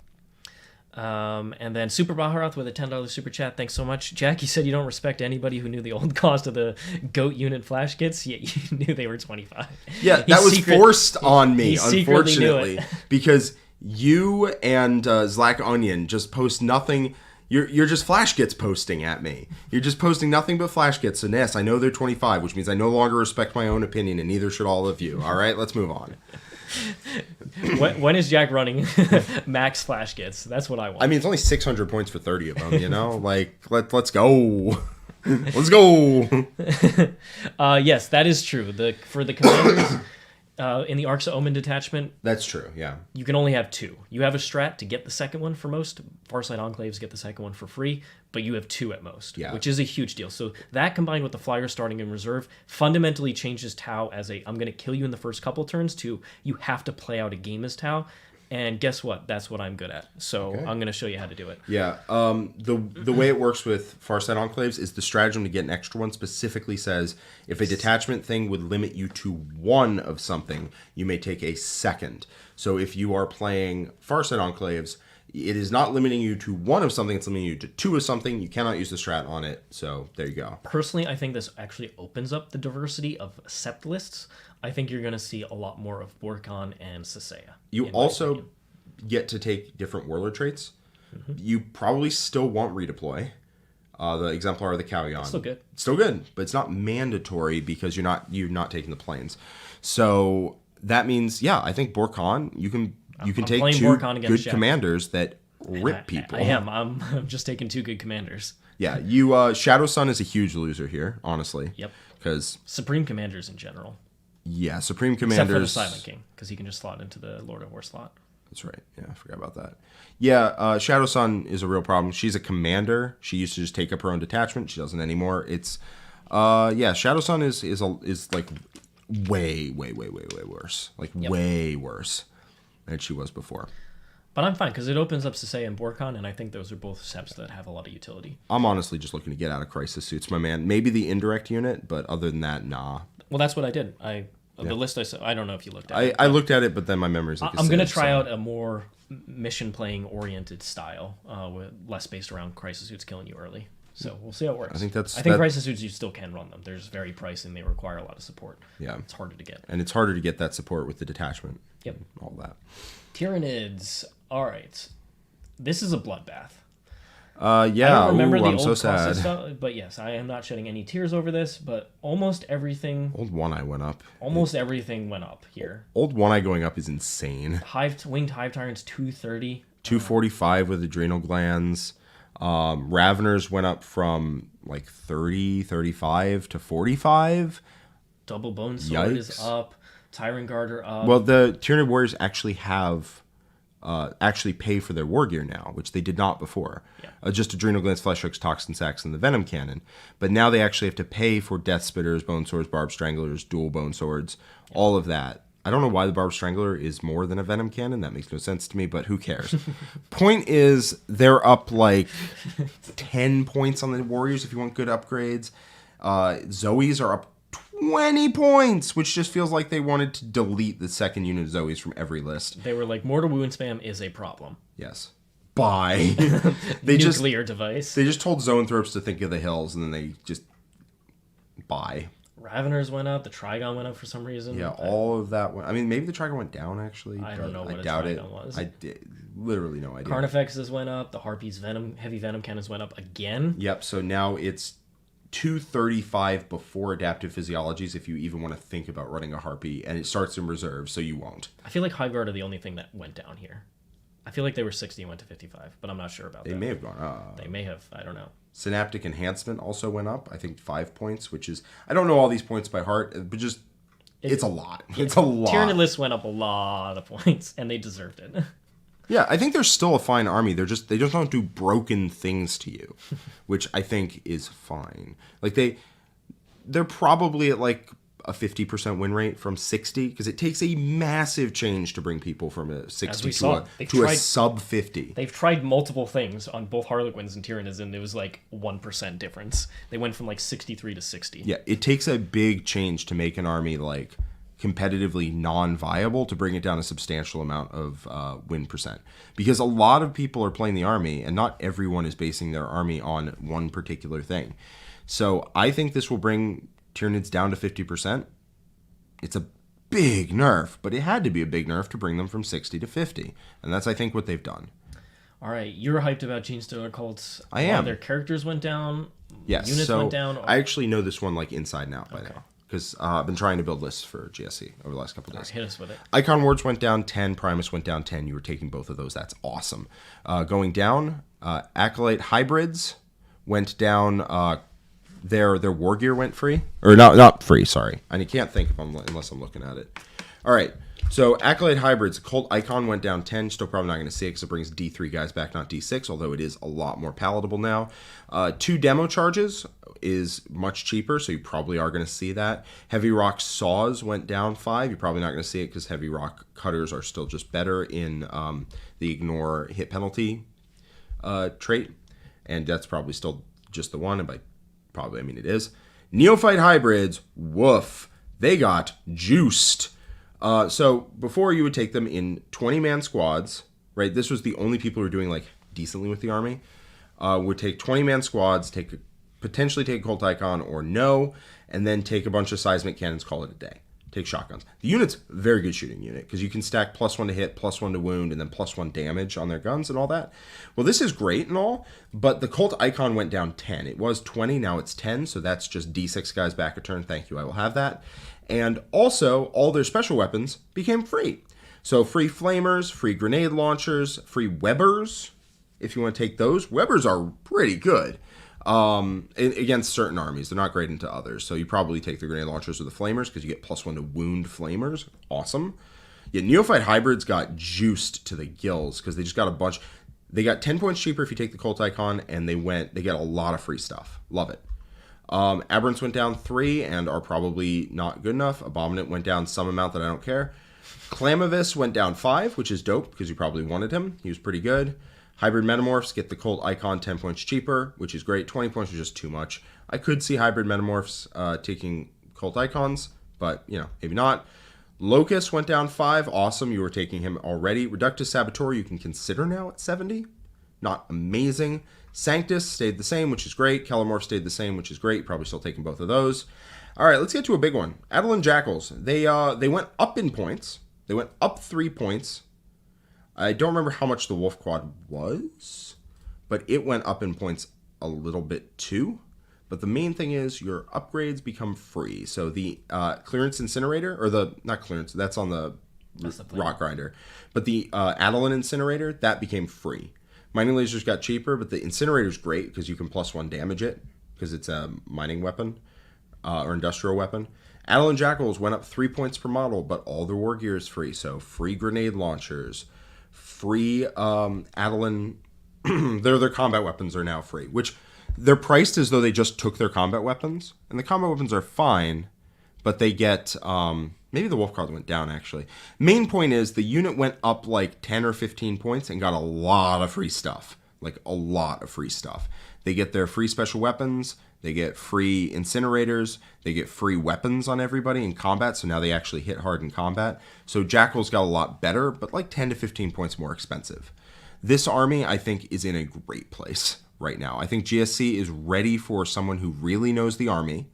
And then Super Baharath with a $10 super chat. Thanks so much. Jack, you said you don't respect anybody who knew the old cost of the GOAT unit flash kits, yet you knew they were 25. Yeah, that was forced on me, unfortunately, knew it. because you and Zlack Onion just post nothing. You're just flash kits posting at me. You're just posting nothing but flash kits. So Ness, I know they're 25, which means I no longer respect my own opinion, and neither should all of you. All right, let's move on. When is Jack running max flash kits? That's what I want. I mean, it's only 600 points for 30 of them, you know? Like, let's go. Let's go. Yes, that is true. For the commanders in the Arks of Omen detachment, That's true, yeah. you can only have two. You have a strat to get the second one for most. Farsight Enclaves get the second one for free, but you have two at most, Yeah. which is a huge deal. So that combined with the Flyer starting in reserve fundamentally changes Tau as I'm going to kill you in the first couple turns to you have to play out a game as Tau. And guess what? That's what I'm good at. So I'm going to show you how to do it. Yeah, the way it works with Farsight Enclaves is the stratagem to get an extra one specifically says if a detachment thing would limit you to one of something, you may take a second. So if you are playing Farsight Enclaves, it is not limiting you to one of something, it's limiting you to two of something. You cannot use the strat on it. So there you go. Personally, I think this actually opens up the diversity of sept lists. I think you're going to see a lot more of Borkon and Sasea. You also get to take different warlord traits. Mm-hmm. You probably still want redeploy. The Exemplar or the Callion. Still good. Still good, but it's not mandatory because you're not taking the planes. So that means, yeah, I think Borkon, you can take two good commanders that rip people. I am. I'm just taking two good commanders. Yeah, you Shadow Sun is a huge loser here, honestly. Yep. Because Supreme Commanders in general. Yeah, Supreme Commanders. Except for the Silent King, because he can just slot into the Lord of War slot. That's right. Yeah, I forgot about that. Yeah, Shadow Sun is a real problem. She's a commander. She used to just take up her own detachment. She doesn't anymore. It's, Shadow Sun is like way worse. Like way worse than she was before. But I'm fine, because it opens up Sasea and Borkon, and I think those are both septs that have a lot of utility. I'm honestly just looking to get out of Crisis Suits, my man. Maybe the indirect unit, but other than that, nah. Well, that's what I did. The list I don't know if you looked at it. I looked at it, but then my memory's like I'm going to try out a more mission-playing oriented style, with less based around Crisis Suits killing you early. So we'll see how it works. I think Crisis Suits, you still can run them. They're just very pricey, and they require a lot of support. Yeah. It's harder to get. And it's harder to get that support with the detachment. Yep. All that. Tyranids. All right. This is a bloodbath. Yeah. I don't remember the I'm old so sad. stuff, but yes, I am not shedding any tears over this, but almost everything... Old One Eye went up. Everything went up here. Old One Eye going up is insane. Winged Hive Tyrants, 230. 245 with adrenal glands. Raveners went up from like 30, 35 to 45. Double Bone Sword is up. Tyrant Guard up. Well, the Tyranid Warriors actually have... actually pay for their war gear now, which they did not before. Yeah. Just adrenal glands, flesh hooks, toxin sacks, and the venom cannon. But now they actually have to pay for death spitters, bone swords, barbed stranglers, dual bone swords, all of that. I don't know why the barbed strangler is more than a venom cannon. That makes no sense to me, but who cares? Point is, they're up like 10 points on the warriors if you want good upgrades. Zoes are up 20 points, which just feels like they wanted to delete the second unit of Zoes from every list. They were like, mortal wound spam is a problem. Yes. Bye. Nuclear device. They just told Zoanthropes to think of the hills, and then they just... Bye. Raveners went up. The Trigon went up for some reason. Yeah, all of that went. I mean, maybe the Trigon went down actually. I don't know what I a doubt Trigon it. was. I did literally no idea. Carnifexes went up. The Harpies heavy venom cannons went up again. Yep. So now it's 235 before adaptive physiologies if you even want to think about running a Harpy, and it starts in reserve, so you won't. I feel like Hive Guard are the only thing that went down here. I feel like they were 60 and went to 55, but I'm not sure about that. They may have gone up. They may have. I don't know. Synaptic Enhancement also went up, I think 5 points, which is, I don't know all these points by heart, but just, it's a lot. It's a lot. Tyranid list went up a lot of points, and they deserved it. Yeah, I think they're still a fine army. They just don't do broken things to you, which I think is fine. Like they're probably at like a 50% win rate from 60, because it takes a massive change to bring people from a 60 to a sub 50. They've tried multiple things on both Harlequins and Tyranids, and it was like 1% difference. They went from like 63 to 60. Yeah, it takes a big change to make an army like competitively non-viable to bring it down a substantial amount of win percent, because a lot of people are playing the army and not everyone is basing their army on one particular thing. So I think this will bring Tyranids down to 50%. It's a big nerf, but it had to be a big nerf to bring them from 60 to 50, and that's I think what they've done. All right, you're hyped about Genestealer cults. I am. Their characters went down. Yes, Units so went down. I actually know this one like inside and out by now, because I've been trying to build lists for GSC over the last couple of days. Hit us with it. Icon Wards went down 10, Primus went down 10. You were taking both of those. That's awesome. Going down, Acolyte Hybrids went down. Their war gear went free, or not free. Sorry, I can't think unless I'm looking at it. All right, so Acolyte Hybrids, Cult Icon went down 10. Still probably not going to see it because it brings D3 guys back, not D6. Although it is a lot more palatable now. 2 demo charges is much cheaper, so you probably are going to see that. Heavy Rock Saws went down 5. You're probably not going to see it because Heavy Rock Cutters are still just better in the ignore hit penalty trait, and that's probably still just the one. And by probably, I mean it is. Neophyte Hybrids, woof, they got juiced. So before you would take them in 20-man squads, right? This was the only people who were doing like decently with the army. Would take 20-man squads, potentially take a Cult Icon or no, and then take a bunch of seismic cannons, call it a day. Take shotguns. The unit's a very good shooting unit because you can stack +1 to hit, +1 to wound, and then +1 damage on their guns and all that. Well, this is great and all, but the Cult Icon went down 10. It was 20, now it's 10, so that's just D6 guys back a turn. Thank you, I will have that. And also, all their special weapons became free. So free flamers, free grenade launchers, free Webbers, if you want to take those. Webbers are pretty good. Against certain armies. They're not great into others. So you probably take the grenade launchers or the flamers because you get +1 to wound flamers. Awesome. Yeah, Neophyte Hybrids got juiced to the gills because they just got a bunch. They got 10 points cheaper if you take the Cult Icon, and they get a lot of free stuff. Love it. Aberrants went down 3 and are probably not good enough. Abominant went down some amount that I don't care. Clamavis went down 5, which is dope because you probably wanted him. He was pretty good. Hybrid Metamorphs get the Cult Icon 10 points cheaper, which is great. 20 points is just too much. I could see Hybrid Metamorphs taking Cult Icons, but, maybe not. Locust went down 5. Awesome. You were taking him already. Reductus Saboteur you can consider now at 70. Not amazing. Sanctus stayed the same, which is great. Kellamorph stayed the same, which is great. You're probably still taking both of those. All right, let's get to a big one. Adelan Jackals. They went up in points. They went up 3 points. I don't remember how much the Wolf Quad was, but it went up in points a little bit too. But the main thing is your upgrades become free. So the Clearance Incinerator, or not Clearance, that's on the Rock Grinder. But the Adelan Incinerator, that became free. Mining Lasers got cheaper, but the Incinerator's great because you can +1 damage it because it's a mining weapon or industrial weapon. Adelan Jackals went up 3 points per model, but all their war gear is free. So free grenade launchers, free Adelan, their combat weapons are now free, which they're priced as though they just took their combat weapons, and the combat weapons are fine, but they get, maybe the Wolf Card went down actually. Main point is the unit went up like 10 or 15 points and got a lot of free stuff, like a lot of free stuff. They get their free special weapons, they get free incinerators, they get free weapons on everybody in combat, so now they actually hit hard in combat. So Jackal's got a lot better, but like 10 to 15 points more expensive. This army, I think, is in a great place right now. I think GSC is ready for someone who really knows the army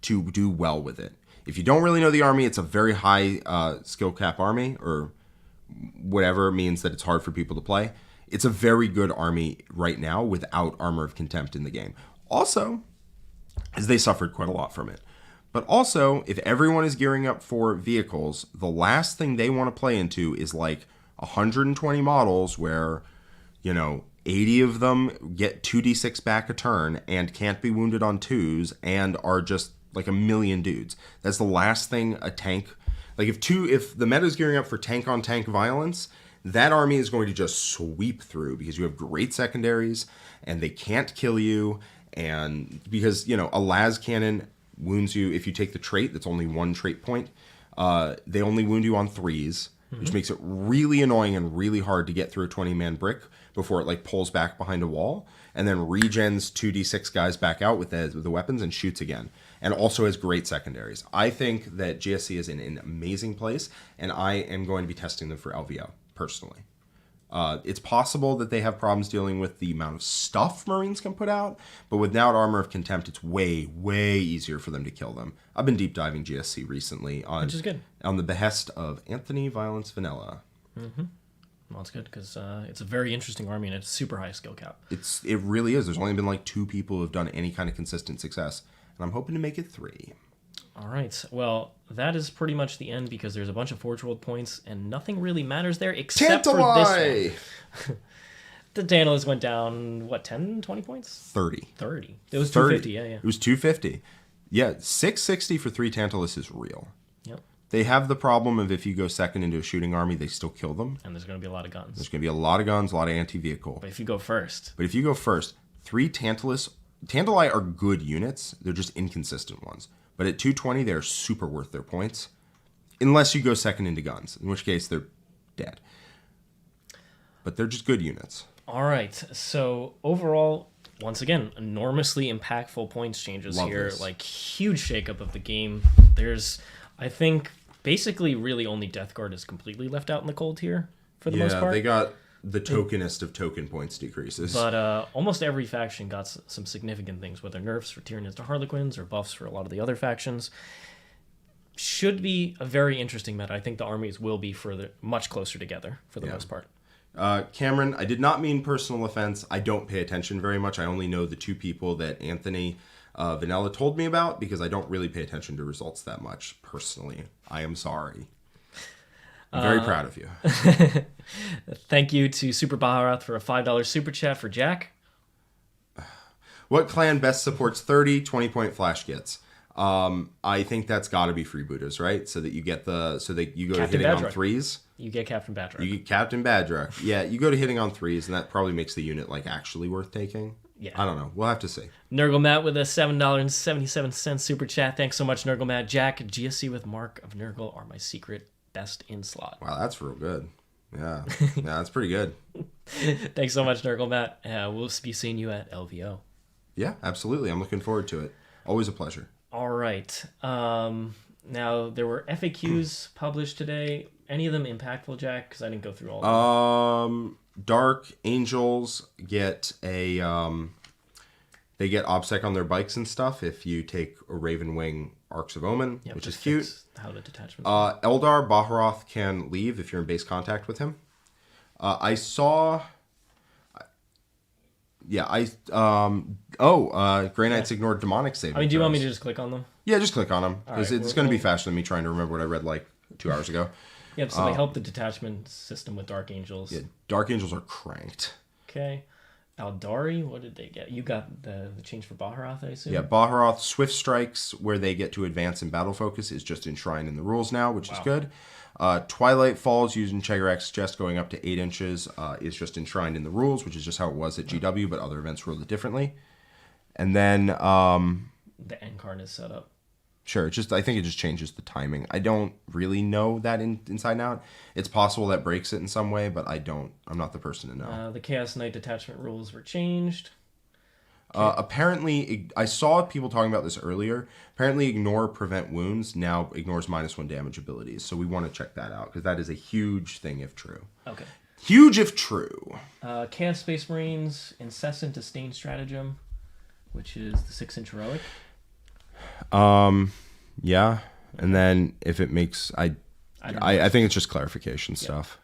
to do well with it. If you don't really know the army, it's a very high skill cap army, or whatever means that it's hard for people to play. It's a very good army right now without Armor of Contempt in the game. Also, as they suffered quite a lot from it. But also, if everyone is gearing up for vehicles, the last thing they want to play into is like 120 models where, 80 of them get 2d6 back a turn and can't be wounded on 2s and are just like a million dudes. That's the last thing a tank... Like if the meta is gearing up for tank-on-tank violence, that army is going to just sweep through because you have great secondaries and they can't kill you. And because, a las cannon wounds you if you take the trait, that's only one trait point. They only wound you on 3s, which makes it really annoying and really hard to get through a 20-man brick before it like pulls back behind a wall, and then regens 2d6 guys back out with the weapons and shoots again. And also has great secondaries. I think that GSC is in an amazing place, and I am going to be testing them for LVO, personally. It's possible that they have problems dealing with the amount of stuff Marines can put out, but without Armor of Contempt, it's way, way easier for them to kill them. I've been deep diving GSC recently on, which is good. On the behest of Anthony Violence Vanilla. Mm-hmm. Well, it's good because it's a very interesting army and it's super high skill cap. It really is. There's only been like 2 people who have done any kind of consistent success, and I'm hoping to make it 3. All right. Well, that is pretty much the end because there's a bunch of Forgeworld points and nothing really matters there except for this one. The Tantalists went down, 10, 20 points? 30. It was 250, yeah. It was 250. Yeah, 660 for 3 Tantalists is real. Yep. They have the problem of if you go second into a shooting army, they still kill them. And there's going to be a lot of guns. There's going to be a lot of guns, a lot of anti-vehicle. But if you go first, 3 Tantali are good units. They're just inconsistent ones. But at 220, they're super worth their points. Unless you go second into guns, in which case they're dead. But they're just good units. All right. So overall, once again, enormously impactful points changes here. This. Like huge shakeup of the game. There's, I think, basically really only Death Guard is completely left out in the cold here for the most part. Yeah, they got the tokenist of token points decreases. But almost every faction got some significant things, whether nerfs for Tyranids to Harlequins or buffs for a lot of the other factions. Should be a very interesting meta. I think the armies will be much closer together for the most part. Cameron, I did not mean personal offense. I don't pay attention very much. I only know the 2 people that Anthony Vanilla told me about because I don't really pay attention to results that much personally. I am sorry. I'm very proud of you. Thank you to Super Baharath for a $5 super chat for Jack. What clan best supports 30 20-point flash gets? I think that's got to be Freebooters, right? So that you get you go Captain to hitting Badrock. on 3s. You get Captain Badrock. You get Captain Badrock. Yeah, you go to hitting on 3s, and that probably makes the unit like actually worth taking. Yeah. I don't know. We'll have to see. Nurgle Matt with a $7.77 super chat. Thanks so much, Nurgle Matt. Jack, GSC with Mark of Nurgle are my secret best in slot. Wow, that's real good. Yeah, that's pretty good. Thanks so much, Nurgle Matt. We'll be seeing you at LVO. Yeah, absolutely. I'm looking forward to it. Always a pleasure. All right. Now, there were FAQs published today. Any of them impactful, Jack? Because I didn't go through all of them. Dark Angels get they get OBSEC on their bikes and stuff if you take a Raven Wing Arks of Omen, which is cute. How the detachment. Eldar Baharoth can leave if you're in base contact with him. I saw. Yeah, Grey Knights ignored demonic saving. I mean, do you want me to just click on them? Yeah, just click on them because Right, it's going to be faster than me trying to remember what I read like 2 hours ago. Yep. So they help the detachment system with Dark Angels. Yeah, Dark Angels are cranked. Okay. Aldari, what did they get? You got the change for Baharoth, I assume? Yeah, Baharoth Swift Strikes, where they get to advance in battle focus, is just enshrined in the rules now, which is good. Twilight Falls, using Chegarak's Jest going up to 8 inches, is just enshrined in the rules, which is just how it was at GW, but other events ruled it differently. And then... the Encarn is set up. Sure, I think it just changes the timing. I don't really know that inside and out. It's possible that breaks it in some way, but I'm not the person to know. The Chaos Knight detachment rules were changed. Apparently, I saw people talking about this earlier. Apparently, Ignore Prevent Wounds now ignores -1 damage abilities. So we want to check that out, because that is a huge thing if true. Okay. Huge if true. Chaos Space Marines, Incessant Disdain Stratagem, which is the 6-inch heroic. Yeah, and then if it makes, I think it's just clarification stuff.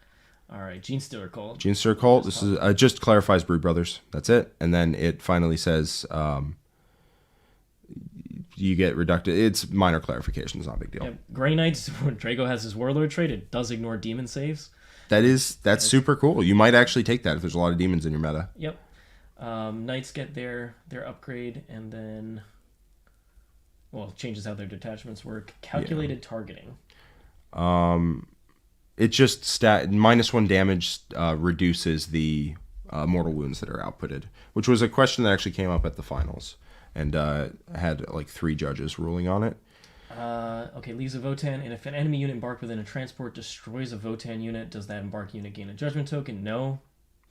All right, Genestealer cult. Genestealer cult. This is just clarifies Brood Brothers. That's it, and then it finally says you get reducted. It's minor clarification. It's not a big deal. Yep. Grey Knights. When Drago has his Warlord trait, it does ignore demon saves. That's super cool. You might actually take that if there's a lot of demons in your meta. Yep. Knights get their upgrade, and then, well, it changes how their detachments work. Calculated targeting. It just -1 damage reduces the mortal wounds that are outputted, which was a question that actually came up at the finals, and had like 3 judges ruling on it. Okay, leaves a Votann, and if an enemy unit embarked within a transport destroys a Votann unit, does that embark unit gain a judgment token? No.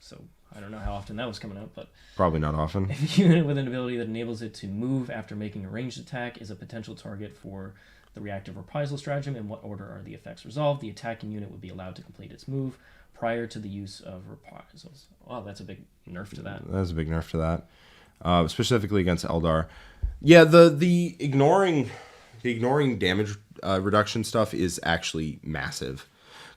So I don't know how often that was coming up, but probably not often. If a unit with an ability that enables it to move after making a ranged attack is a potential target for the reactive reprisal stratagem, in what order are the effects resolved? The attacking unit would be allowed to complete its move prior to the use of reprisals. Wow, that's a big nerf to that. That's a big nerf to that, specifically against Eldar. Yeah, the ignoring damage reduction stuff is actually massive.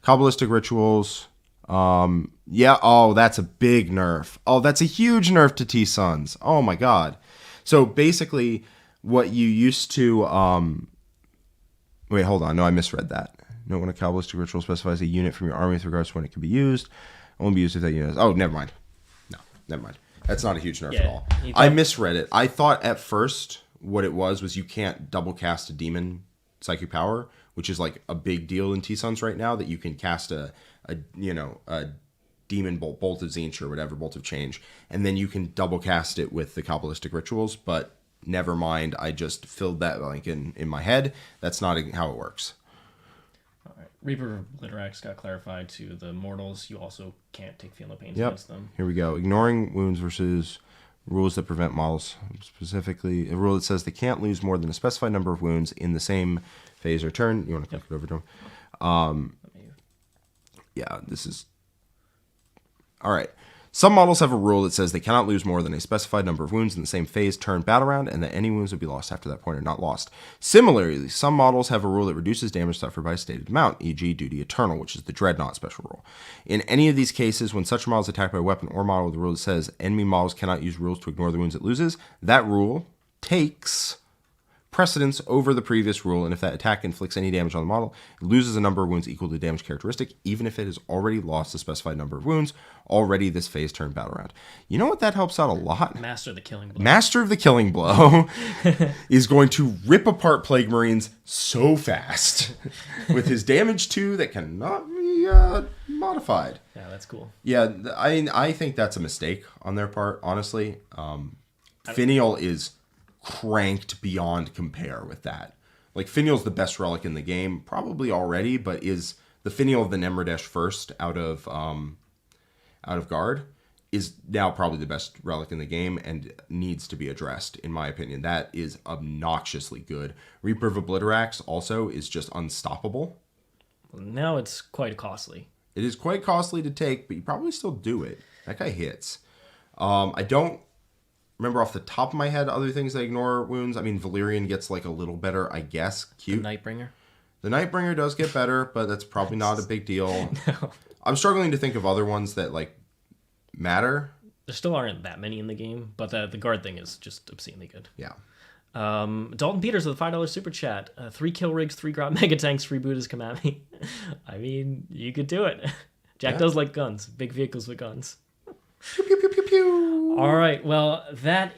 Kabbalistic rituals. Yeah. Oh, that's a big nerf. Oh, that's a huge nerf to T-Sons. Oh my god. So basically, what you used to wait, hold on. No, I misread that. No, when a Kabbalistic ritual specifies a unit from your army with regards to when it can be used, it won't be used if that unit is... Oh, never mind. No, never mind. That's not a huge nerf at all. I misread it. I thought at first what it was you can't double cast a demon psychic power, which is like a big deal in T-Sons right now, that you can cast a demon bolt of Tzeench or whatever, bolt of change, and then you can double cast it with the Kabbalistic rituals, but never mind, I just filled that blank in my head. That's not how it works. All right. Reaper of Obliterax got clarified to the mortals. You also can't take Feel No Pains Yep. against them. Here we go. Ignoring wounds versus rules that prevent models. Specifically, a rule that says they can't lose more than a specified number of wounds in the same phase or turn. You want to click it over to them? Yeah, this is... All right. Some models have a rule that says they cannot lose more than a specified number of wounds in the same phase, turn, battle round, and that any wounds would be lost after that point are not lost. Similarly, some models have a rule that reduces damage suffered by a stated amount, e.g. Duty Eternal, which is the Dreadnought special rule. In any of these cases, when such a model is attacked by a weapon or model with a rule that says enemy models cannot use rules to ignore the wounds it loses, that rule takes precedence over the previous rule, and if that attack inflicts any damage on the model, it loses a number of wounds equal to the damage characteristic, even if it has already lost a specified number of wounds already this phase turn battle round. You know what that helps out a lot? Master of the Killing Blow. Master of the Killing Blow is going to rip apart Plague Marines so fast with his damage 2 that cannot be modified. Yeah, that's cool. Yeah, I think that's a mistake on their part, honestly. Finial is cranked beyond compare with that. Like, Finial's the best relic in the game, probably already, but is the Finial of the Nemradesh first out of guard is now probably the best relic in the game and needs to be addressed, in my opinion. That is obnoxiously good. Reaper of Obliterax also is just unstoppable. Now it's quite costly. It is quite costly to take, but you probably still do it. That guy hits. I don't remember off the top of my head other things that ignore wounds. I mean, Valyrian gets like a little better, I guess. Cute. The Nightbringer. The Nightbringer does get better, but that's probably not a big deal. No. I'm struggling to think of other ones that like matter. There still aren't that many in the game, but the guard thing is just obscenely good. Yeah. Dalton Peters with a $5 super chat. 3 kill rigs, 3 Grot mega tanks, freeboot is Kamami. I mean, you could do it. Jack does like guns, big vehicles with guns. Pew, pew, pew, pew, pew. All right, well, that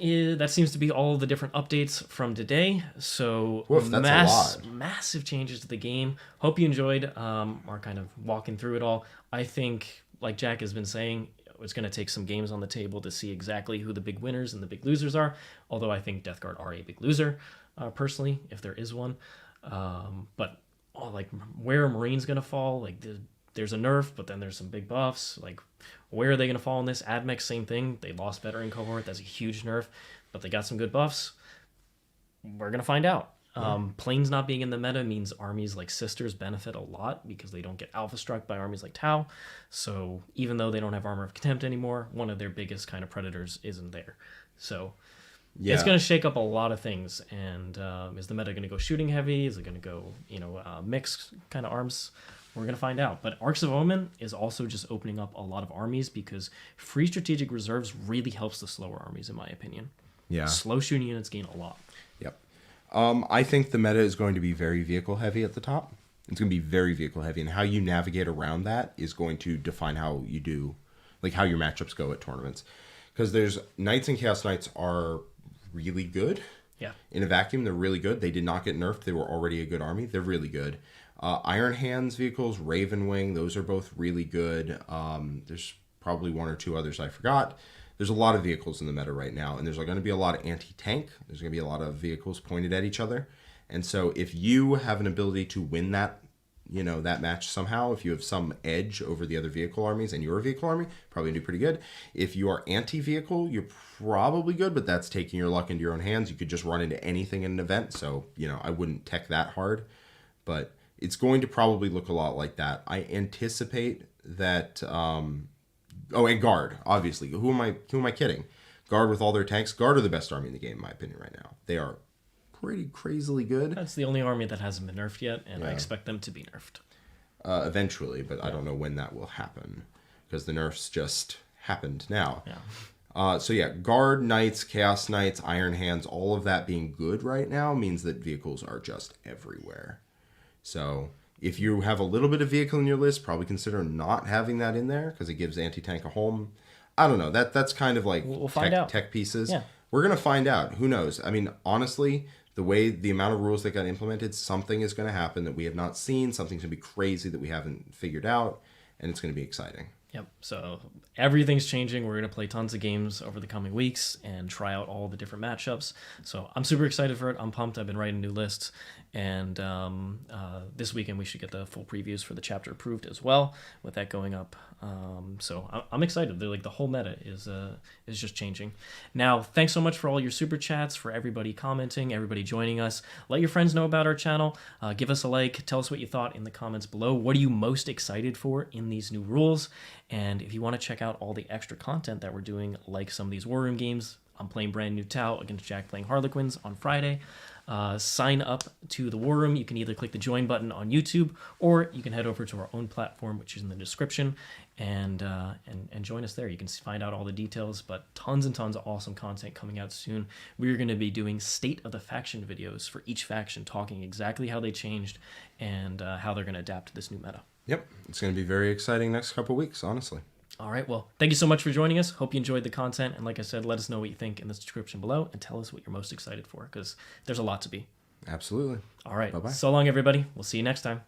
seems to be all the different updates from today. So Woof, that's a lot. Massive changes to the game. Hope you enjoyed our kind of walking through it all. I think, like Jack has been saying, it's going to take some games on the table to see exactly who the big winners and the big losers are. Although I think Death Guard are a big loser, personally, if there is one. But like, where are Marines going to fall? Like, there's a nerf, but then there's some big buffs. Like, where are they going to fall in this? Admech, same thing. They lost veteran cohort. That's a huge nerf, but they got some good buffs. We're going to find out. Planes not being in the meta means armies like Sisters benefit a lot because they don't get alpha struck by armies like Tau. So even though they don't have Armor of Contempt anymore, one of their biggest kind of predators isn't there. So Yeah. It's going to shake up a lot of things. And is the meta going to go shooting heavy? Is it going to go, mix kind of arms? We're going to find out. But Arks of Omen is also just opening up a lot of armies because free strategic reserves really helps the slower armies, in my opinion. Yeah. Slow shooting units gain a lot. Yep. I think the meta is going to be very vehicle heavy at the top. It's going to be very vehicle heavy, and how you navigate around that is going to define how you do, like how your matchups go at tournaments. Because there's Knights and Chaos Knights are really good. Yeah. In a vacuum, they're really good. They did not get nerfed. They were already a good army. They're really good. Iron Hands vehicles, Raven Wing, those are both really good. There's probably one or two others I forgot. There's a lot of vehicles in the meta right now, and there's going to be a lot of anti-tank. There's going to be a lot of vehicles pointed at each other. And so if you have an ability to win that, that match somehow, if you have some edge over the other vehicle armies and your vehicle army, probably do pretty good. If you are anti-vehicle, you're probably good, but that's taking your luck into your own hands. You could just run into anything in an event, so, I wouldn't tech that hard. But it's going to probably look a lot like that. I anticipate that... and Guard, obviously. Who am I kidding? Guard with all their tanks. Guard are the best army in the game, in my opinion, right now. They are pretty crazily good. That's the only army that hasn't been nerfed yet, and I expect them to be nerfed. Eventually, but I don't know when that will happen, because the nerfs just happened now. Yeah. Guard, Knights, Chaos Knights, Iron Hands, all of that being good right now means that vehicles are just everywhere. So... if you have a little bit of vehicle in your list, probably consider not having that in there because it gives anti-tank a home. I don't know. That's kind of like we'll find out. Tech pieces. Yeah. We're going to find out. Who knows? I mean, honestly, the amount of rules that got implemented, something is going to happen that we have not seen. Something's going to be crazy that we haven't figured out, and it's going to be exciting. Yep. So everything's changing. We're going to play tons of games over the coming weeks and try out all the different matchups. So I'm super excited for it. I'm pumped. I've been writing new lists. And this weekend we should get the full previews for the chapter approved as well, with that going up. So I'm excited. They're like the whole meta is just changing. Now, thanks so much for all your super chats, for everybody commenting, everybody joining us. Let your friends know about our channel. Give us a like. Tell us what you thought in the comments below. What are you most excited for in these new rules? And if you want to check out all the extra content that we're doing, like some of these War Room games, I'm playing brand new Tau against Jack playing Harlequins on Friday. Sign up to the War Room. You can either click the join button on YouTube, or you can head over to our own platform, which is in the description, and join us there. You can find out all the details, but tons and tons of awesome content coming out soon. We're going to be doing state of the faction videos for each faction, talking exactly how they changed and how they're going to adapt to this new meta. Yep. It's going to be very exciting next couple weeks, honestly. All right, well, thank you so much for joining us. Hope you enjoyed the content. And like I said, let us know what you think in the description below and tell us what you're most excited for, because there's a lot to be. Absolutely. All right. Bye-bye. So long, everybody. We'll see you next time.